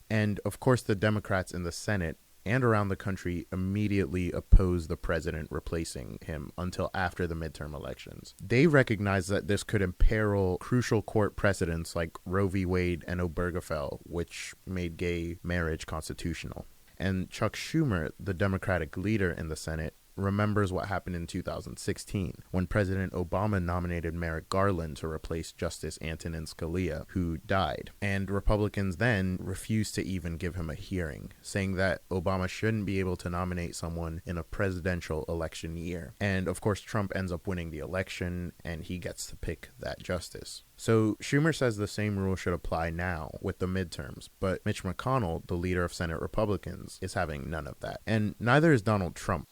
And of course the Democrats in the Senate and around the country immediately oppose the president replacing him until after the midterm elections. They recognize that this could imperil crucial court precedents like Roe v. Wade and Obergefell, which made gay marriage constitutional. And Chuck Schumer, the Democratic leader in the Senate, remembers what happened in 2016 when President Obama nominated Merrick Garland to replace Justice Antonin Scalia, who died. And Republicans then refused to even give him a hearing, saying that Obama shouldn't be able to nominate someone in a presidential election year. And of course, Trump ends up winning the election and he gets to pick that justice. So Schumer says the same rule should apply now with the midterms, but Mitch McConnell, the leader of Senate Republicans, is having none of that. And neither is Donald Trump.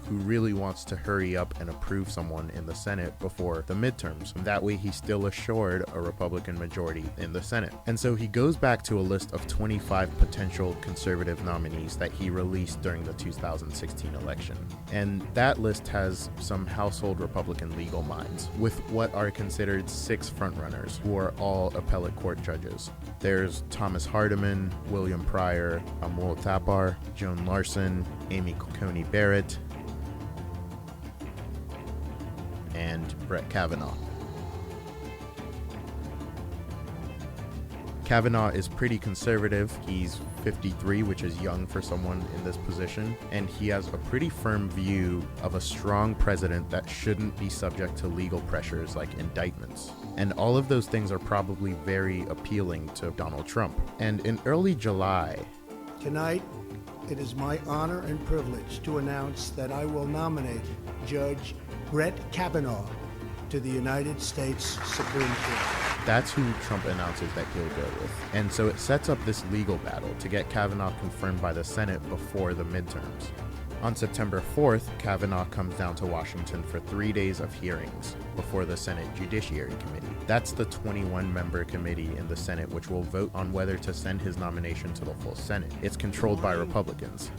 Who really wants to hurry up and approve someone in the Senate before the midterms. That way he's still assured a Republican majority in the Senate. And so he goes back to a list of 25 potential conservative nominees that he released during the 2016 election. And that list has some household Republican legal minds, with what are considered 6 frontrunners who are all appellate court judges. There's Thomas Hardiman, William Pryor, Amul Thapar, Joan Larson, Amy Coney Barrett, and Brett Kavanaugh. Kavanaugh is pretty conservative. He's 53, which is young for someone in this position, and he has a pretty firm view of a strong president that shouldn't be subject to legal pressures like indictments. And all of those things are probably very appealing to Donald Trump. And in early July, tonight, it is my honor and privilege to announce that I will nominate Judge Brett Kavanaugh to the United States Supreme Court. That's who Trump announces that he'll go with. And so it sets up this legal battle to get Kavanaugh confirmed by the Senate before the midterms. On September 4th, Kavanaugh comes down to Washington for 3 days of hearings before the Senate Judiciary Committee. That's the 21-member committee in the Senate which will vote on whether to send his nomination to the full Senate. It's controlled by Republicans.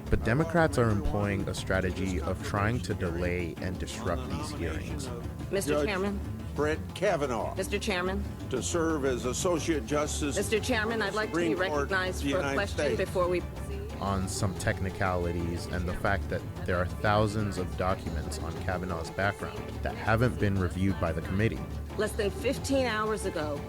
But Democrats are employing a strategy of trying to delay and disrupt these hearings. Mr. Chairman. Brett Kavanaugh. Mr. Chairman. To serve as Associate Justice. Mr. Chairman, I'd like to be recognized for a question before we proceed. on some technicalities and the fact that there are thousands of documents on Kavanaugh's background that haven't been reviewed by the committee. Less than 15 hours ago,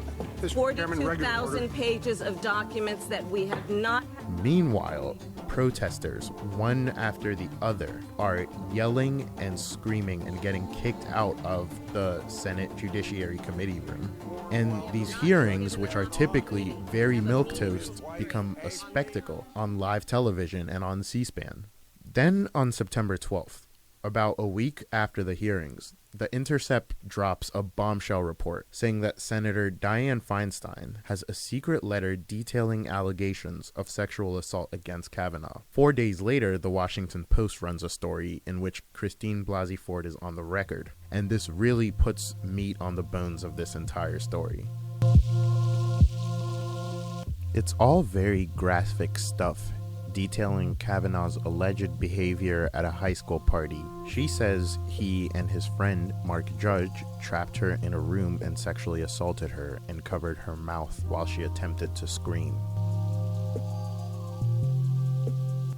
42,000 pages of documents that we have not. Meanwhile, protesters, one after the other, are yelling and screaming and getting kicked out of the Senate Judiciary Committee room. And these hearings, which are typically very milquetoast, become a spectacle on live television and on C-SPAN. Then on September 12th, about a week after the hearings, The Intercept drops a bombshell report saying that Senator Dianne Feinstein has a secret letter detailing allegations of sexual assault against Kavanaugh. 4 days later, the Washington Post runs a story in which Christine Blasey Ford is on the record, and this really puts meat on the bones of this entire story. It's all very graphic stuff, detailing Kavanaugh's alleged behavior at a high school party. She says he and his friend, Mark Judge, trapped her in a room and sexually assaulted her and covered her mouth while she attempted to scream.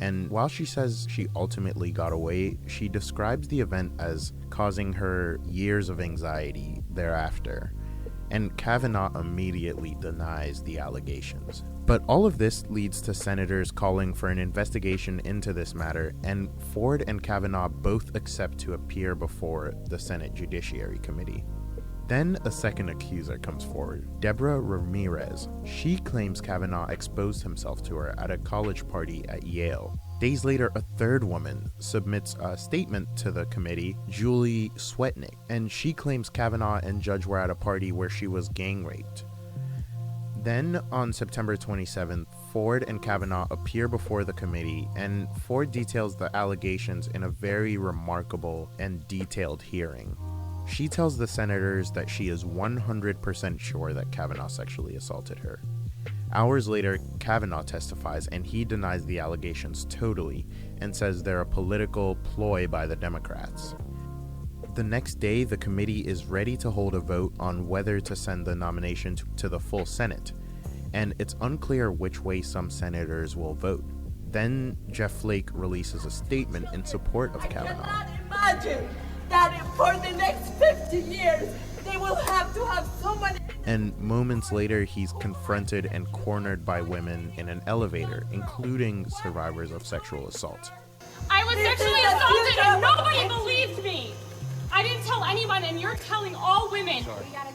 And while she says she ultimately got away, she describes the event as causing her years of anxiety thereafter. And Kavanaugh immediately denies the allegations. But all of this leads to senators calling for an investigation into this matter, and Ford and Kavanaugh both accept to appear before the Senate Judiciary Committee. Then a second accuser comes forward, Deborah Ramirez. She claims Kavanaugh exposed himself to her at a college party at Yale. Days later, a third woman submits a statement to the committee, Julie Swetnick, and she claims Kavanaugh and Judge were at a party where she was gang raped. Then, on September 27th, Ford and Kavanaugh appear before the committee, and Ford details the allegations in a very remarkable and detailed hearing. She tells the senators that she is 100% sure that Kavanaugh sexually assaulted her. Hours later, Kavanaugh testifies, and he denies the allegations totally and says they're a political ploy by the Democrats. The next day, the committee is ready to hold a vote on whether to send the nomination to the full Senate, and it's unclear which way some senators will vote. Then Jeff Flake releases a statement in support of Kavanaugh. I cannot imagine that for the next 50 years, they will have to have someone. And moments later, he's confronted and cornered by women in an elevator, including survivors of sexual assault. I was sexually assaulted and nobody believed me. I didn't tell anyone, and you're telling all women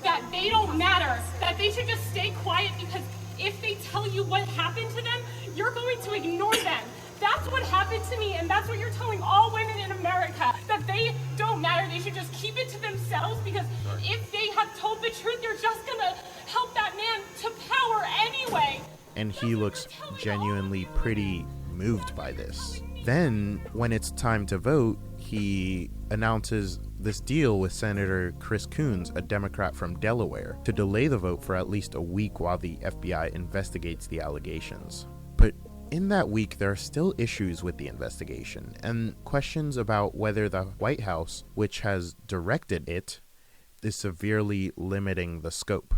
that they don't matter, that they should just stay quiet, because if they tell you what happened to them, you're going to ignore them. That's what happened to me, and that's what you're telling all women in America, that they don't matter. They should just keep it to themselves, because if they have told the truth, you're just gonna help that man to power anyway. And he looks genuinely pretty moved by this. Then, when it's time to vote, he announces this deal with Senator Chris Coons, a Democrat from Delaware, to delay the vote for at least a week while the FBI investigates the allegations. But in that week, there are still issues with the investigation and questions about whether the White House, which has directed it, is severely limiting the scope.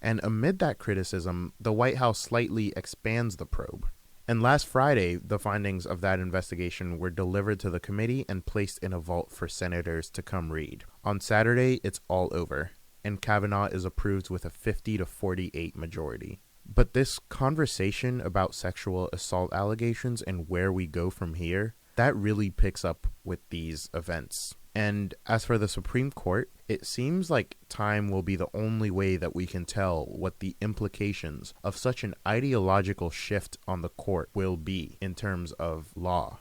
And amid that criticism, the White House slightly expands the probe. And last Friday, the findings of that investigation were delivered to the committee and placed in a vault for senators to come read. On Saturday, it's all over, and Kavanaugh is approved with a 50 to 48 majority. But this conversation about sexual assault allegations and where we go from here, that really picks up with these events. And as for the Supreme Court, it seems like time will be the only way that we can tell what the implications of such an ideological shift on the court will be in terms of law.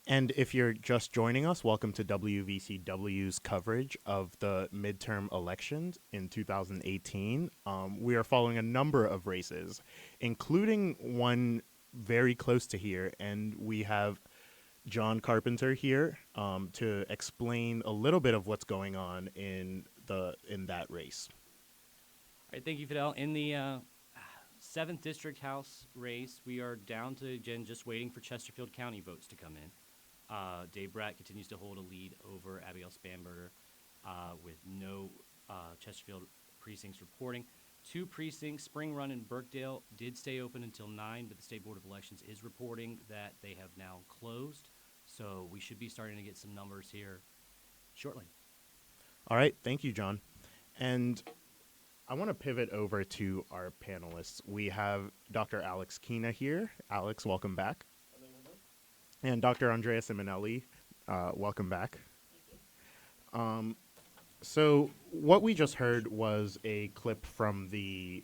And if you're just joining us, welcome to WVCW's coverage of the midterm elections in 2018. We are following a number of races, including one very close to here, and we have John Carpenter here to explain a little bit of what's going on in that race. All right, thank you, Fidel. In the 7th District House race, we are down to, again, just waiting for Chesterfield County votes to come in. Dave Bratt continues to hold a lead over Abigail Spanberger with no Chesterfield precincts reporting. 2 precincts, Spring Run and Birkdale, did stay open until 9, but the State Board of Elections is reporting that they have now closed. So we should be starting to get some numbers here shortly. All right. Thank you, John. And I want to pivot over to our panelists. We have Dr. Alex Kina here. Alex, welcome back. And Dr. Andrea Simonelli, welcome back. So what we just heard was a clip from the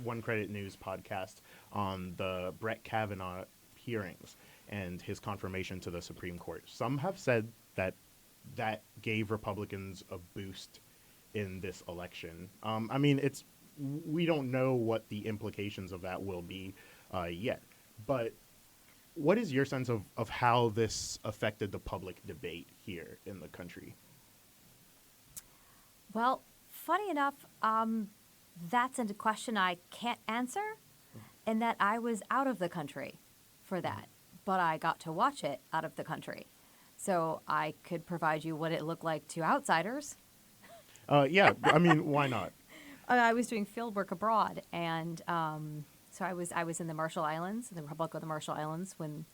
One Credit News podcast on the Brett Kavanaugh hearings and his confirmation to the Supreme Court. Some have said that gave Republicans a boost in this election. I mean, we don't know what the implications of that will be yet, but what is your sense of how this affected the public debate here in the country? Well, funny enough, that's a question I can't answer, in that I was out of the country for that, but I got to watch it out of the country. So I could provide you what it looked like to outsiders. Yeah, I mean, why not? I was doing field work abroad, and so I was in the Marshall Islands, the Republic of the Marshall Islands, when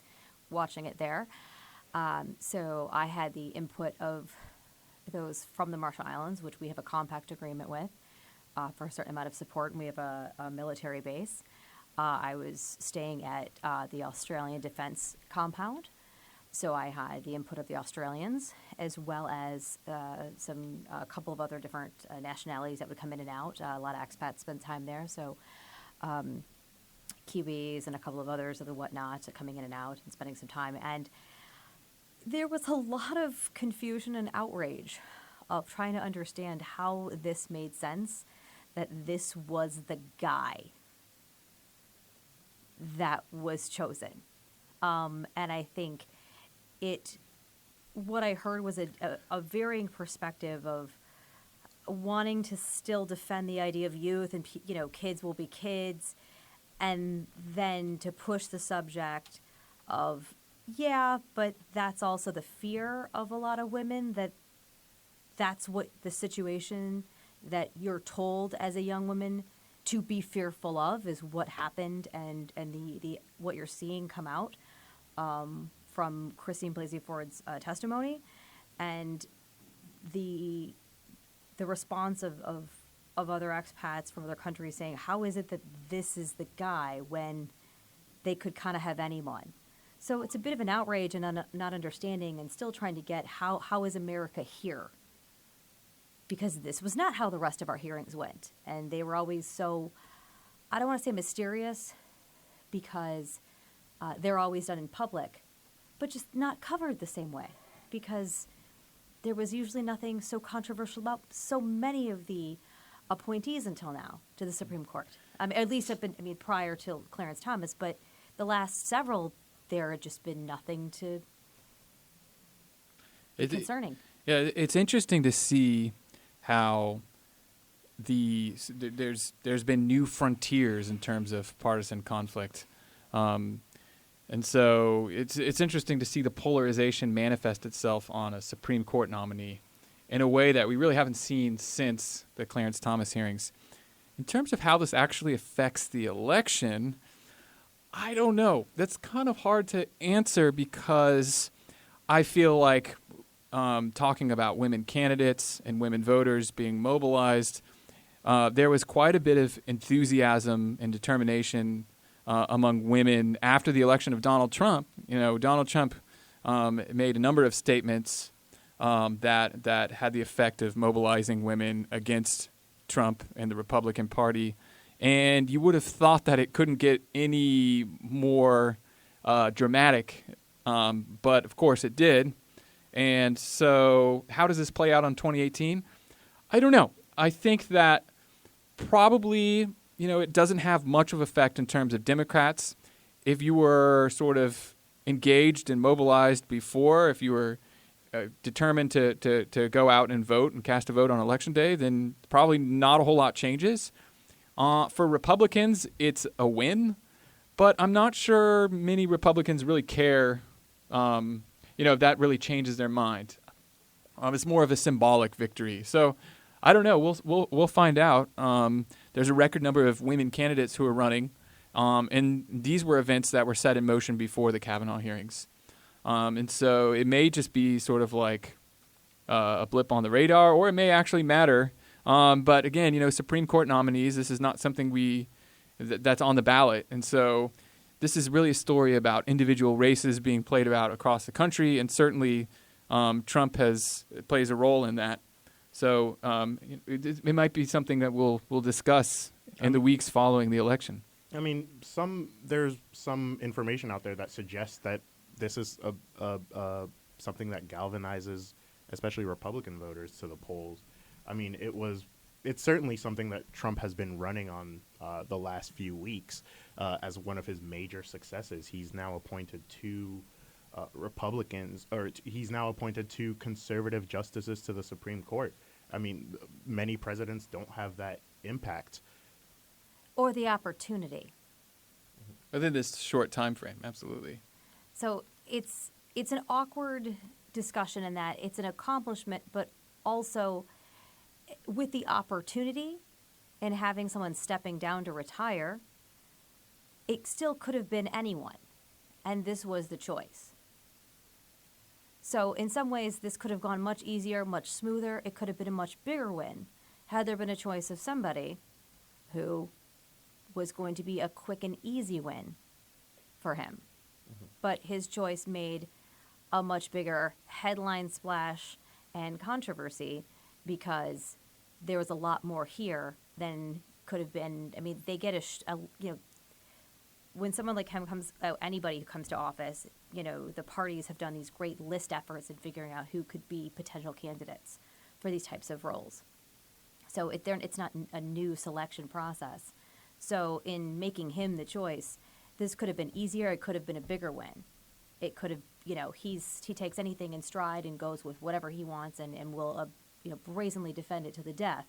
watching it there. So I had the input of those from the Marshall Islands, which we have a compact agreement with for a certain amount of support, and we have a military base. I was staying at the Australian Defence Compound, so I had the input of the Australians, as well as a couple of other different nationalities that would come in and out. A lot of expats spend time there, so Kiwis and a couple of others of the whatnot coming in and out and spending some time. And there was a lot of confusion and outrage of trying to understand how this made sense, that this was the guy that was chosen. And I think what I heard was a varying perspective of wanting to still defend the idea of youth and, kids will be kids, and then to push the subject of, yeah, but that's also the fear of a lot of women, that's what the situation that you're told as a young woman to be fearful of is what happened, and the what you're seeing come out from Christine Blasey Ford's testimony, and the response of other expats from other countries saying, how is it that this is the guy when they could kind of have anyone? So it's a bit of an outrage and not understanding, and still trying to get how is America here? Because this was not how the rest of our hearings went. And they were always so, I don't want to say mysterious, because they're always done in public, but just not covered the same way, because there was usually nothing so controversial about so many of the appointees until now to the Supreme Court. I mean, at least prior to Clarence Thomas, but the last several, there had just been nothing to concerning. Yeah, it's interesting to see how there's been new frontiers in terms of partisan conflict. And so it's interesting to see the polarization manifest itself on a Supreme Court nominee in a way that we really haven't seen since the Clarence Thomas hearings. In terms of how this actually affects the election, I don't know. That's kind of hard to answer, because I feel like talking about women candidates and women voters being mobilized, there was quite a bit of enthusiasm and determination among women after the election of Donald Trump. Donald Trump made a number of statements that had the effect of mobilizing women against Trump and the Republican Party. And you would have thought that it couldn't get any more dramatic, but of course it did. And so how does this play out on 2018? I don't know. I think that probably, it doesn't have much of effect in terms of Democrats. If you were sort of engaged and mobilized before, if you were determined to go out and vote and cast a vote on Election Day, then probably not a whole lot changes. For Republicans, it's a win, but I'm not sure many Republicans really care, if that really changes their mind. It's more of a symbolic victory. So I don't know. We'll find out. There's a record number of women candidates who are running, and these were events that were set in motion before the Kavanaugh hearings, and so it may just be sort of like a blip on the radar, or it may actually matter. But again, Supreme Court nominees. This is not something that's on the ballot, and so this is really a story about individual races being played out across the country, and certainly Trump plays a role in that. So it might be something that we'll discuss in the weeks following the election. I mean, there's some information out there that suggests that this is something that galvanizes, especially Republican voters, to the polls. I mean, it's certainly something that Trump has been running on the last few weeks as one of his major successes. He's now appointed two he's now appointed two conservative justices to the Supreme Court. I mean, many presidents don't have that impact. Or the opportunity. Within this short time frame, absolutely. So it's an awkward discussion in that it's an accomplishment, but also with the opportunity and having someone stepping down to retire, it still could have been anyone, and this was the choice. So in some ways, this could have gone much easier, much smoother. It could have been a much bigger win had there been a choice of somebody who was going to be a quick and easy win for him. Mm-hmm. But his choice made a much bigger headline splash and controversy because there was a lot more here than could have been. I mean, they get when someone like him anybody who comes to office, the parties have done these great list efforts in figuring out who could be potential candidates for these types of roles. So it's not a new selection process. So in making him the choice, this could have been easier. It could have been a bigger win. It could have, he takes anything in stride and goes with whatever he wants and will, brazenly defend it to the death,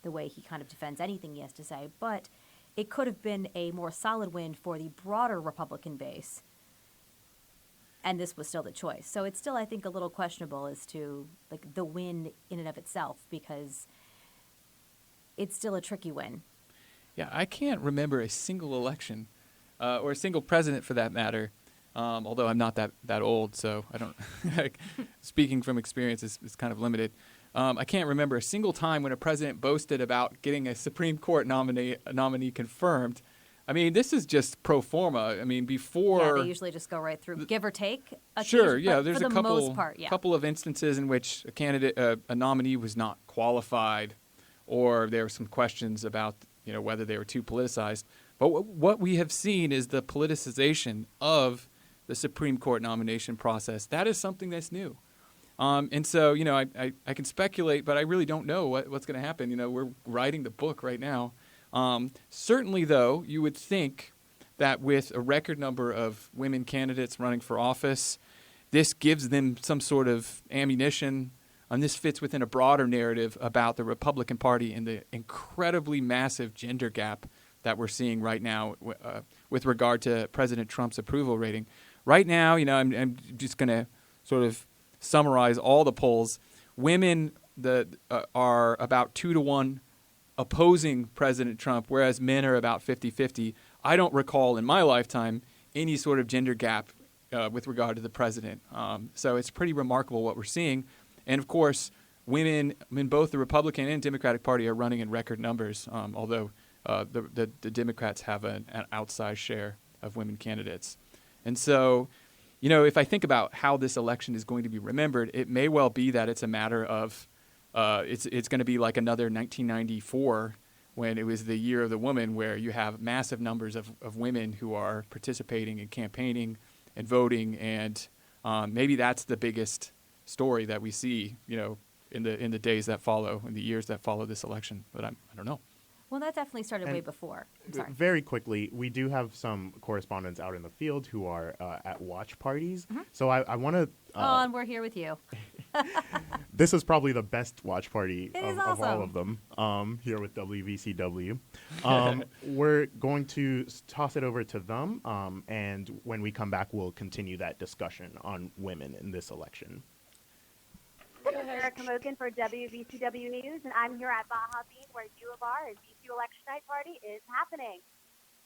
the way he kind of defends anything he has to say. But it could have been a more solid win for the broader Republican base, and this was still the choice. So it's still, I think, a little questionable as to the win in and of itself, because it's still a tricky win. Yeah, I can't remember a single election or a single president for that matter, although I'm not that old, so I don't speaking from experience is kind of limited. I can't remember a single time when a president boasted about getting a Supreme Court nominee confirmed. I mean, this is just pro forma. I mean, before... Yeah, they usually just go right through, give or take. Sure, yeah. There's for a the most part, yeah. couple of instances in which a nominee was not qualified, or there were some questions about whether they were too politicized. But what we have seen is the politicization of the Supreme Court nomination process. That is something that's new. And so, I can speculate, but I really don't know what's going to happen. We're writing the book right now. Certainly, though, you would think that with a record number of women candidates running for office, this gives them some sort of ammunition. And this fits within a broader narrative about the Republican Party and the incredibly massive gender gap that we're seeing right now with regard to President Trump's approval rating. Right now, I'm just going to sort of summarize all the polls. Women are about 2-to-1 opposing President Trump, whereas men are about 50-50. I don't recall in my lifetime any sort of gender gap with regard to the president. So it's pretty remarkable what we're seeing. And, of course, women in both the Republican and Democratic Party are running in record numbers, although the Democrats have an outsized share of women candidates. And so, if I think about how this election is going to be remembered, it may well be that it's a matter of it's going to be like another 1994 when it was the year of the woman, where you have massive numbers of women who are participating in campaigning and voting, and maybe that's the biggest story that we see, in the days that follow, in the years that follow this election. But I don't know. Well, that definitely started way before. I'm sorry. Very quickly, we do have some correspondents out in the field who are at watch parties. Mm-hmm. So I want to... and we're here with you. This is probably the best watch party of awesome. all of them here with WVCW. We're going to toss it over to them, and when we come back, we'll continue that discussion on women in this election. Good is Erica Mogan for WVCW News, and I'm here at Baja Beach where U of R and BC Election Night Party is happening.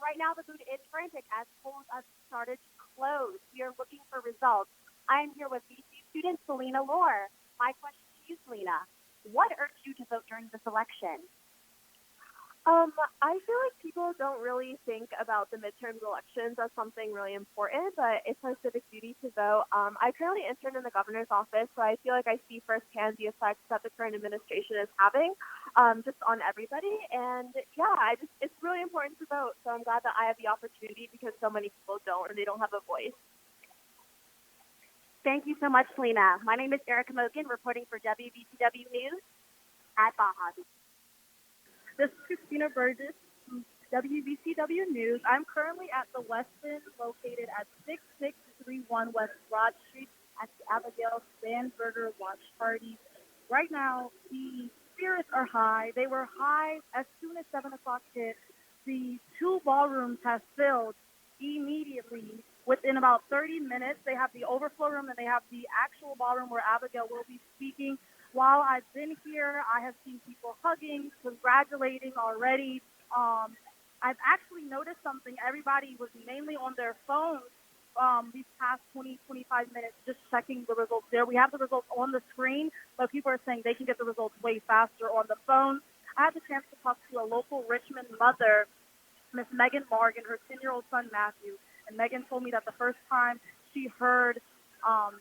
Right now, the mood is frantic as polls have started to close. We are looking for results. I am here with BC student Selena Lohr. My question to you, Selena, what urged you to vote during this election? I feel like people don't really think about the midterm elections as something really important, but it's my civic duty to vote. I currently intern in the governor's office, so I feel like I see firsthand the effects that the current administration is having just on everybody. And yeah, it's really important to vote. So I'm glad that I have the opportunity because so many people don't and they don't have a voice. Thank you so much, Selena. My name is Erica Mogan, reporting for WVCW News at Baja Beach. This is Christina Burgess from WVCW News. I'm currently at the Westin located at 6631 West Broad Street at the Abigail Sandberger Watch Party. Right now, the spirits are high. They were high as soon as 7 o'clock hit. The two ballrooms have filled immediately. Within about 30 minutes, they have the overflow room and they have the actual ballroom where Abigail will be speaking. While I've been here, I have seen people hugging, congratulating already. I've actually noticed something. Everybody was mainly on their phones these past 20, 25 minutes just checking the results there. We have the results on the screen, but people are saying they can get the results way faster on the phone. I had the chance to talk to a local Richmond mother, Miss Megan Morgan, her 10-year-old son Matthew. And Megan told me that the first time she heard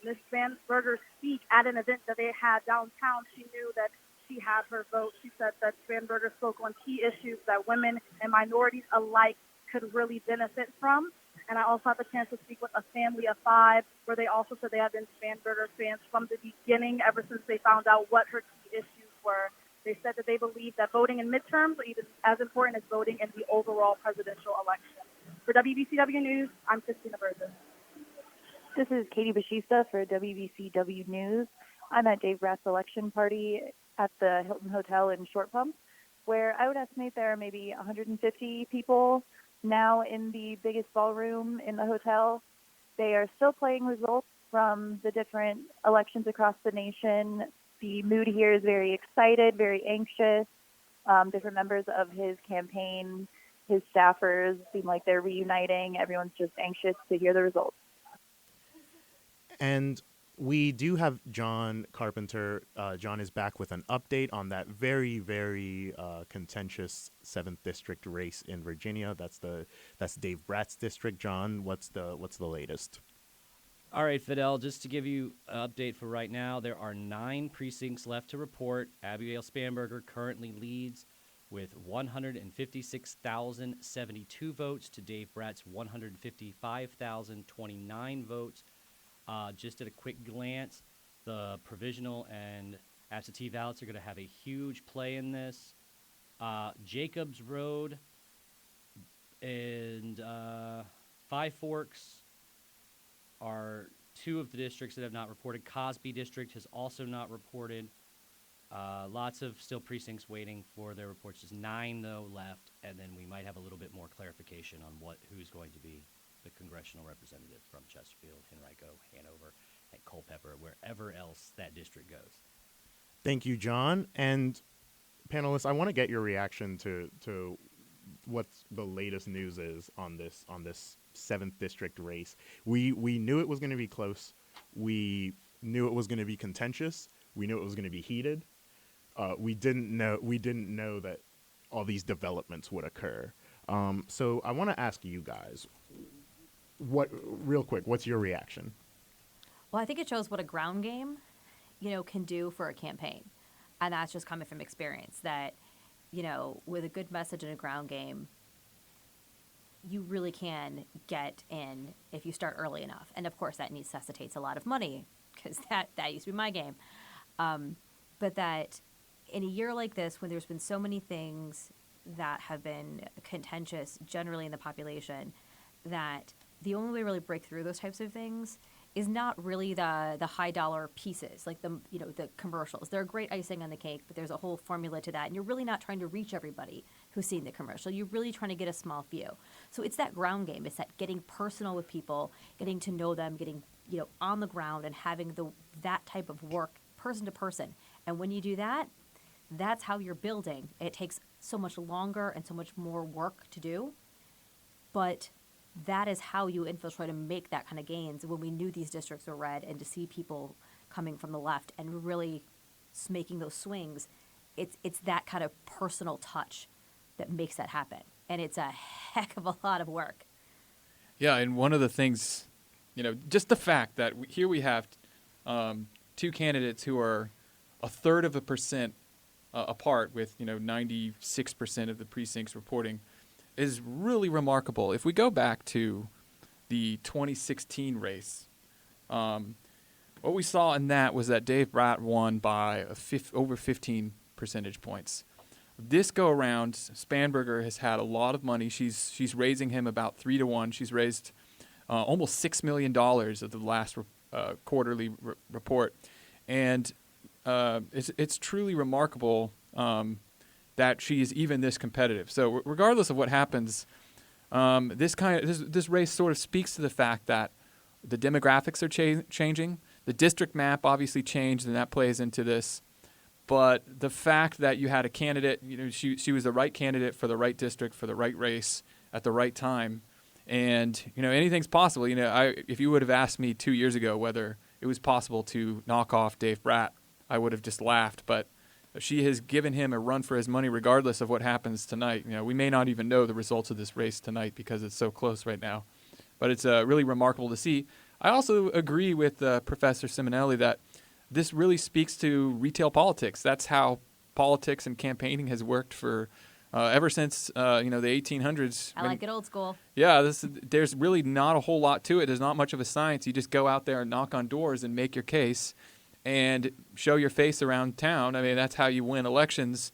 Ms. Sandberger speak at an event that they had downtown, she knew that she had her vote. She said that Sandberger spoke on key issues that women and minorities alike could really benefit from. And I also had the chance to speak with a family of 5 where they also said they have been Sandberger fans from the beginning, ever since they found out what her key issues were. They said that they believe that voting in midterms are even as important as voting in the overall presidential election. For WVCW News, I'm Christina Burgess. This is Katie Bashista for WVCW News. I'm at Dave Bratt's election party at the Hilton Hotel in Short Pump, where I would estimate there are maybe 150 people now in the biggest ballroom in the hotel. They are still playing results from the different elections across the nation. The mood here is very excited, very anxious. Different members of his campaign, his staffers seem like they're reuniting. Everyone's just anxious to hear the results. And we do have John Carpenter. John is back with an update on that very, very contentious 7th district race in Virginia. That's Dave Bratt's district. John, what's the latest? All right, Fidel, just to give you an update for right now, there are 9 precincts left to report. Abigail Spanberger currently leads with 156,072 votes to Dave Bratt's 155,029 votes. Just at a quick glance, the provisional and absentee ballots are going to have a huge play in this. Jacobs Road and Five Forks are 2 of the districts that have not reported. Cosby District has also not reported. Lots of still precincts waiting for their reports. Just 9, though, left, and then we might have a little bit more clarification on who's going to be the congressional representative from Chesterfield, Henrico, Hanover, and Culpeper, wherever else that district goes. Thank you, John. And panelists, I want to get your reaction to what the latest news is on this 7th district race. We knew it was going to be close. We knew it was going to be contentious. We knew it was going to be heated. We didn't know that all these developments would occur. So I want to ask you guys, real quick, what's your reaction? Well, I think it shows what a ground game, can do for a campaign. And that's just coming from experience that, with a good message in a ground game, you really can get in if you start early enough. And of course that necessitates a lot of money because that used to be my game. But that in a year like this, when there's been so many things that have been contentious generally in the population, that the only way to really break through those types of things is not really the high dollar pieces, like the commercials. They're great icing on the cake, but there's a whole formula to that. And you're really not trying to reach everybody who's seen the commercial. You're really trying to get a small few. So it's that ground game. It's that getting personal with people, getting to know them, getting on the ground and having that type of work person to person. And when you do that, that's how you're building. It takes so much longer and so much more work to do, but that is how you infiltrate and make that kind of gains. When we knew these districts were red, and to see people coming from the left and really making those swings, it's that kind of personal touch that makes that happen. And it's a heck of a lot of work. Yeah, and one of the things, just the fact that here we have two candidates who are 1/3% apart, with 96% of the precincts reporting, is really remarkable. If we go back to the 2016 race, what we saw in that was that Dave Bratt won by over 15 percentage points. This go around, Spanberger has had a lot of money. She's raising him about 3-1. She's raised almost $6 million of the last quarterly report, and it's truly remarkable that she is even this competitive. So regardless of what happens, this race sort of speaks to the fact that the demographics are changing. The district map obviously changed, and that plays into this. But the fact that you had a candidate, she was the right candidate for the right district, for the right race at the right time. And, anything's possible. If you would have asked me 2 years ago whether it was possible to knock off Dave Bratt, I would have just laughed. But she has given him a run for his money regardless of what happens tonight. We may not even know the results of this race tonight because it's so close right now. But it's really remarkable to see. I also agree with Professor Simonelli that this really speaks to retail politics. That's how politics and campaigning has worked for ever since the 1800s. I like it old school. Yeah, there's really not a whole lot to it. There's not much of a science. You just go out there and knock on doors and make your case and show your face around town. I mean, that's how you win elections.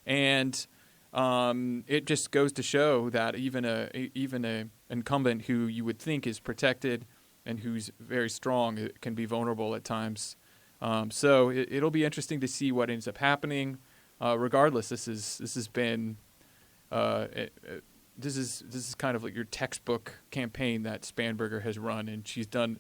And it just goes to show that even a incumbent who you would think is protected and who's very strong can be vulnerable at times. So it'll be interesting to see what ends up happening. Regardless, this is kind of like your textbook campaign that Spanberger has run, and she's done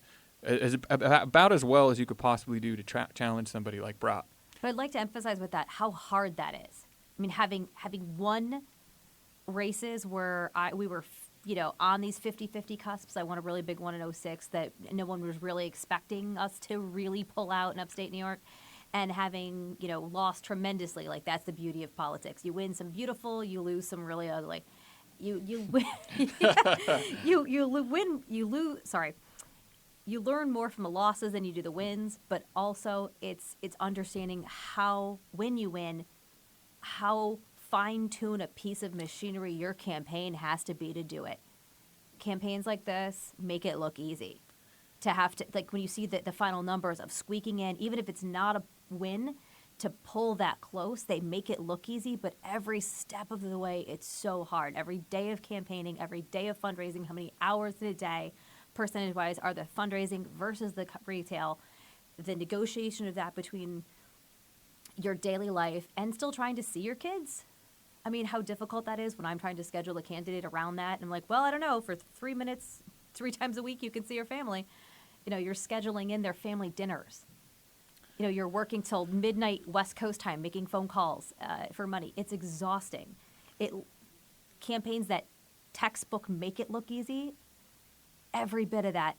about as well as you could possibly do to challenge somebody like Bratt. But I'd like to emphasize with that how hard that is. I mean, having won races where we were on these 50-50 cusps. I won a really big one in 2006 that no one was really expecting us to really pull out in upstate New York. And having, lost tremendously, like that's the beauty of politics. You win some beautiful, you lose some really ugly. You win, you learn more from the losses than you do the wins, but also it's understanding how, when you win, how fine-tune a piece of machinery your campaign has to be to do it. Campaigns like this make it look easy. To have to, like when you see the final numbers of squeaking in, even if it's not a win, to pull that close, they make it look easy, but every step of the way, it's so hard. Every day of campaigning, every day of fundraising, how many hours in a day, percentage-wise, are the fundraising versus the retail, the negotiation of that between your daily life and still trying to see your kids. I mean, how difficult that is when I'm trying to schedule a candidate around that. And I'm like, well, I don't know, for 3 minutes, 3 times a week, you can see your family. You're scheduling in their family dinners. You're working till midnight West Coast time, making phone calls for money. It's exhausting. Campaigns that textbook make it look easy, every bit of that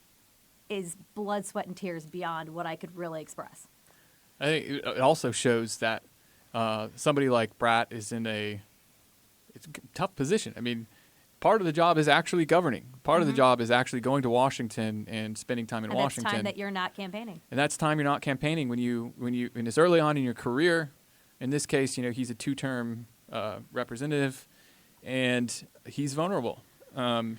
is blood, sweat, and tears beyond what I could really express. I think it also shows that somebody like Bratt is in a tough position. I mean, part of the job is actually governing. Part of the job is actually going to Washington and spending time in Washington. That's time that you're not campaigning. And that's time you're not campaigning when it's early on in your career. In this case, he's a 2-term representative, and he's vulnerable.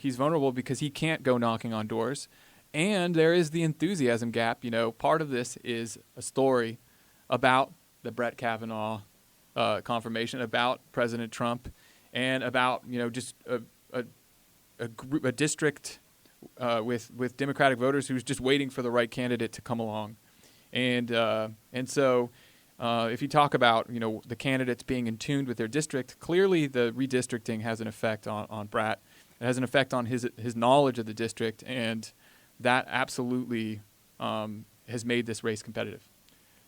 He's vulnerable because he can't go knocking on doors, and there is the enthusiasm gap. Part of this is a story about the Brett Kavanaugh confirmation, about President Trump, and about just a district with Democratic voters who's just waiting for the right candidate to come along, and so if you talk about the candidates being in tune with their district, clearly the redistricting has an effect on Bratt. It has an effect on his knowledge of the district, and that absolutely has made this race competitive.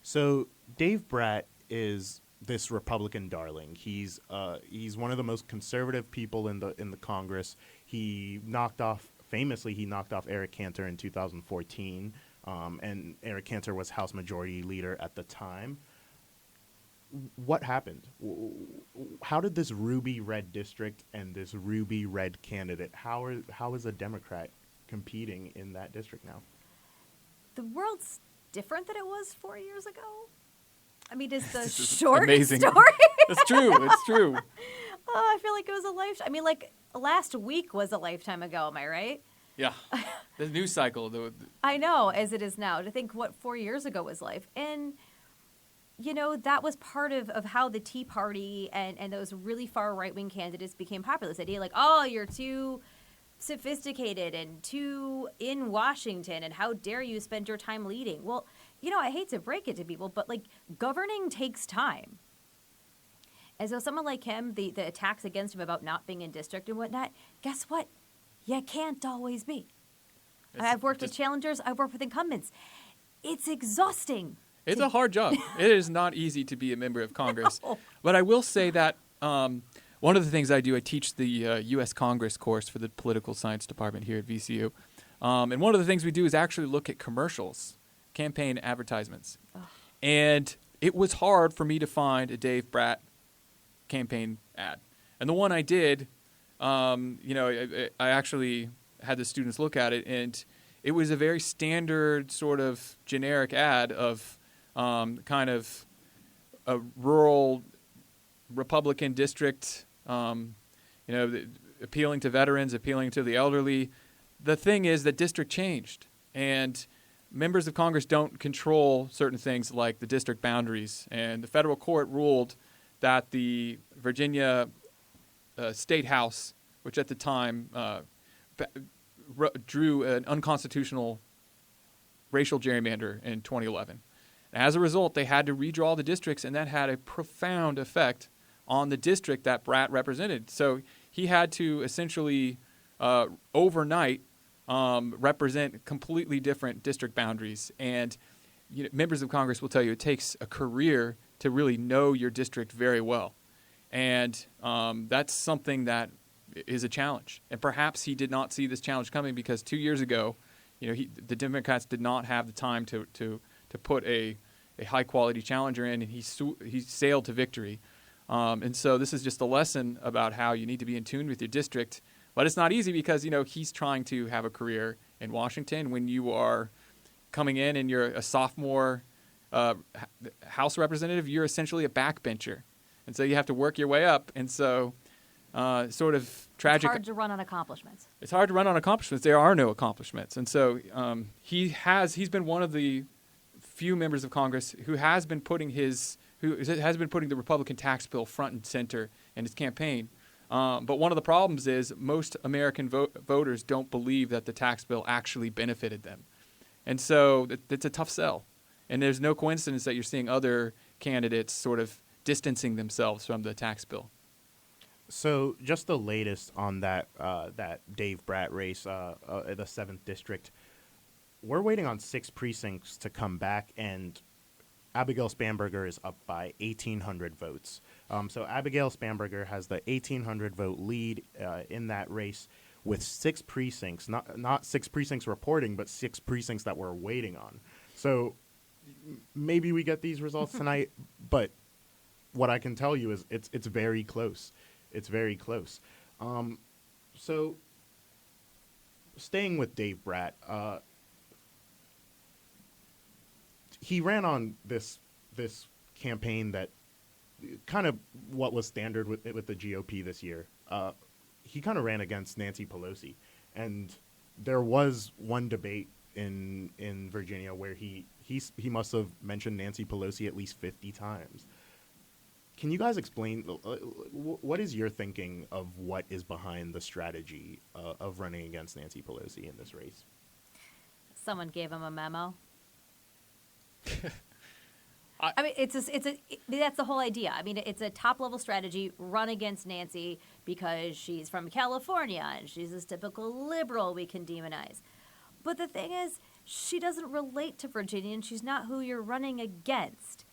So Dave Bratt is this Republican darling. He's one of the most conservative people in the Congress. He knocked off Eric Cantor in 2014, and Eric Cantor was House Majority Leader at the time. What happened? How did this ruby red district and this ruby red candidate? How is a Democrat competing in that district now? The world's different than it was 4 years ago. I mean, is the short amazing story? It's true. It's true. Oh, I feel like it was a lifetime. I mean, like last week was a lifetime ago. Am I right? Yeah. The news cycle. I know, as it is now. To think what 4 years ago was life. And, you know, that was part of how the Tea Party and those really far right-wing candidates became popular. This idea like, oh, you're too sophisticated and too in Washington, and how dare you spend your time leading? Well, you know, I hate to break it to people, but, like, governing takes time. And so someone like him, the attacks against him about not being in district and whatnot, guess what? You can't always be. I've worked with challengers. I've worked with incumbents. It's exhausting. It's a hard job. It is not easy to be a member of Congress. No. But I will say that one of the things I do, I teach the U.S. Congress course for the political science department here at VCU. And one of the things we do is actually look at commercials, campaign advertisements. Ugh. And it was hard for me to find a Dave Bratt campaign ad. And the one I did, I actually had the students look at it, and it was a very standard sort of generic ad of kind of a rural Republican district, appealing to veterans, appealing to the elderly. The thing is that district changed, and members of Congress don't control certain things like the district boundaries. And the federal court ruled that the Virginia State House, which at the time drew an unconstitutional racial gerrymander in 2011. As a result, they had to redraw the districts, and that had a profound effect on the district that Bratt represented. So he had to essentially overnight represent completely different district boundaries. And members of Congress will tell you it takes a career to really know your district very well. And that's something that is a challenge. And perhaps he did not see this challenge coming because 2 years ago, the Democrats did not have the time to put a high-quality challenger in, and he sailed to victory. And so this is just a lesson about how you need to be in tune with your district. But it's not easy because, he's trying to have a career in Washington. When you are coming in and you're a sophomore House representative, you're essentially a backbencher. And so you have to work your way up. And so sort of tragic. It's hard to run on accomplishments. It's hard to run on accomplishments. There are no accomplishments. And so he's been one of the few members of Congress who has been putting the Republican tax bill front and center in his campaign. But one of the problems is most American voters don't believe that the tax bill actually benefited them. And so it's a tough sell. And there's no coincidence that you're seeing other candidates sort of distancing themselves from the tax bill. So just the latest on that Dave Bratt race, the 7th district. We're waiting on 6 precincts to come back, and Abigail Spanberger is up by 1,800 votes. So Abigail Spanberger has the 1,800 vote lead in that race with 6 precincts, not 6 precincts reporting, but 6 precincts that we're waiting on. So maybe we get these results tonight, but what I can tell you is it's very close. It's very close. So staying with Dave Bratt, he ran on this campaign that kind of what was standard with the GOP this year. He kind of ran against Nancy Pelosi, and there was one debate in Virginia where he must have mentioned Nancy Pelosi at least 50 times. Can you guys explain what is your thinking of what is behind the strategy of running against Nancy Pelosi in this race? Someone gave him a memo. I mean, that's the whole idea. I mean, it's a top-level strategy, run against Nancy because she's from California and she's this typical liberal we can demonize. But the thing is, she doesn't relate to Virginians. She's not who you're running against.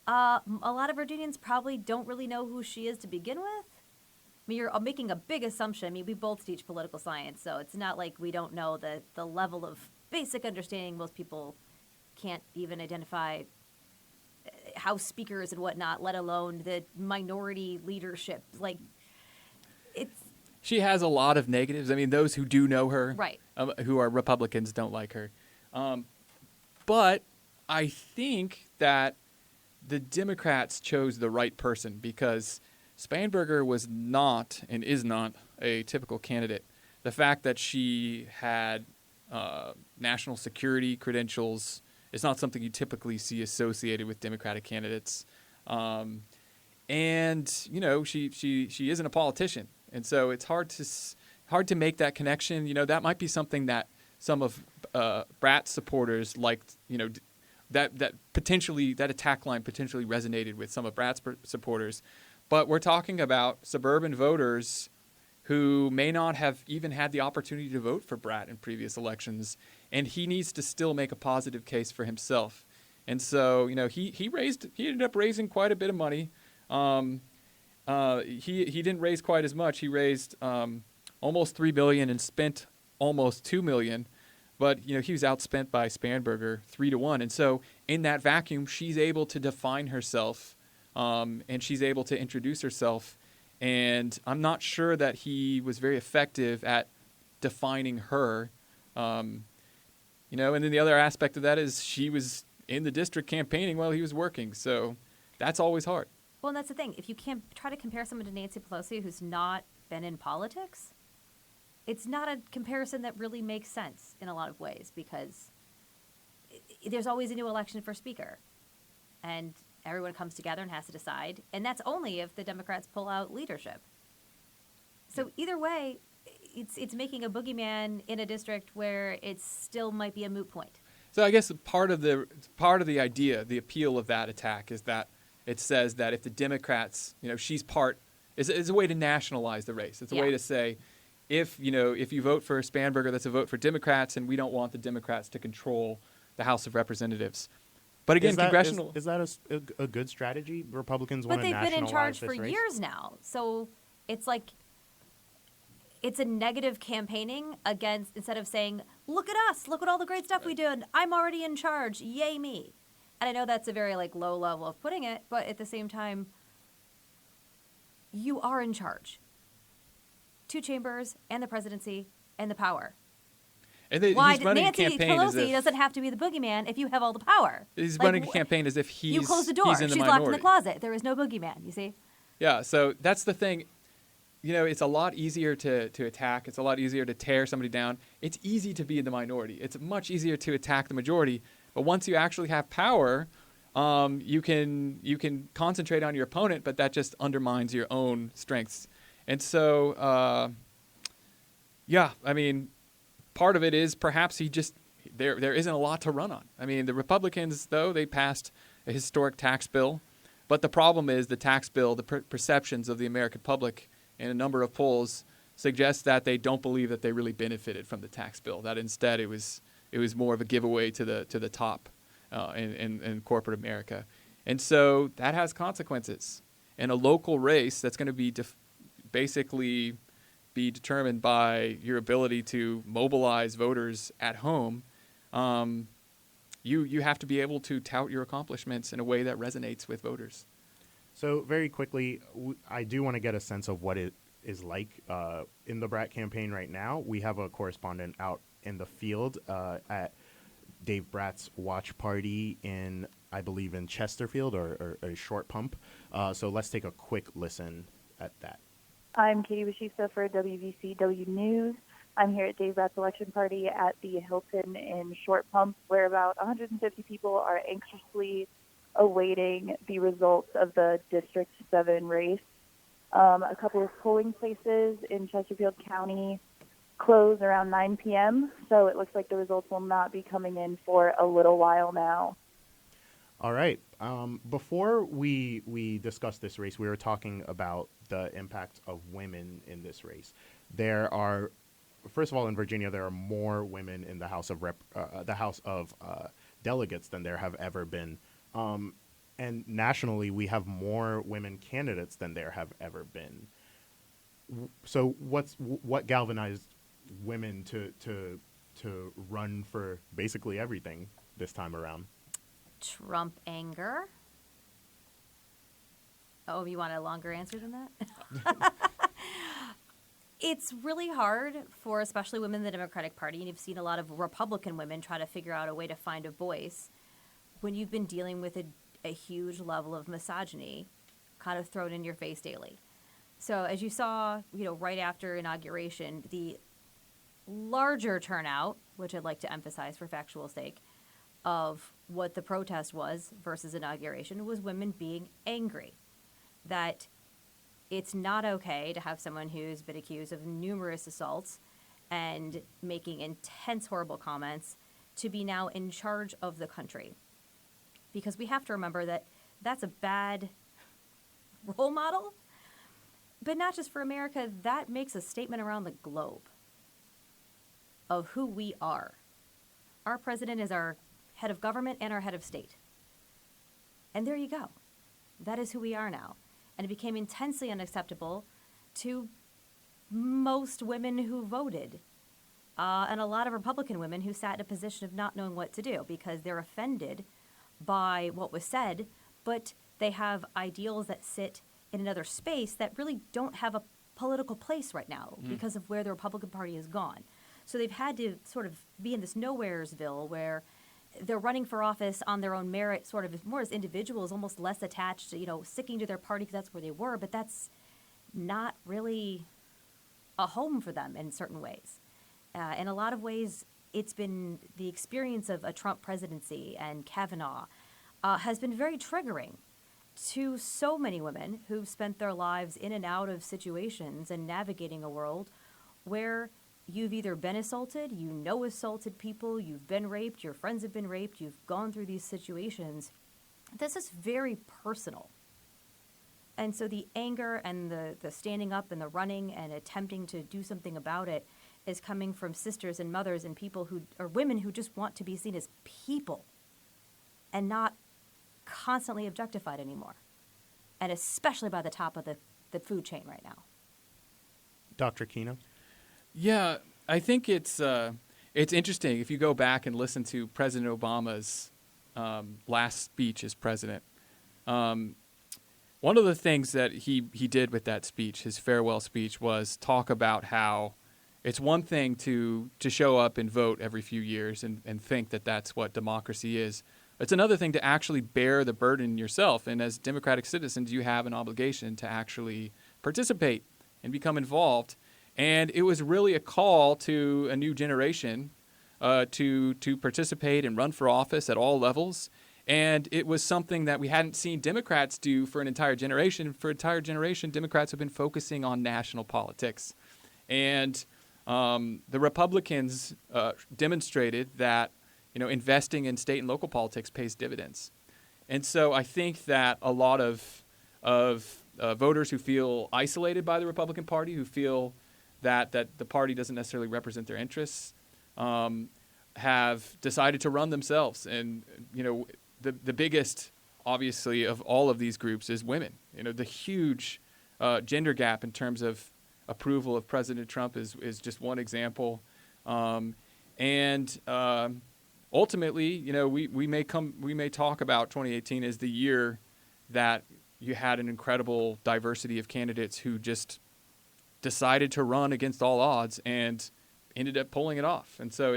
A lot of Virginians probably don't really know who she is to begin with. I mean, you're making a big assumption. I mean, we both teach political science, so it's not like we don't know the level of basic understanding. Most people can't even identify House speakers and whatnot, let alone the minority leadership. Like, it's... She has a lot of negatives. I mean, those who do know her, right, who are Republicans, don't like her. But I think that the Democrats chose the right person because Spanberger was not and is not a typical candidate. The fact that she had national security credentials is not something you typically see associated with Democratic candidates. And, you know, she isn't a politician. And so it's hard to make that connection. You know, that might be something that some of Bratt's supporters liked, you know, that attack line potentially resonated with some of Bratt's supporters. But we're talking about suburban voters who may not have even had the opportunity to vote for Bratt in previous elections, and he needs to still make a positive case for himself. And so, you know, he ended up raising quite a bit of money. He didn't raise quite as much. He raised almost $3 billion and spent almost $2 million. But, you know, he was outspent by Spanberger 3-1. And so in that vacuum, she's able to define herself, and she's able to introduce herself. And I'm not sure that he was very effective at defining her. You know, and then the other aspect of that is she was in the district campaigning while he was working. So that's always hard. Well, and that's the thing. If you can't try to compare someone to Nancy Pelosi who's not been in politics, it's not a comparison that really makes sense in a lot of ways because there's always a new election for speaker. And everyone comes together and has to decide. And that's only if the Democrats pull out leadership. So either way, it's making a boogeyman in a district where it still might be a moot point. So I guess part of the idea, the appeal of that attack is that it says that if the Democrats, you know, she's part, is a way to nationalize the race. It's a way to say, if you vote for Spanberger, that's a vote for Democrats, and we don't want the Democrats to control the House of Representatives. But again, congressional... Is that a good strategy? Republicans want to nationalize But they've been in charge this for race? years now. So it's like, it's a negative campaigning against, instead of saying, look at us, look at all the great stuff we did, I'm already in charge, yay me. And I know that's a very low level of putting it, but at the same time, you are in charge. 2 chambers and the presidency and the power. And he's running Nancy a campaign Pelosi doesn't have to be the boogeyman if you have all the power. He's running a campaign as if he's you close the door. He's in the She's minority. locked in the closet. There is no boogeyman. You see? Yeah. So that's the thing. You know, it's a lot easier to attack. It's a lot easier to tear somebody down. It's easy to be in the minority. It's much easier to attack the majority. But once you actually have power, you can concentrate on your opponent, but that just undermines your own strengths. And so, yeah, I mean, part of it is perhaps there isn't a lot to run on. I mean, the Republicans, though, they passed a historic tax bill. But the problem is the tax bill, the perceptions of the American public in a number of polls suggest that they don't believe that they really benefited from the tax bill, that instead it was more of a giveaway to the top in corporate America. And so that has consequences. In a local race that's going to be basically be determined by your ability to mobilize voters at home, you have to be able to tout your accomplishments in a way that resonates with voters. So very quickly, I do want to get a sense of what it is like in the Bratt campaign right now. We have a correspondent out in the field at Dave Bratt's watch party I believe in Chesterfield or Short Pump. So let's take a quick listen at that. I'm Katie Bashista for WVCW News. I'm here at Dave Bratt's election party at the Hilton in Short Pump, where about 150 people are anxiously awaiting the results of the District 7 race. A couple of polling places in Chesterfield County close around 9 p.m., so it looks like the results will not be coming in for a little while now. All right. Before we discuss this race, we were talking about the impact of women in this race. There are first of all, in Virginia, there are more women in the House of Delegates than there have ever been. And nationally, we have more women candidates than there have ever been. So what galvanized women to run for basically everything this time around? Trump anger. Oh, you want a longer answer than that? It's really hard for especially women in the Democratic Party, and you've seen a lot of Republican women try to figure out a way to find a voice when you've been dealing with a huge level of misogyny kind of thrown in your face daily. So as you saw, right after inauguration, the larger turnout, which I'd like to emphasize for factual sake, of what the protest was versus inauguration was women being angry that it's not okay to have someone who's been accused of numerous assaults and making intense, horrible comments to be now in charge of the country. Because we have to remember that that's a bad role model, but not just for America. That makes a statement around the globe of who we are. Our president is our head of government and our head of state. And there you go. That is who we are now. And it became intensely unacceptable to most women who voted, and a lot of Republican women who sat in a position of not knowing what to do because they're offended by what was said, but they have ideals that sit in another space that really don't have a political place right now because of where the Republican Party has gone. So they've had to sort of be in this nowheresville where they're running for office on their own merit, sort of more as individuals, almost less attached to, sticking to their party because that's where they were, but that's not really a home for them in certain ways. In a lot of ways, it's been the experience of a Trump presidency and Kavanaugh has been very triggering to so many women who've spent their lives in and out of situations and navigating a world where you've either been assaulted, assaulted people, you've been raped, your friends have been raped, you've gone through these situations. This is very personal. And so the anger and the standing up and the running and attempting to do something about it is coming from sisters and mothers and people who are women who just want to be seen as people and not constantly objectified anymore. And especially by the top of the food chain right now. Dr. Kino? Yeah, I think it's interesting if you go back and listen to President Obama's last speech as president. One of the things that he did with that speech, his farewell speech, was talk about how it's one thing to show up and vote every few years and think that that's what democracy is. It's another thing to actually bear the burden yourself. And as democratic citizens, you have an obligation to actually participate and become involved. And it was really a call to a new generation to participate and run for office at all levels. And it was something that we hadn't seen Democrats do for an entire generation. For an entire generation, Democrats have been focusing on national politics. And the Republicans demonstrated that investing in state and local politics pays dividends. And so I think that a lot of voters who feel isolated by the Republican Party, who feel that the party doesn't necessarily represent their interests, have decided to run themselves. And, the biggest, obviously, of all of these groups is women. The huge gender gap in terms of approval of President Trump is just one example. Ultimately, we may talk about 2018 as the year that you had an incredible diversity of candidates who just decided to run against all odds and ended up pulling it off. And so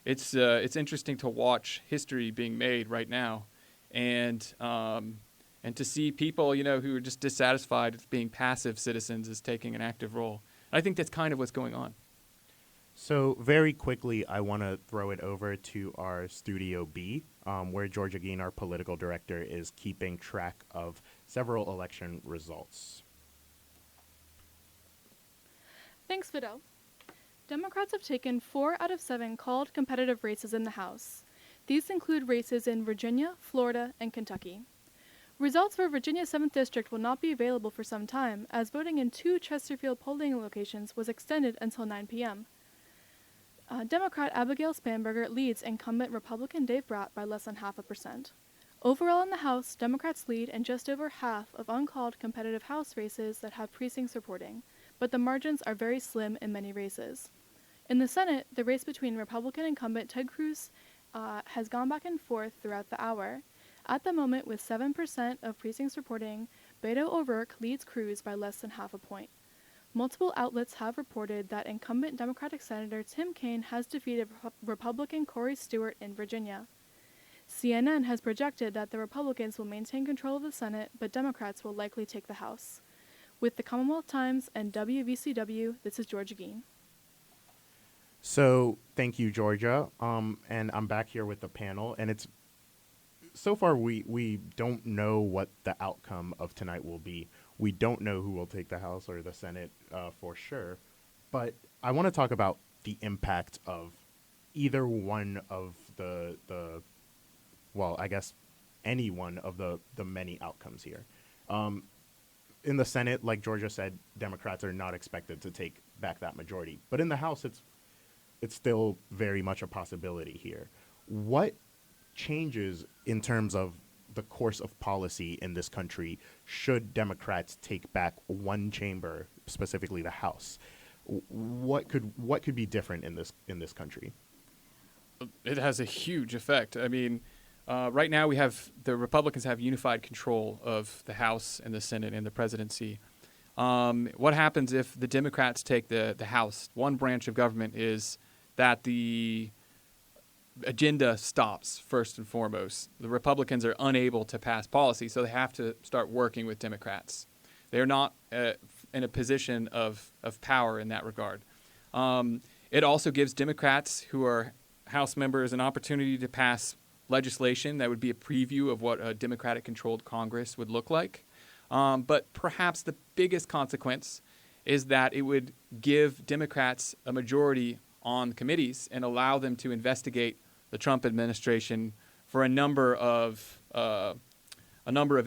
it's interesting to watch history being made right now, and to see people who are just dissatisfied with being passive citizens as taking an active role. And I think that's kind of what's going on. So very quickly, I want to throw it over to our Studio B, where Georgia Geen, our political director, is keeping track of several election results. Thanks, Fidel. Democrats have taken 4 out of 7 called competitive races in the House. These include races in Virginia, Florida, and Kentucky. Results for Virginia's 7th District will not be available for some time, as voting in 2 Chesterfield polling locations was extended until 9 p.m. Democrat Abigail Spanberger leads incumbent Republican Dave Bratt by less than 0.5%. Overall in the House, Democrats lead in just over half of uncalled competitive House races that have precincts reporting, but the margins are very slim in many races. In the Senate, the race between Republican incumbent Ted Cruz has gone back and forth throughout the hour. At the moment, with 7% of precincts reporting, Beto O'Rourke leads Cruz by less than 0.5 point. Multiple outlets have reported that incumbent Democratic Senator Tim Kaine has defeated Republican Corey Stewart in Virginia. CNN has projected that the Republicans will maintain control of the Senate, but Democrats will likely take the House. With the Commonwealth Times and WVCW, this is Georgia Geen. So thank you, Georgia. And I'm back here with the panel, and it's so far we don't know what the outcome of tonight will be. We don't know who will take the House or the Senate for sure, but I want to talk about the impact of either one of well, I guess any one of the many outcomes here. In the Senate, like Georgia said, Democrats are not expected to take back that majority, but in the House, it's still very much a possibility here. What changes in terms of the course of policy in this country should Democrats take back one chamber, specifically the House? What could be different in this country? It has a huge effect. I mean, right now the Republicans have unified control of the House and the Senate and the presidency. What happens if the Democrats take the House? One branch of government is that the agenda stops first and foremost. The Republicans are unable to pass policy, so they have to start working with Democrats. They are not in a position of power in that regard. It also gives Democrats who are House members an opportunity to pass legislation that would be a preview of what a Democratic-controlled Congress would look like. But perhaps the biggest consequence is that it would give Democrats a majority on committees and allow them to investigate the Trump administration for a number of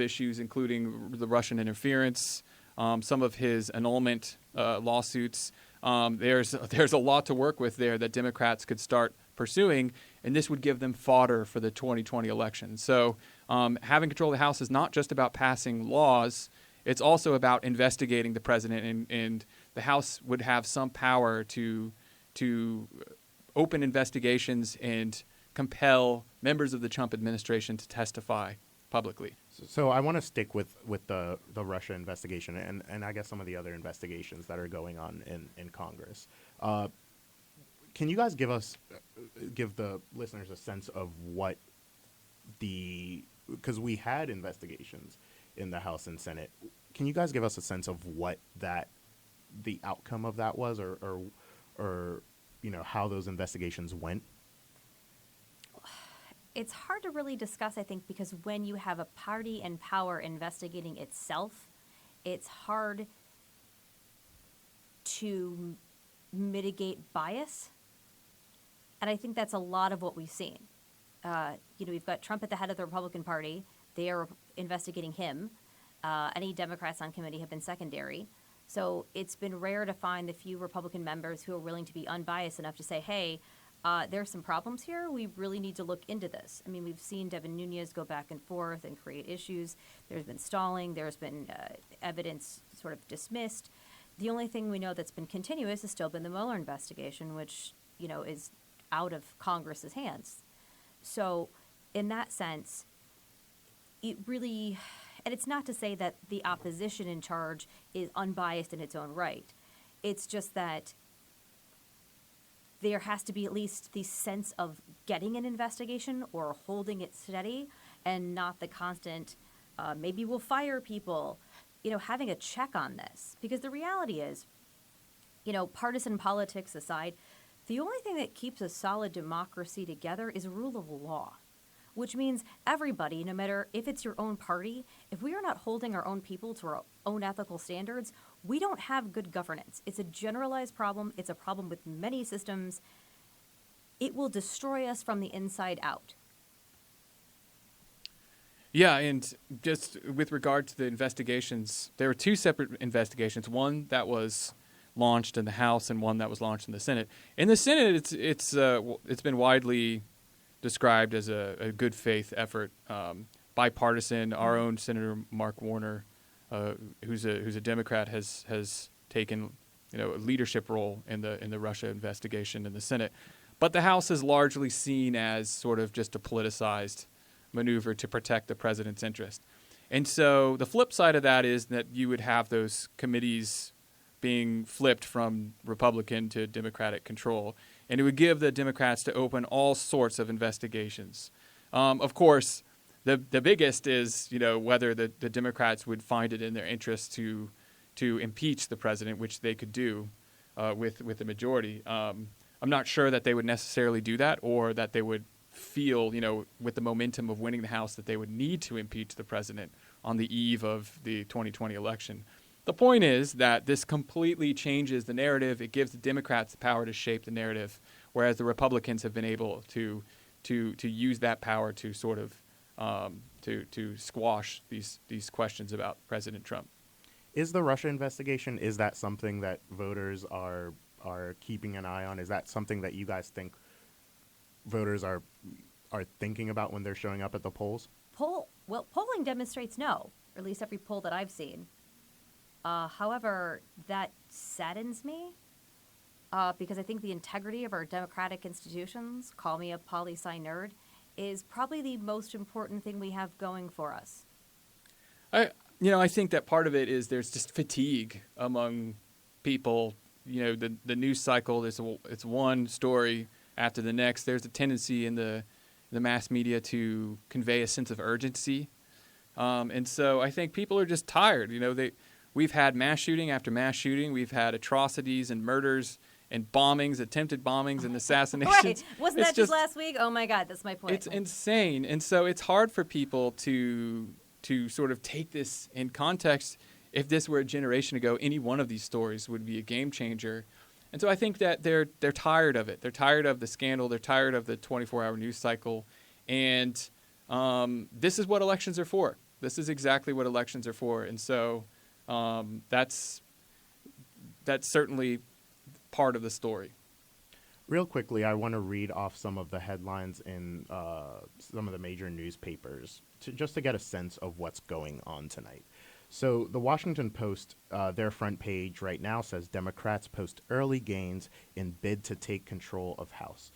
issues, including the Russian interference, some of his annulment lawsuits. There's a lot to work with there that Democrats could start pursuing, and this would give them fodder for the 2020 election. So having control of the House is not just about passing laws. It's also about investigating the president, and the House would have some power to open investigations and compel members of the Trump administration to testify publicly. So I want to stick with the Russia investigation and I guess some of the other investigations that are going on in Congress. Can you guys give the listeners a sense of what because we had investigations in the House and Senate. Can you guys give us a sense of what the outcome of that was, or how those investigations went? It's hard to really discuss, I think, because when you have a party in power investigating itself, it's hard to mitigate bias. And I think that's a lot of what we've seen. We've got Trump at the head of the Republican Party. They are investigating him. Any Democrats on committee have been secondary. So it's been rare to find the few Republican members who are willing to be unbiased enough to say, hey, there's some problems here. We really need to look into this. I mean, we've seen Devin Nunes go back and forth and create issues. There's been stalling. There's been evidence sort of dismissed. The only thing we know that's been continuous has still been the Mueller investigation, which, is out of Congress's hands. So in that sense, it really, and it's not to say that the opposition in charge is unbiased in its own right. It's just that there has to be at least the sense of getting an investigation or holding it steady, and not the constant, maybe we'll fire people, having a check on this. Because the reality is, partisan politics aside, the only thing that keeps a solid democracy together is rule of law, which means everybody, no matter if it's your own party, if we are not holding our own people to our own ethical standards, we don't have good governance. It's a generalized problem. It's a problem with many systems. It will destroy us from the inside out. Yeah, and just with regard to the investigations, there were two separate investigations. One that was launched in the House and one that was launched in the Senate. In the Senate, it's been widely described as a good faith effort, bipartisan. Our own Senator Mark Warner, who's a Democrat, has taken a leadership role in the Russia investigation in the Senate. But the House is largely seen as sort of just a politicized maneuver to protect the president's interest. And so the flip side of that is that you would have those committees being flipped from Republican to Democratic control. And it would give the Democrats to open all sorts of investigations. Of course, the biggest is, whether the Democrats would find it in their interest to impeach the president, which they could do with the majority. I'm not sure that they would necessarily do that, or that they would feel, with the momentum of winning the House, that they would need to impeach the president on the eve of the 2020 election. The point is that this completely changes the narrative. It gives the Democrats the power to shape the narrative, whereas the Republicans have been able to use that power to sort of to squash these questions about President Trump. Is the Russia investigation, is that something that voters are keeping an eye on? Is that something that you guys think voters are thinking about when they're showing up at the polls? Polling demonstrates no, or at least every poll that I've seen. However, that saddens me because I think the integrity of our democratic institutions, call me a poli-sci nerd, is probably the most important thing we have going for us. I think that part of it is there's just fatigue among people. The news cycle, it's one story after the next. There's a tendency in the mass media to convey a sense of urgency. And so I think people are just tired. We've had mass shooting after mass shooting. We've had atrocities and murders and bombings, attempted bombings and assassinations. Right. Wasn't that just last week? Oh, my God. That's my point. It's insane. And so it's hard for people to sort of take this in context. If this were a generation ago, any one of these stories would be a game changer. And so I think that they're tired of it. They're tired of the scandal. They're tired of the 24-hour news cycle. And this is what elections are for. This is exactly what elections are for. And so that's certainly part of the story. Real quickly, I want to read off some of the headlines in some of the major newspapers just to get a sense of what's going on tonight. So the Washington Post, their front page right now says Democrats post early gains in bid to take control of House.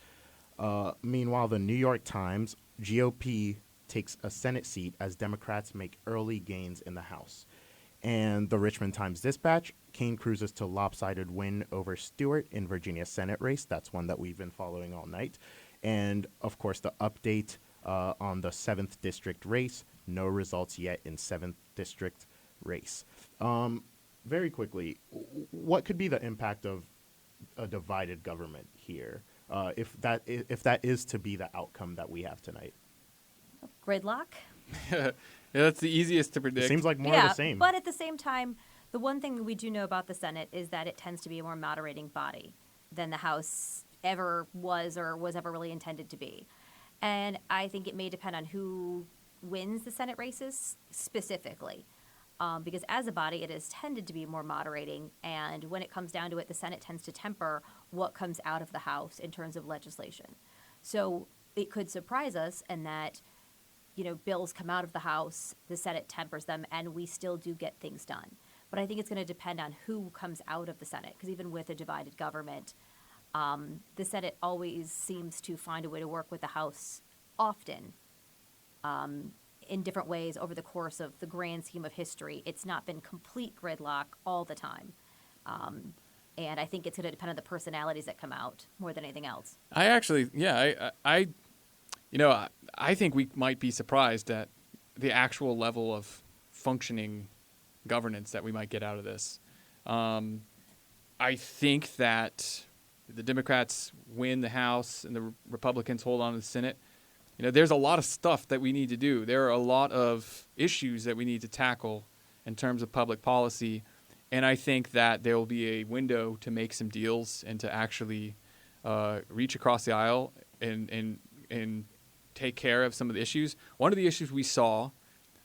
Meanwhile, the New York Times, GOP takes a Senate seat as Democrats make early gains in the House. And the Richmond Times-Dispatch, Kane cruises to lopsided win over Stewart in Virginia Senate race. That's one that we've been following all night. And, of course, the update on the 7th District race. No results yet in 7th District race. Very quickly, what could be the impact of a divided government here if that is to be the outcome that we have tonight? Gridlock? Yeah, that's the easiest to predict. It seems like more of the same. But at the same time, the one thing that we do know about the Senate is that it tends to be a more moderating body than the House ever was or was ever really intended to be. And I think it may depend on who wins the Senate races specifically. Because as a body, it has tended to be more moderating. And when it comes down to it, the Senate tends to temper what comes out of the House in terms of legislation. So it could surprise us in that bills come out of the House, the Senate tempers them, and we still do get things done. But I think it's going to depend on who comes out of the Senate, because even with a divided government, the Senate always seems to find a way to work with the House often in different ways over the course of the grand scheme of history. It's not been complete gridlock all the time. And I think it's going to depend on the personalities that come out more than anything else. I think we might be surprised at the actual level of functioning governance that we might get out of this. I think that the Democrats win the House and the Republicans hold on to the Senate. There's a lot of stuff that we need to do. There are a lot of issues that we need to tackle in terms of public policy. And I think that there will be a window to make some deals and to actually reach across the aisle and take care of some of the issues. One of the issues we saw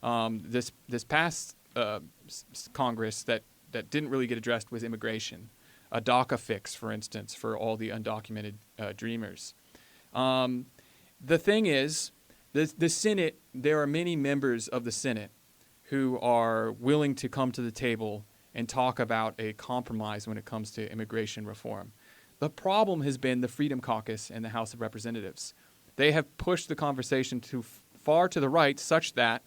This past Congress that didn't really get addressed was immigration, a DACA fix, for instance, for all the undocumented dreamers. The thing is, the Senate, there are many members of the Senate who are willing to come to the table and talk about a compromise when it comes to immigration reform. The problem has been the Freedom Caucus in the House of Representatives. They have pushed the conversation too far to the right such that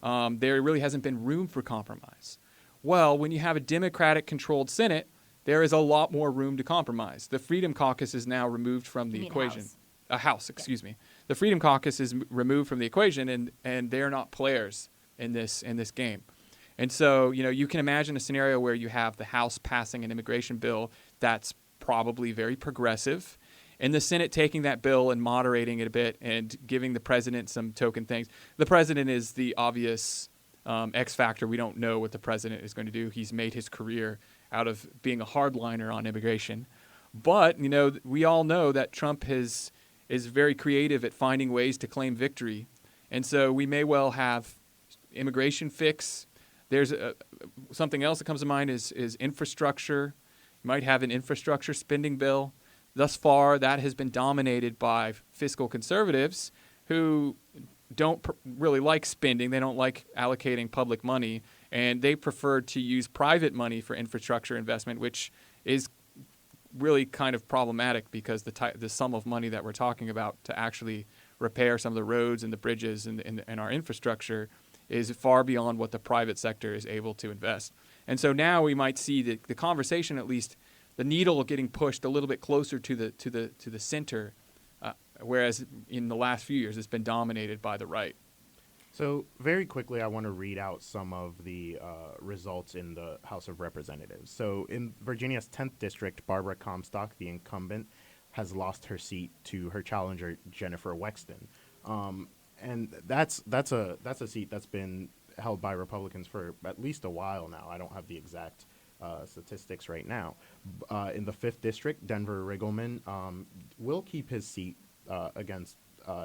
there really hasn't been room for compromise. Well, when you have a Democratic-controlled Senate, there is a lot more room to compromise. The Freedom Caucus is now removed from the equation. House, excuse me. The Freedom Caucus is removed from the equation, and they're not players in this game. And so, you can imagine a scenario where you have the House passing an immigration bill that's probably very progressive, and the Senate taking that bill and moderating it a bit and giving the president some token things. The president is the obvious X factor. We don't know what the president is going to do. He's made his career out of being a hardliner on immigration. But, we all know that Trump is very creative at finding ways to claim victory. And so we may well have immigration fix. There's something else that comes to mind is infrastructure. You might have an infrastructure spending bill. Thus far, that has been dominated by fiscal conservatives who don't really like spending. They don't like allocating public money, and they prefer to use private money for infrastructure investment, which is really kind of problematic because the sum of money that we're talking about to actually repair some of the roads and the bridges and our infrastructure is far beyond what the private sector is able to invest. And so now we might see the conversation, at least the needle getting pushed a little bit closer to the center, whereas in the last few years it's been dominated by the right. So very quickly, I want to read out some of the results in the House of Representatives. So in Virginia's 10th district, Barbara Comstock, the incumbent, has lost her seat to her challenger, Jennifer Wexton. And that's a seat that's been held by Republicans for at least a while now. I don't have the exact statistics right now. In the 5th district, Denver Riggleman will keep his seat against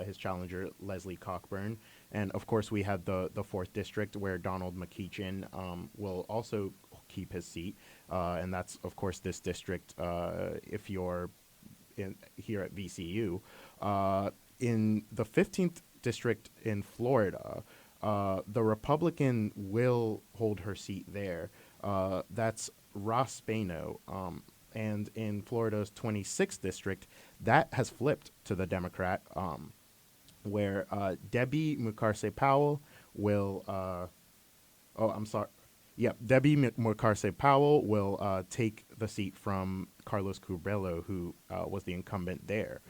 his challenger, Leslie Cockburn. And, of course, we had the 4th district where Donald McEachin will also keep his seat. And that's, of course, this district if you're here at VCU. In the 15th district in Florida, the Republican will hold her seat there. That's Ross Spano. And in Florida's 26th district, that has flipped to the Democrat, where Debbie Mucarsey-Powell will Debbie Mucarsey-Powell will take the seat from Carlos Curbelo, who was the incumbent there.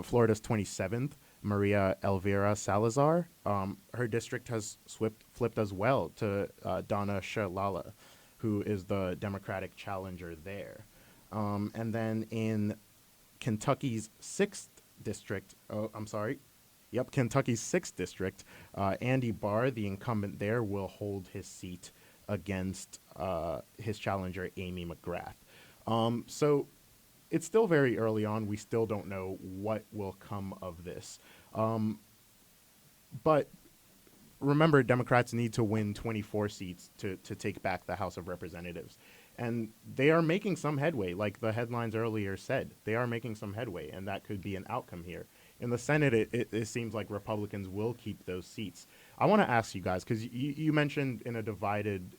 Florida's 27th, Maria Elvira Salazar, her district has flipped as well to Donna Shalala, who is the Democratic challenger there. And then in Kentucky's 6th district, Kentucky's 6th district, Andy Barr, the incumbent there, will hold his seat against his challenger, Amy McGrath. So it's still very early on. We still don't know what will come of this. But remember, Democrats need to win 24 seats to take back the House of Representatives. And they are making some headway, like the headlines earlier said. They are making some headway, and that could be an outcome here. In the Senate, it seems like Republicans will keep those seats. I want to ask you guys, because you mentioned in a divided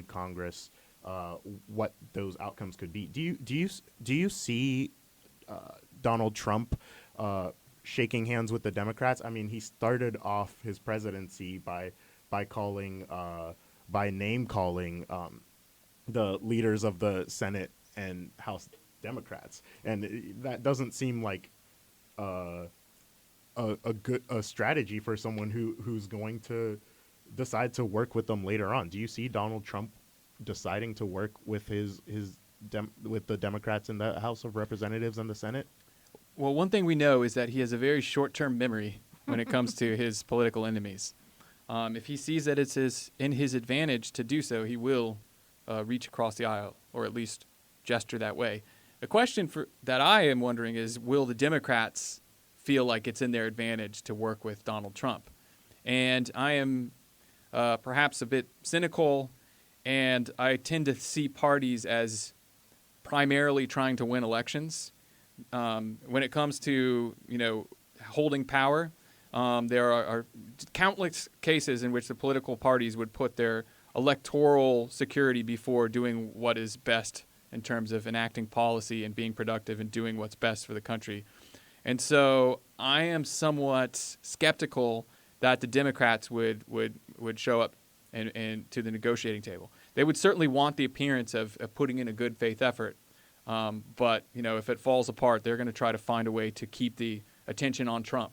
Congress what those outcomes could be. Do you see Donald Trump shaking hands with the Democrats? I mean, he started off his presidency by name calling the leaders of the Senate and House Democrats, and that doesn't seem like a good strategy for someone who's going to decide to work with them later on. Do you see Donald Trump deciding to work with with the Democrats in the House of Representatives and the Senate? Well, one thing we know is that he has a very short-term memory when it comes to his political enemies. If he sees that it's in his advantage to do so, he will reach across the aisle, or at least gesture that way. The question that I am wondering is, will the Democrats feel like it's in their advantage to work with Donald Trump? And I am perhaps a bit cynical, and I tend to see parties as primarily trying to win elections. When it comes to, holding power, there are countless cases in which the political parties would put their electoral security before doing what is best in terms of enacting policy and being productive and doing what's best for the country. And so I am somewhat skeptical that the Democrats would show up and to the negotiating table. They would certainly want the appearance of putting in a good faith effort. But, if it falls apart, they're going to try to find a way to keep the attention on Trump.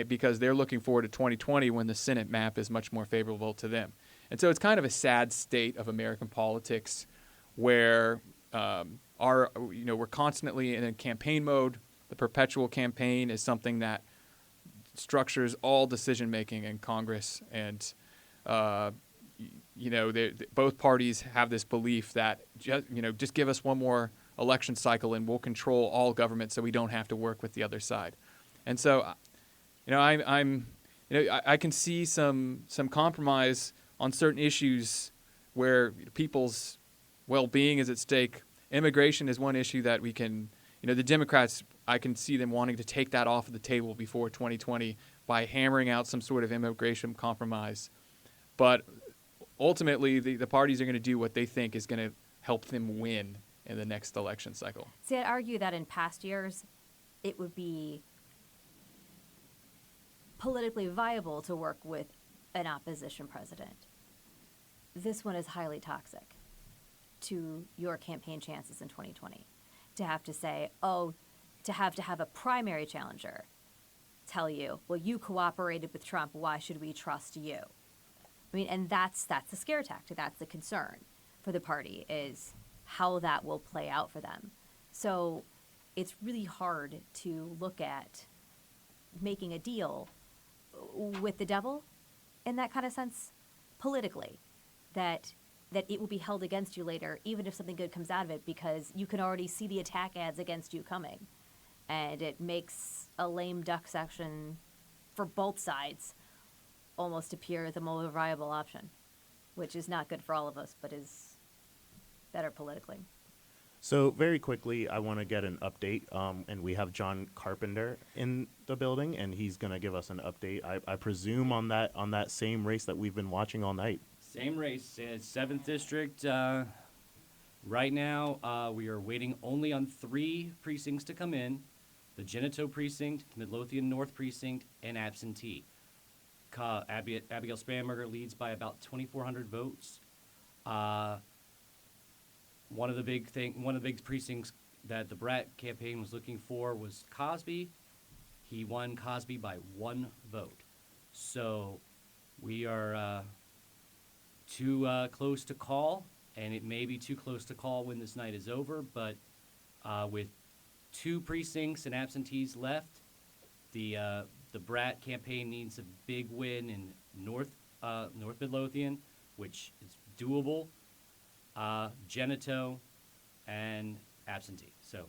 Because they're looking forward to 2020 when the Senate map is much more favorable to them. And so it's kind of a sad state of American politics where we're constantly in a campaign mode. The perpetual campaign is something that structures all decision-making in Congress. And, both parties have this belief that, just give us one more election cycle and we'll control all government so we don't have to work with the other side. And so, I can see some compromise on certain issues where people's well-being is at stake. Immigration is one issue that we can, the Democrats, I can see them wanting to take that off of the table before 2020 by hammering out some sort of immigration compromise. But ultimately, the parties are going to do what they think is going to help them win in the next election cycle. See, I'd argue that in past years, it would be politically viable to work with an opposition president. This one is highly toxic to your campaign chances in 2020. To have to say, to have a primary challenger tell you, well, you cooperated with Trump, why should we trust you? I mean, and that's the scare tactic, that's the concern for the party, is how that will play out for them. So it's really hard to look at making a deal with the devil in that kind of sense politically, that it will be held against you later, even if something good comes out of it, because you can already see the attack ads against you coming. And it makes a lame duck section for both sides almost appear the more viable option, which is not good for all of us, but is better politically. So very quickly, I want to get an update, and we have John Carpenter in the building, and he's going to give us an update, I presume, on that same race that we've been watching all night. Same race, 7th District. Right now, we are waiting only on 3 precincts to come in: the Genito Precinct, Midlothian North Precinct, and absentee. Abigail Spanberger leads by about 2,400 votes. One of the big precincts that the Brat campaign was looking for was Cosby. He won Cosby by 1 vote. So we are too close to call, and it may be too close to call when this night is over. But with 2 precincts and absentees left, the Brat campaign needs a big win in North Midlothian, which is doable. Genito, and absentee. So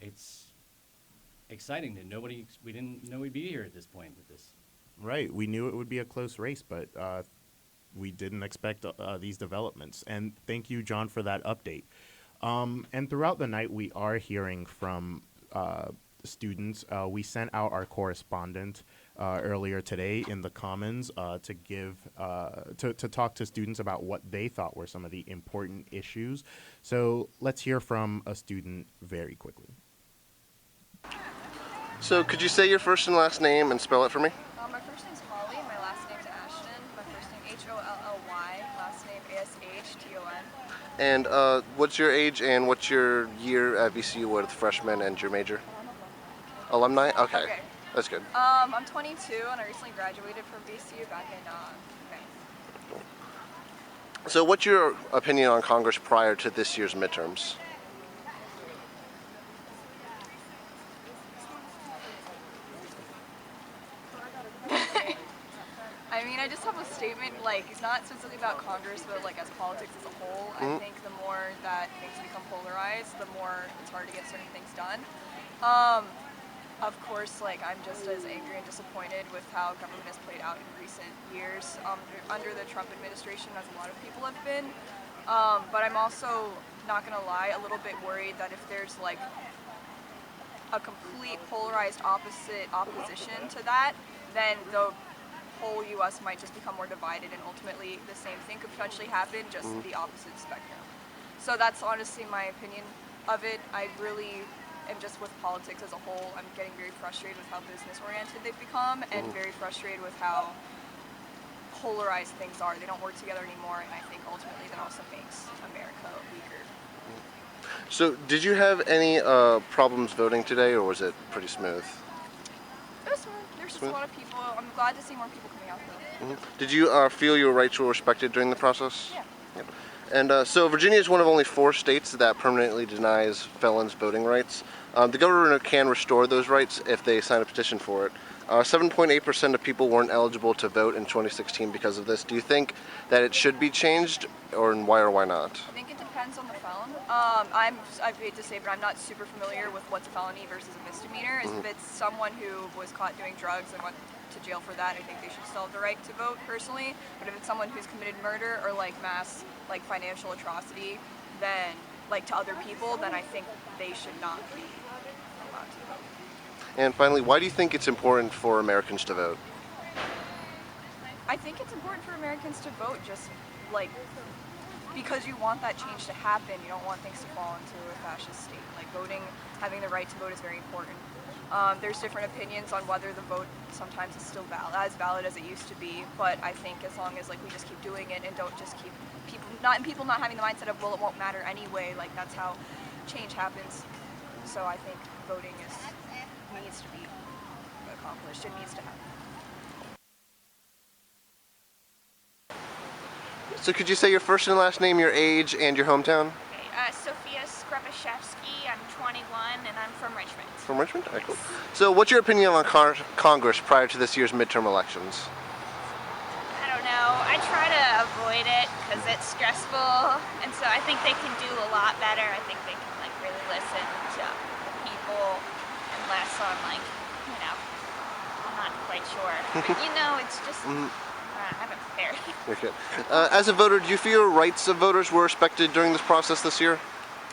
it's exciting that we didn't know we'd be here at this point with this. Right. We knew it would be a close race, but we didn't expect these developments. And thank you, John, for that update. And throughout the night, we are hearing from students. We sent out our correspondent earlier today in the Commons to give to talk to students about what they thought were some of the important issues. So let's hear from a student very quickly. So could you say your first and last name and spell it for me? My first name's Holly, my last name's Ashton. My first name Holly, last name Ashton. And what's your age and what's your year at VCU with freshmen and your major? Alumni? Okay. That's good. I'm 22 and I recently graduated from VCU back in May. So what's your opinion on Congress prior to this year's midterms? I mean, I just have a statement, it's not specifically about Congress, but as politics as a whole. I think the more that things become polarized, the more it's hard to get certain things done. Of course, like, I'm just as angry and disappointed with how government has played out in recent years under the Trump administration, as a lot of people have been. But I'm also, not gonna lie, a little bit worried that if there's like a complete polarized opposition to that, then the whole U.S. might just become more divided, and ultimately the same thing could potentially happen, just the opposite spectrum. So that's honestly my opinion of it. I really am just with politics as a whole. I'm getting very frustrated with how business-oriented they've become, and very frustrated with how polarized things are. They don't work together anymore, and I think ultimately that also makes America weaker. So, did you have any problems voting today, or was it pretty smooth? It was smooth. There's just a lot of people. I'm glad to see more people coming out, though. Did you feel your rights were respected during the process? Yeah. And so Virginia is one of only 4 states that permanently denies felons voting rights. The governor can restore those rights if they sign a petition for it. 7.8% of people weren't eligible to vote in 2016 because of this. Do you think that it should be changed, or why or why not? I think it depends on the felon. I hate to say, but I'm not super familiar with what's a felony versus a misdemeanor. If it's someone who was caught doing drugs and went to jail for that, I think they should still have the right to vote personally. But if it's someone who's committed murder or like mass financial atrocity, then to other people, then I think they should not be allowed to vote. And finally, why do you think it's important for Americans to vote? I think it's important for Americans to vote just because you want that change to happen. You don't want things to fall into a fascist state. Voting, having the right to vote is very important. There's different opinions on whether the vote sometimes is still as valid as it used to be, but I think as long as we just keep doing it and don't just keep people not having the mindset of, well, it won't matter anyway, that's how change happens. So I think voting needs to be accomplished. It needs to happen. So could you say your first and last name, your age, and your hometown? Okay, Sophia Skrepaszewski. I'm 21, and I'm from Richmond. From Richmond? Okay, cool. So what's your opinion on Congress prior to this year's midterm elections? I don't know. I try to avoid it because it's stressful, and so I think they can do a lot better. I think they can really listen to people and less on I'm not quite sure. It's just I haven't prepared. Okay. As a voter, do you feel rights of voters were respected during this process this year?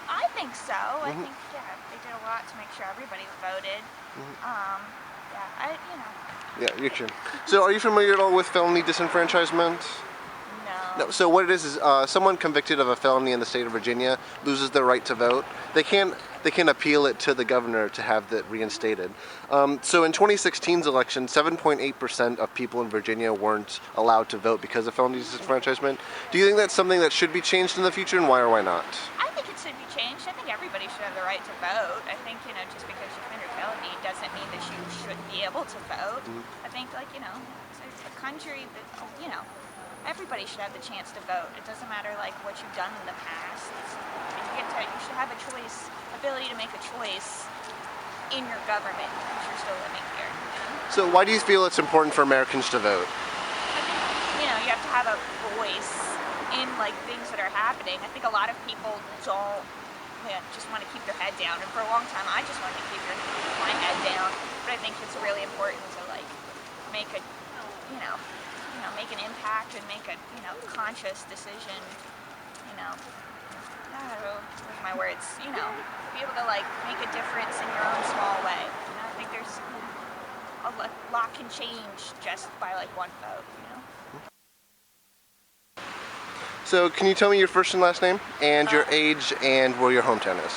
I think so. I think they did a lot to make sure everybody voted. Yeah, you can. So are you familiar at all with felony disenfranchisement? No. So what it is someone convicted of a felony in the state of Virginia loses their right to vote. They can appeal it to the governor to have that reinstated. So in 2016's election, 7.8% of people in Virginia weren't allowed to vote because of felony disenfranchisement. Do you think that's something that should be changed in the future, and why or why not? I think it should be changed. I think everybody should have the right to vote. I think, just because you commit a felony doesn't mean that you shouldn't be able to vote. I think, it's a country that, everybody should have the chance to vote. It doesn't matter what you've done in the past. You should have a choice, ability to make a choice in your government because you're still living here. So why do you feel it's important for Americans to vote? I think, you have to have a voice in things that are happening. I think a lot of people don't just want to keep their head down, and for a long time I just wanted to keep my head down. But I think it's really important to make a make an impact and make a conscious decision. I don't know my words. Be able to make a difference in your own small way. I think there's a lot can change just by one vote. So can you tell me your first and last name, and your age, and where your hometown is?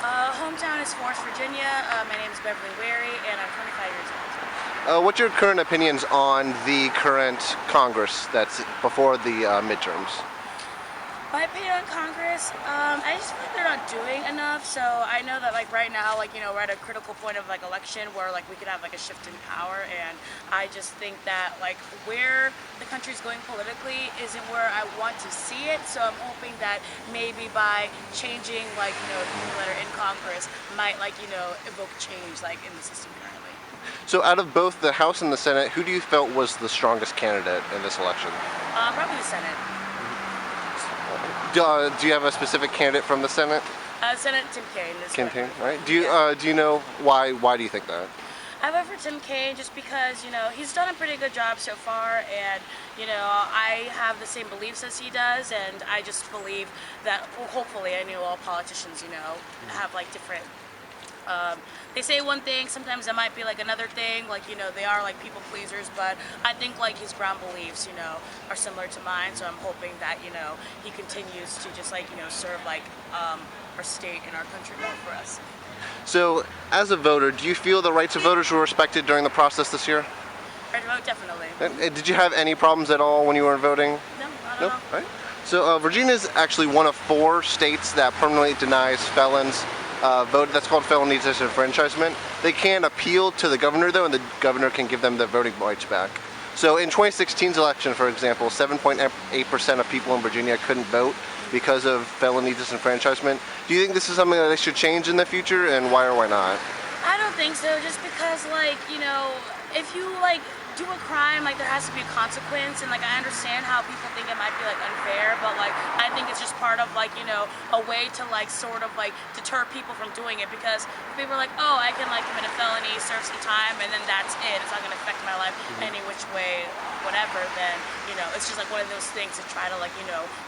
Hometown is Forest, Virginia. My name is Beverly Wary, and I'm 25 years old. What's your current opinions on the current Congress that's before the midterms? My opinion on Congress, I just feel like they're not doing enough. So I know that right now, we're at a critical point of election where we could have a shift in power, and I just think that where the country's going politically isn't where I want to see it. So I'm hoping that maybe by changing the people that are in Congress might evoke change in the system currently. So out of both the House and the Senate, who do you felt was the strongest candidate in this election? Probably the Senate. Do you have a specific candidate from the Senate? Senate Tim Kaine. Tim Kaine, right? Do you know why? Why do you think that? I vote for Tim Kaine just because, he's done a pretty good job so far, and, I have the same beliefs as he does, and I just believe that, well, hopefully, I know all politicians, have, like, different, they say one thing, sometimes it might be, like, another thing, like, they are, like, people pleasers, but I think, like, his ground beliefs, are similar to mine, so I'm hoping that, he continues to just, like, serve, like, our state and our country more for us. So, as a voter, do you feel the rights of voters were respected during the process this year? Right to vote, definitely. And did you have any problems at all when you were voting? No, not at all. Right. So, Virginia is actually one of 4 states that permanently denies felons vote. That's called felony disenfranchisement. They can appeal to the governor, though, and the governor can give them their voting rights back. So, in 2016's election, for example, 7.8% of people in Virginia couldn't vote because of felony disenfranchisement. Do you think this is something that they should change in the future, and why or why not? I don't think so, just because, like, if you, like, do a crime, like, there has to be a consequence, and, like, I understand how people think it might be, like, unfair, but, like, I think it's just part of, like, a way to, like, sort of, like, deter people from doing it, because if people are like, oh, I can, like, commit a felony, serve some time, and then that's it, it's not going to affect my life any which way, whatever, then, it's just, like, one of those things to try to, like,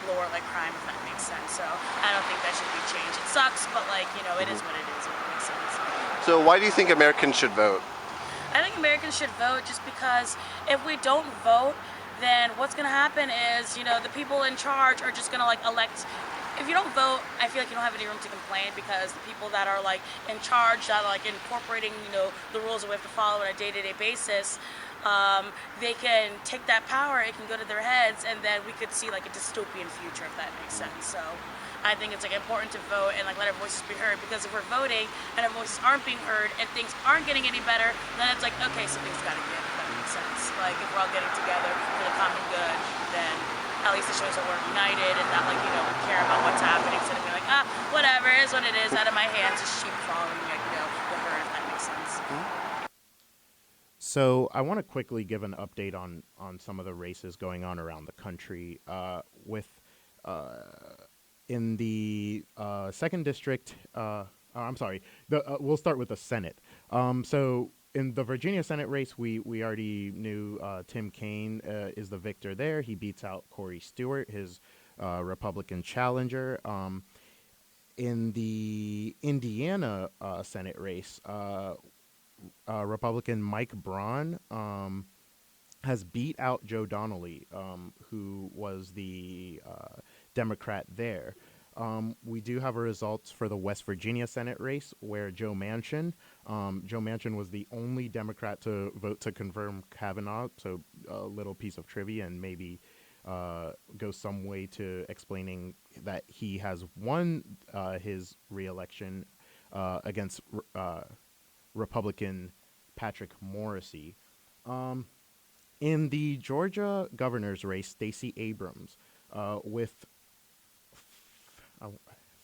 lower, like, crime, if that makes sense, so I don't think that should be changed. It sucks, but, like, it is what it is, if it makes sense. So why do you think Americans should vote? I think Americans should vote just because if we don't vote, then what's going to happen is, the people in charge are just going to, like, elect. If you don't vote, I feel like you don't have any room to complain, because the people that are, like, in charge, that are, like, incorporating, the rules that we have to follow on a day-to-day basis, they can take that power, it can go to their heads, and then we could see, like, a dystopian future, if that makes sense. So I think it's, like, important to vote and, like, let our voices be heard, because if we're voting and our voices aren't being heard and things aren't getting any better, then it's like, okay, something's got to give, if that makes sense. Like, if we're all getting together for the common good, then at least it shows that we're united and not, like, we care about what's happening, instead of being like, whatever, it is what it is, out of my hands, just sheep following, like, the herd, if that makes sense. So I want to quickly give an update on some of the races going on around the country. In the 2nd district, I'm sorry, we'll start with the Senate. So in the Virginia Senate race, we already knew Tim Kaine is the victor there. He beats out Corey Stewart, his Republican challenger. In the Indiana Senate race, Republican Mike Braun has beat out Joe Donnelly, who was the Democrat there. We do have a results for the West Virginia Senate race, where Joe Manchin was the only Democrat to vote to confirm Kavanaugh, so a little piece of trivia, and maybe go some way to explaining that he has won his re-election against Republican Patrick Morrisey. In the Georgia governor's race, Stacey Abrams, with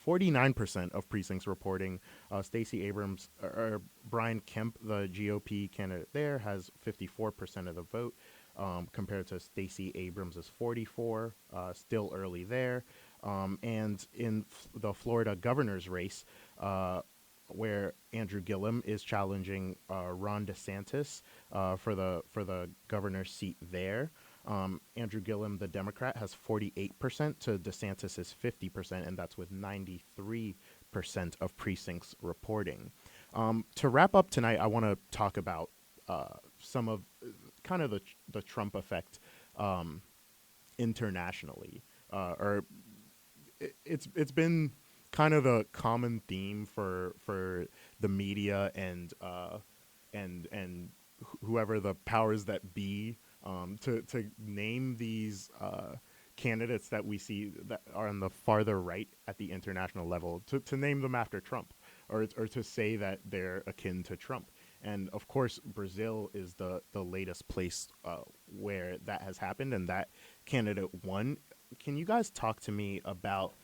49% of precincts reporting, Stacey Abrams, or Brian Kemp, the GOP candidate there, has 54% of the vote, compared to Stacey Abrams' 44%, still early there. And in the Florida governor's race, where Andrew Gillum is challenging Ron DeSantis for the governor's seat there. Andrew Gillum, the Democrat, has 48% to DeSantis' 50%, and that's with 93% of precincts reporting. To wrap up tonight, I want to talk about some of kind of the Trump effect internationally. It's been kind of a common theme for the media and whoever the powers that be to name these candidates that we see that are on the farther right at the international level, to name them after Trump, or to say that they're akin to Trump. And of course, Brazil is the latest place where that has happened, and that candidate won. Can you guys talk to me about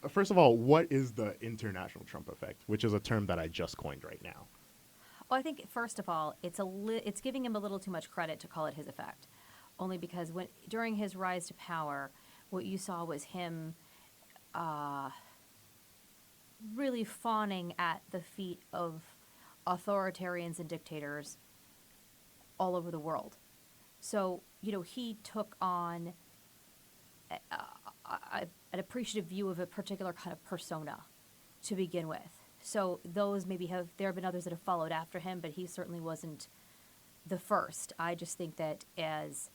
first of all, what is the international Trump effect, which is a term that I just coined right now? Well, I think first of all, it's giving him a little too much credit to call it his effect, only because during his rise to power, what you saw was him really fawning at the feet of authoritarians and dictators all over the world. So, he took on an appreciative view of a particular kind of persona to begin with. So those there have been others that have followed after him, but he certainly wasn't the first. I just think that as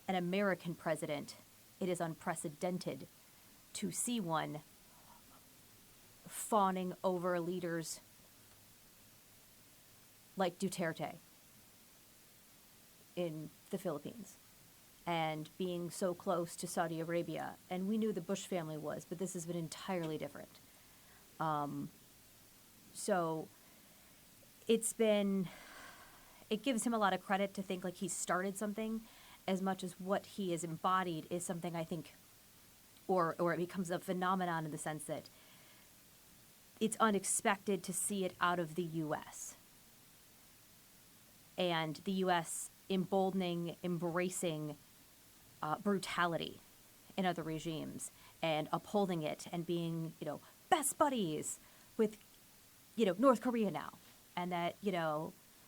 an American president, it is unprecedented to see one fawning over leaders like Duterte in the Philippines and being so close to Saudi Arabia. And we knew the Bush family was, but this has been entirely different. So it gives him a lot of credit to think like he started something, as much as what he has embodied is something I think, or it becomes a phenomenon in the sense that it's unexpected to see it out of the U.S. And the U.S. emboldening, embracing brutality in other regimes and upholding it and being, best buddies with, North Korea now. And that,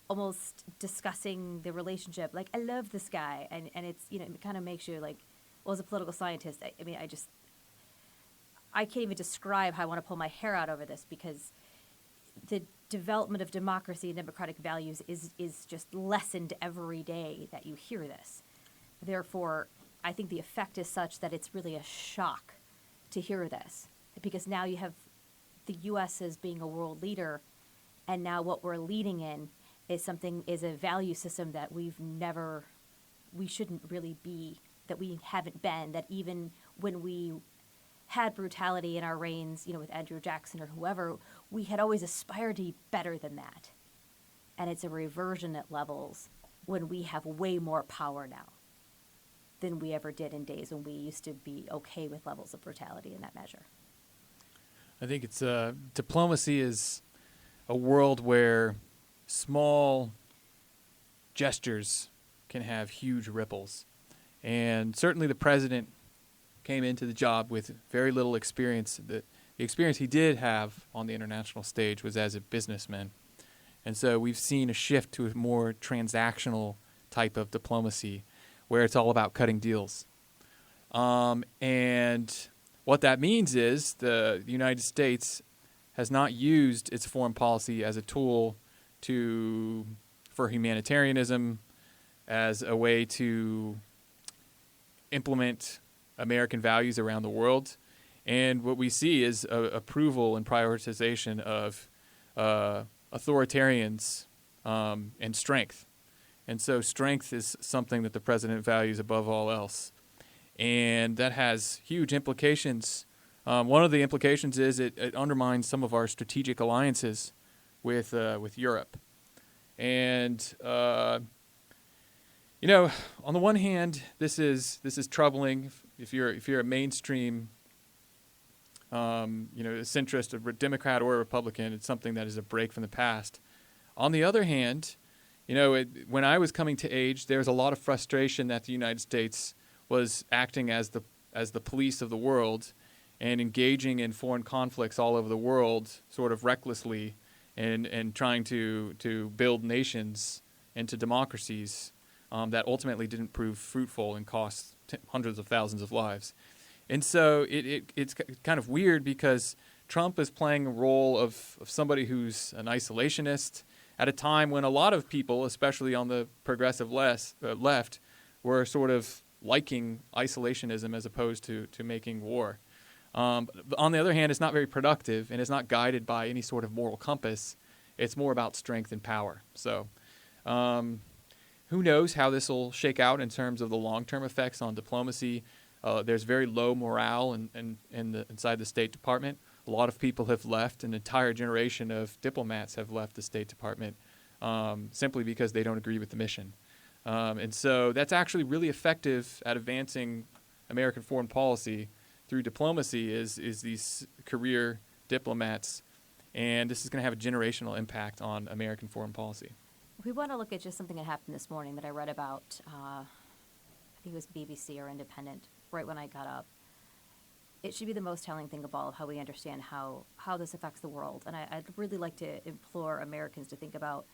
almost discussing the relationship, like, I love this guy. And it's, it kind of makes you like, well, as a political scientist, I can't even describe how I want to pull my hair out over this, because the development of democracy and democratic values is just lessened every day that you hear this. Therefore, I think the effect is such that it's really a shock to hear this, because now you have the U.S. as being a world leader, and now what we're leading in is a value system that we shouldn't really be, that we haven't been, that even when we had brutality in our reigns, with Andrew Jackson or whoever, we had always aspired to be better than that. And it's a reversion at levels when we have way more power now than we ever did in days when we used to be okay with levels of brutality in that measure. I think it's diplomacy is a world where small gestures can have huge ripples. And certainly the president came into the job with very little experience. The experience he did have on the international stage was as a businessman. And so we've seen a shift to a more transactional type of diplomacy where it's all about cutting deals. And what that means is the United States has not used its foreign policy as a tool for humanitarianism, as a way to implement American values around the world. And what we see is approval and prioritization of authoritarians and strength. And so strength is something that the president values above all else. And that has huge implications. One of the implications is it undermines some of our strategic alliances with Europe. And on the one hand, this is troubling. If you're a mainstream, a centrist, a Democrat or a Republican, it's something that is a break from the past. On the other hand, when I was coming to age, there was a lot of frustration that the United States was acting as the police of the world and engaging in foreign conflicts all over the world, sort of recklessly, and trying to build nations into democracies that ultimately didn't prove fruitful and cost hundreds of thousands of lives. And so it's kind of weird because Trump is playing a role of somebody who's an isolationist at a time when a lot of people, especially on the progressive left, were sort of liking isolationism as opposed to making war. But on the other hand, it's not very productive, and it's not guided by any sort of moral compass. It's more about strength and power. So who knows how this will shake out in terms of the long-term effects on diplomacy. There's very low morale inside the State Department. A lot of people have left. An entire generation of diplomats have left the State Department simply because they don't agree with the mission. And so that's actually really effective at advancing American foreign policy through diplomacy is these career diplomats. And this is going to have a generational impact on American foreign policy. We want to look at just something that happened this morning that I read about, I think it was BBC or Independent, right when I got up. it should be the most telling thing of all of how we understand how this affects the world. And I'd really like to implore Americans to think about,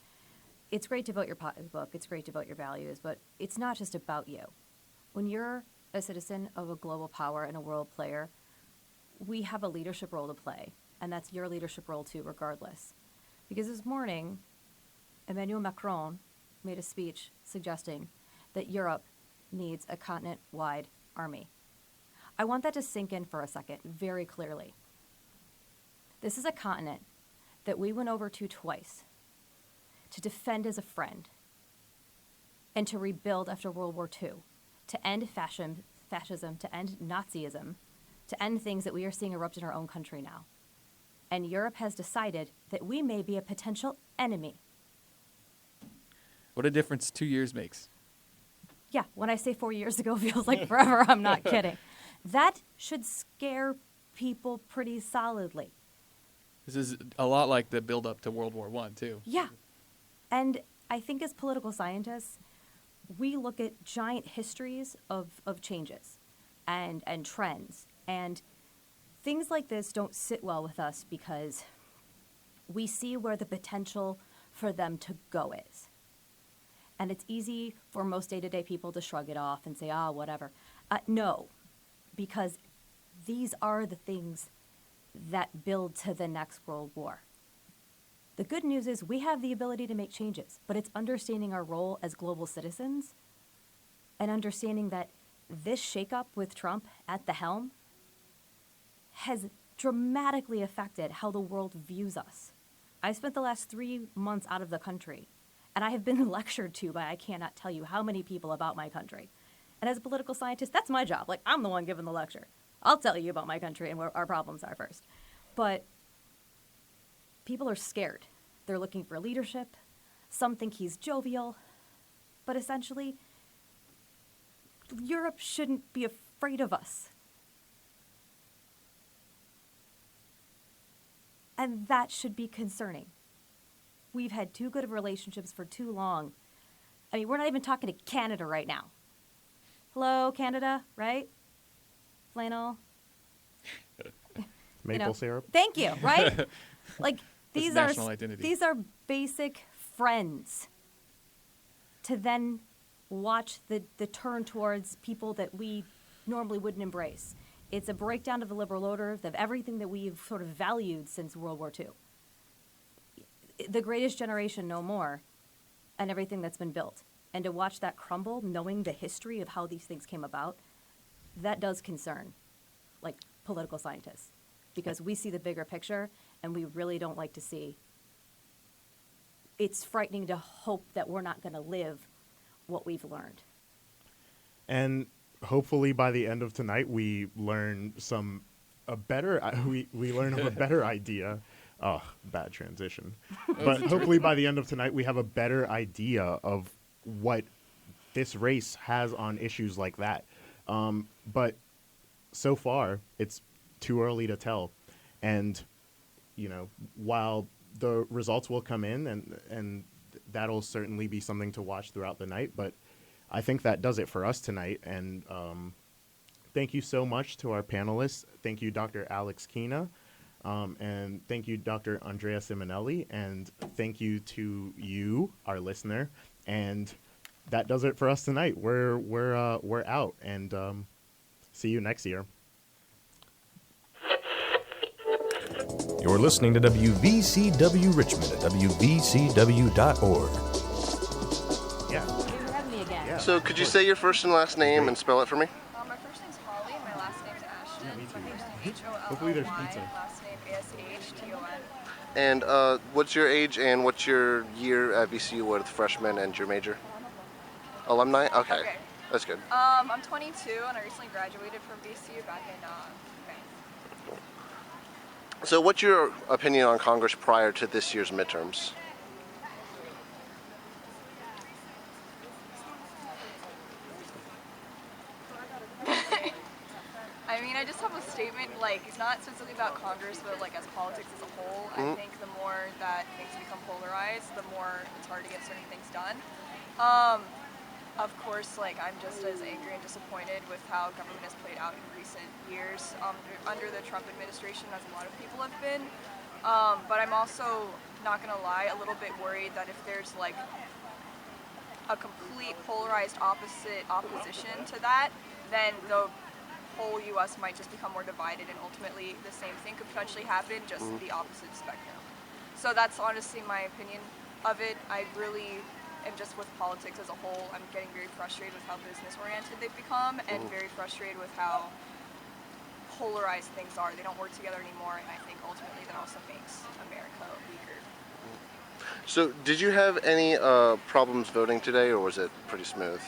it's great to vote your pocketbook, it's great to vote your values, but it's not just about you. When you're a citizen of a global power and a world player, we have a leadership role to play, and that's your leadership role too, regardless. Because this morning, Emmanuel Macron made a speech suggesting that Europe needs a continent-wide army. I want that to sink in for a second, very clearly. This is a continent that we went over to twice to defend as a friend and to rebuild after World War II, to end fascism, to end Nazism, to end things that we are seeing erupt in our own country now. And Europe has decided that we may be a potential enemy. What a difference 2 years makes. Yeah, when I say 4 years ago feels like forever, I'm not kidding. That should scare people pretty solidly. This is a lot like the build-up to World War I, too. Yeah. And I think as political scientists, we look at giant histories of changes and trends. And things like this don't sit well with us because we see where the potential for them to go is. And it's easy for most day-to-day people to shrug it off and say, whatever. No, because these are the things that build to the next World War. The good news is we have the ability to make changes, but it's understanding our role as global citizens and understanding that this shakeup with Trump at the helm has dramatically affected how the world views us. I spent the last 3 months out of the country, and I have been lectured to by I cannot tell you how many people about my country. And as a political scientist, that's my job. Like, I'm the one giving the lecture. I'll tell you about my country and where our problems are first. But people are scared. They're looking for leadership. Some think he's jovial. But essentially, Europe shouldn't be afraid of us. And that should be concerning. We've had too good of relationships for too long. I mean, we're not even talking to Canada right now. Hello, Canada, right? Flannel. Maple syrup. Thank you, right? Like, these are national identity. these are basic friends. To then watch the turn towards people that we normally wouldn't embrace. It's a breakdown of the liberal order, of everything that we've sort of valued since World War II. The greatest generation, no more, and everything that's been built. And to watch that crumble, knowing the history of how these things came about, that does concern, like, political scientists. Because we see the bigger picture, and we really don't like to see. It's frightening to hope that we're not going to live what we've learned. And hopefully by the end of tonight, we learn we learn of a better idea. Oh, bad transition. But hopefully by the end of tonight, we have a better idea of what this race has on issues like that. But so far, it's too early to tell. And, while the results will come in and that'll certainly be something to watch throughout the night, but I think that does it for us tonight. And thank you so much to our panelists. Thank you, Dr. Alex Kina. And thank you, Dr. Andrea Simonelli. And thank you to you, our listener. And that does it for us tonight. We're out, and see you next year. You're listening to WVCW Richmond at WVCW.org. Yeah. Thanks for having me again. So could you say your first and last name and spell it for me? My first name's Holly, and my last name's Ashton. Yeah, me too. My first name H-O-L-L-Y, Hopefully there's pizza. last name A-S-H-T-O-N. And what's your age and what's your year at VCU with freshmen and your major? Alumni? Okay. That's good. I'm 22, and I recently graduated from VCU back in May. So what's your opinion on Congress prior to this year's midterms? I mean, I just have a statement, like, it's not specifically about Congress, but, like, as politics as a whole. I think the more that things become polarized, the more it's hard to get certain things done. Of course, like, I'm just as angry and disappointed with how government has played out in recent years under the Trump administration, as a lot of people have been. But I'm also, not gonna lie, a little bit worried that if there's like a complete polarized opposition to that, then the whole U.S. might just become more divided, and ultimately the same thing could potentially happen, just the opposite spectrum. So that's honestly my opinion of it. I really am just with politics as a whole. I'm getting very frustrated with how business-oriented they've become, and very frustrated with how polarized things are. They don't work together anymore, and I think ultimately that also makes America weaker. So, did you have any problems voting today, or was it pretty smooth?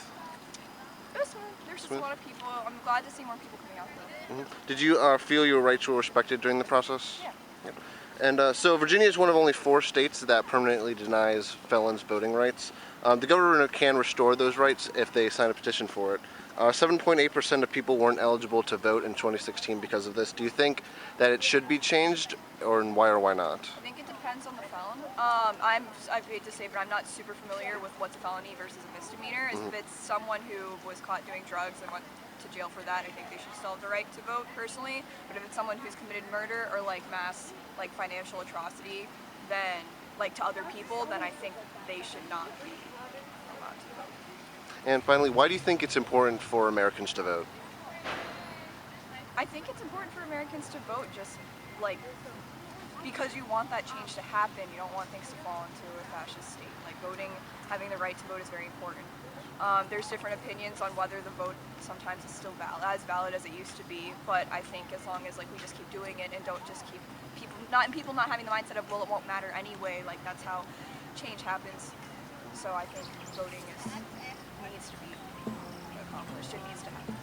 It was smooth. There's just a lot of people. I'm glad to see more people coming out though. Did you feel your rights were respected during the process? Yeah. Yep. And so Virginia is one of only 4 states that permanently denies felons voting rights. The governor can restore those rights if they sign a petition for it. 7.8% of people weren't eligible to vote in 2016 because of this. Do you think that it should be changed, or why or why not? I think it depends on the felon. I hate to say, but I'm not super familiar with what's a felony versus a misdemeanor. If it's someone who was caught doing drugs and went to jail for that, I think they should still have the right to vote personally. But if it's someone who's committed murder or like mass financial atrocity, then to other people, then I think they should not be allowed to vote. And finally, why do you think it's important for Americans to vote? I think it's important for Americans to vote just because you want that change to happen. You don't want things to fall into a fascist state. Voting, having the right to vote is very important. There's different opinions on whether the vote sometimes is still as valid as it used to be, but I think as long as we just keep doing it and don't just keep people not having the mindset of, well, it won't matter anyway, that's how change happens. So I think voting needs to be accomplished. It needs to happen.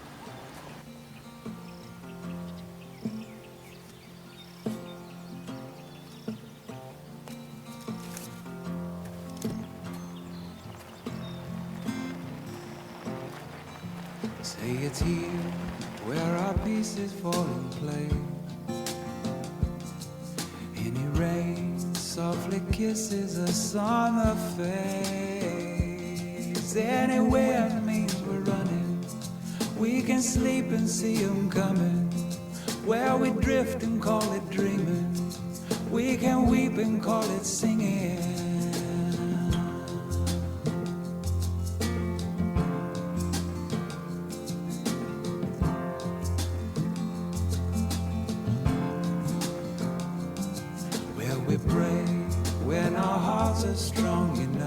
Say it's here where our pieces fall in place. Any rain softly kisses us on the face. Anywhere means we're running. We can sleep and see them coming. Where we drift and call it dreaming. We can weep and call it singing. We pray when our hearts are strong enough.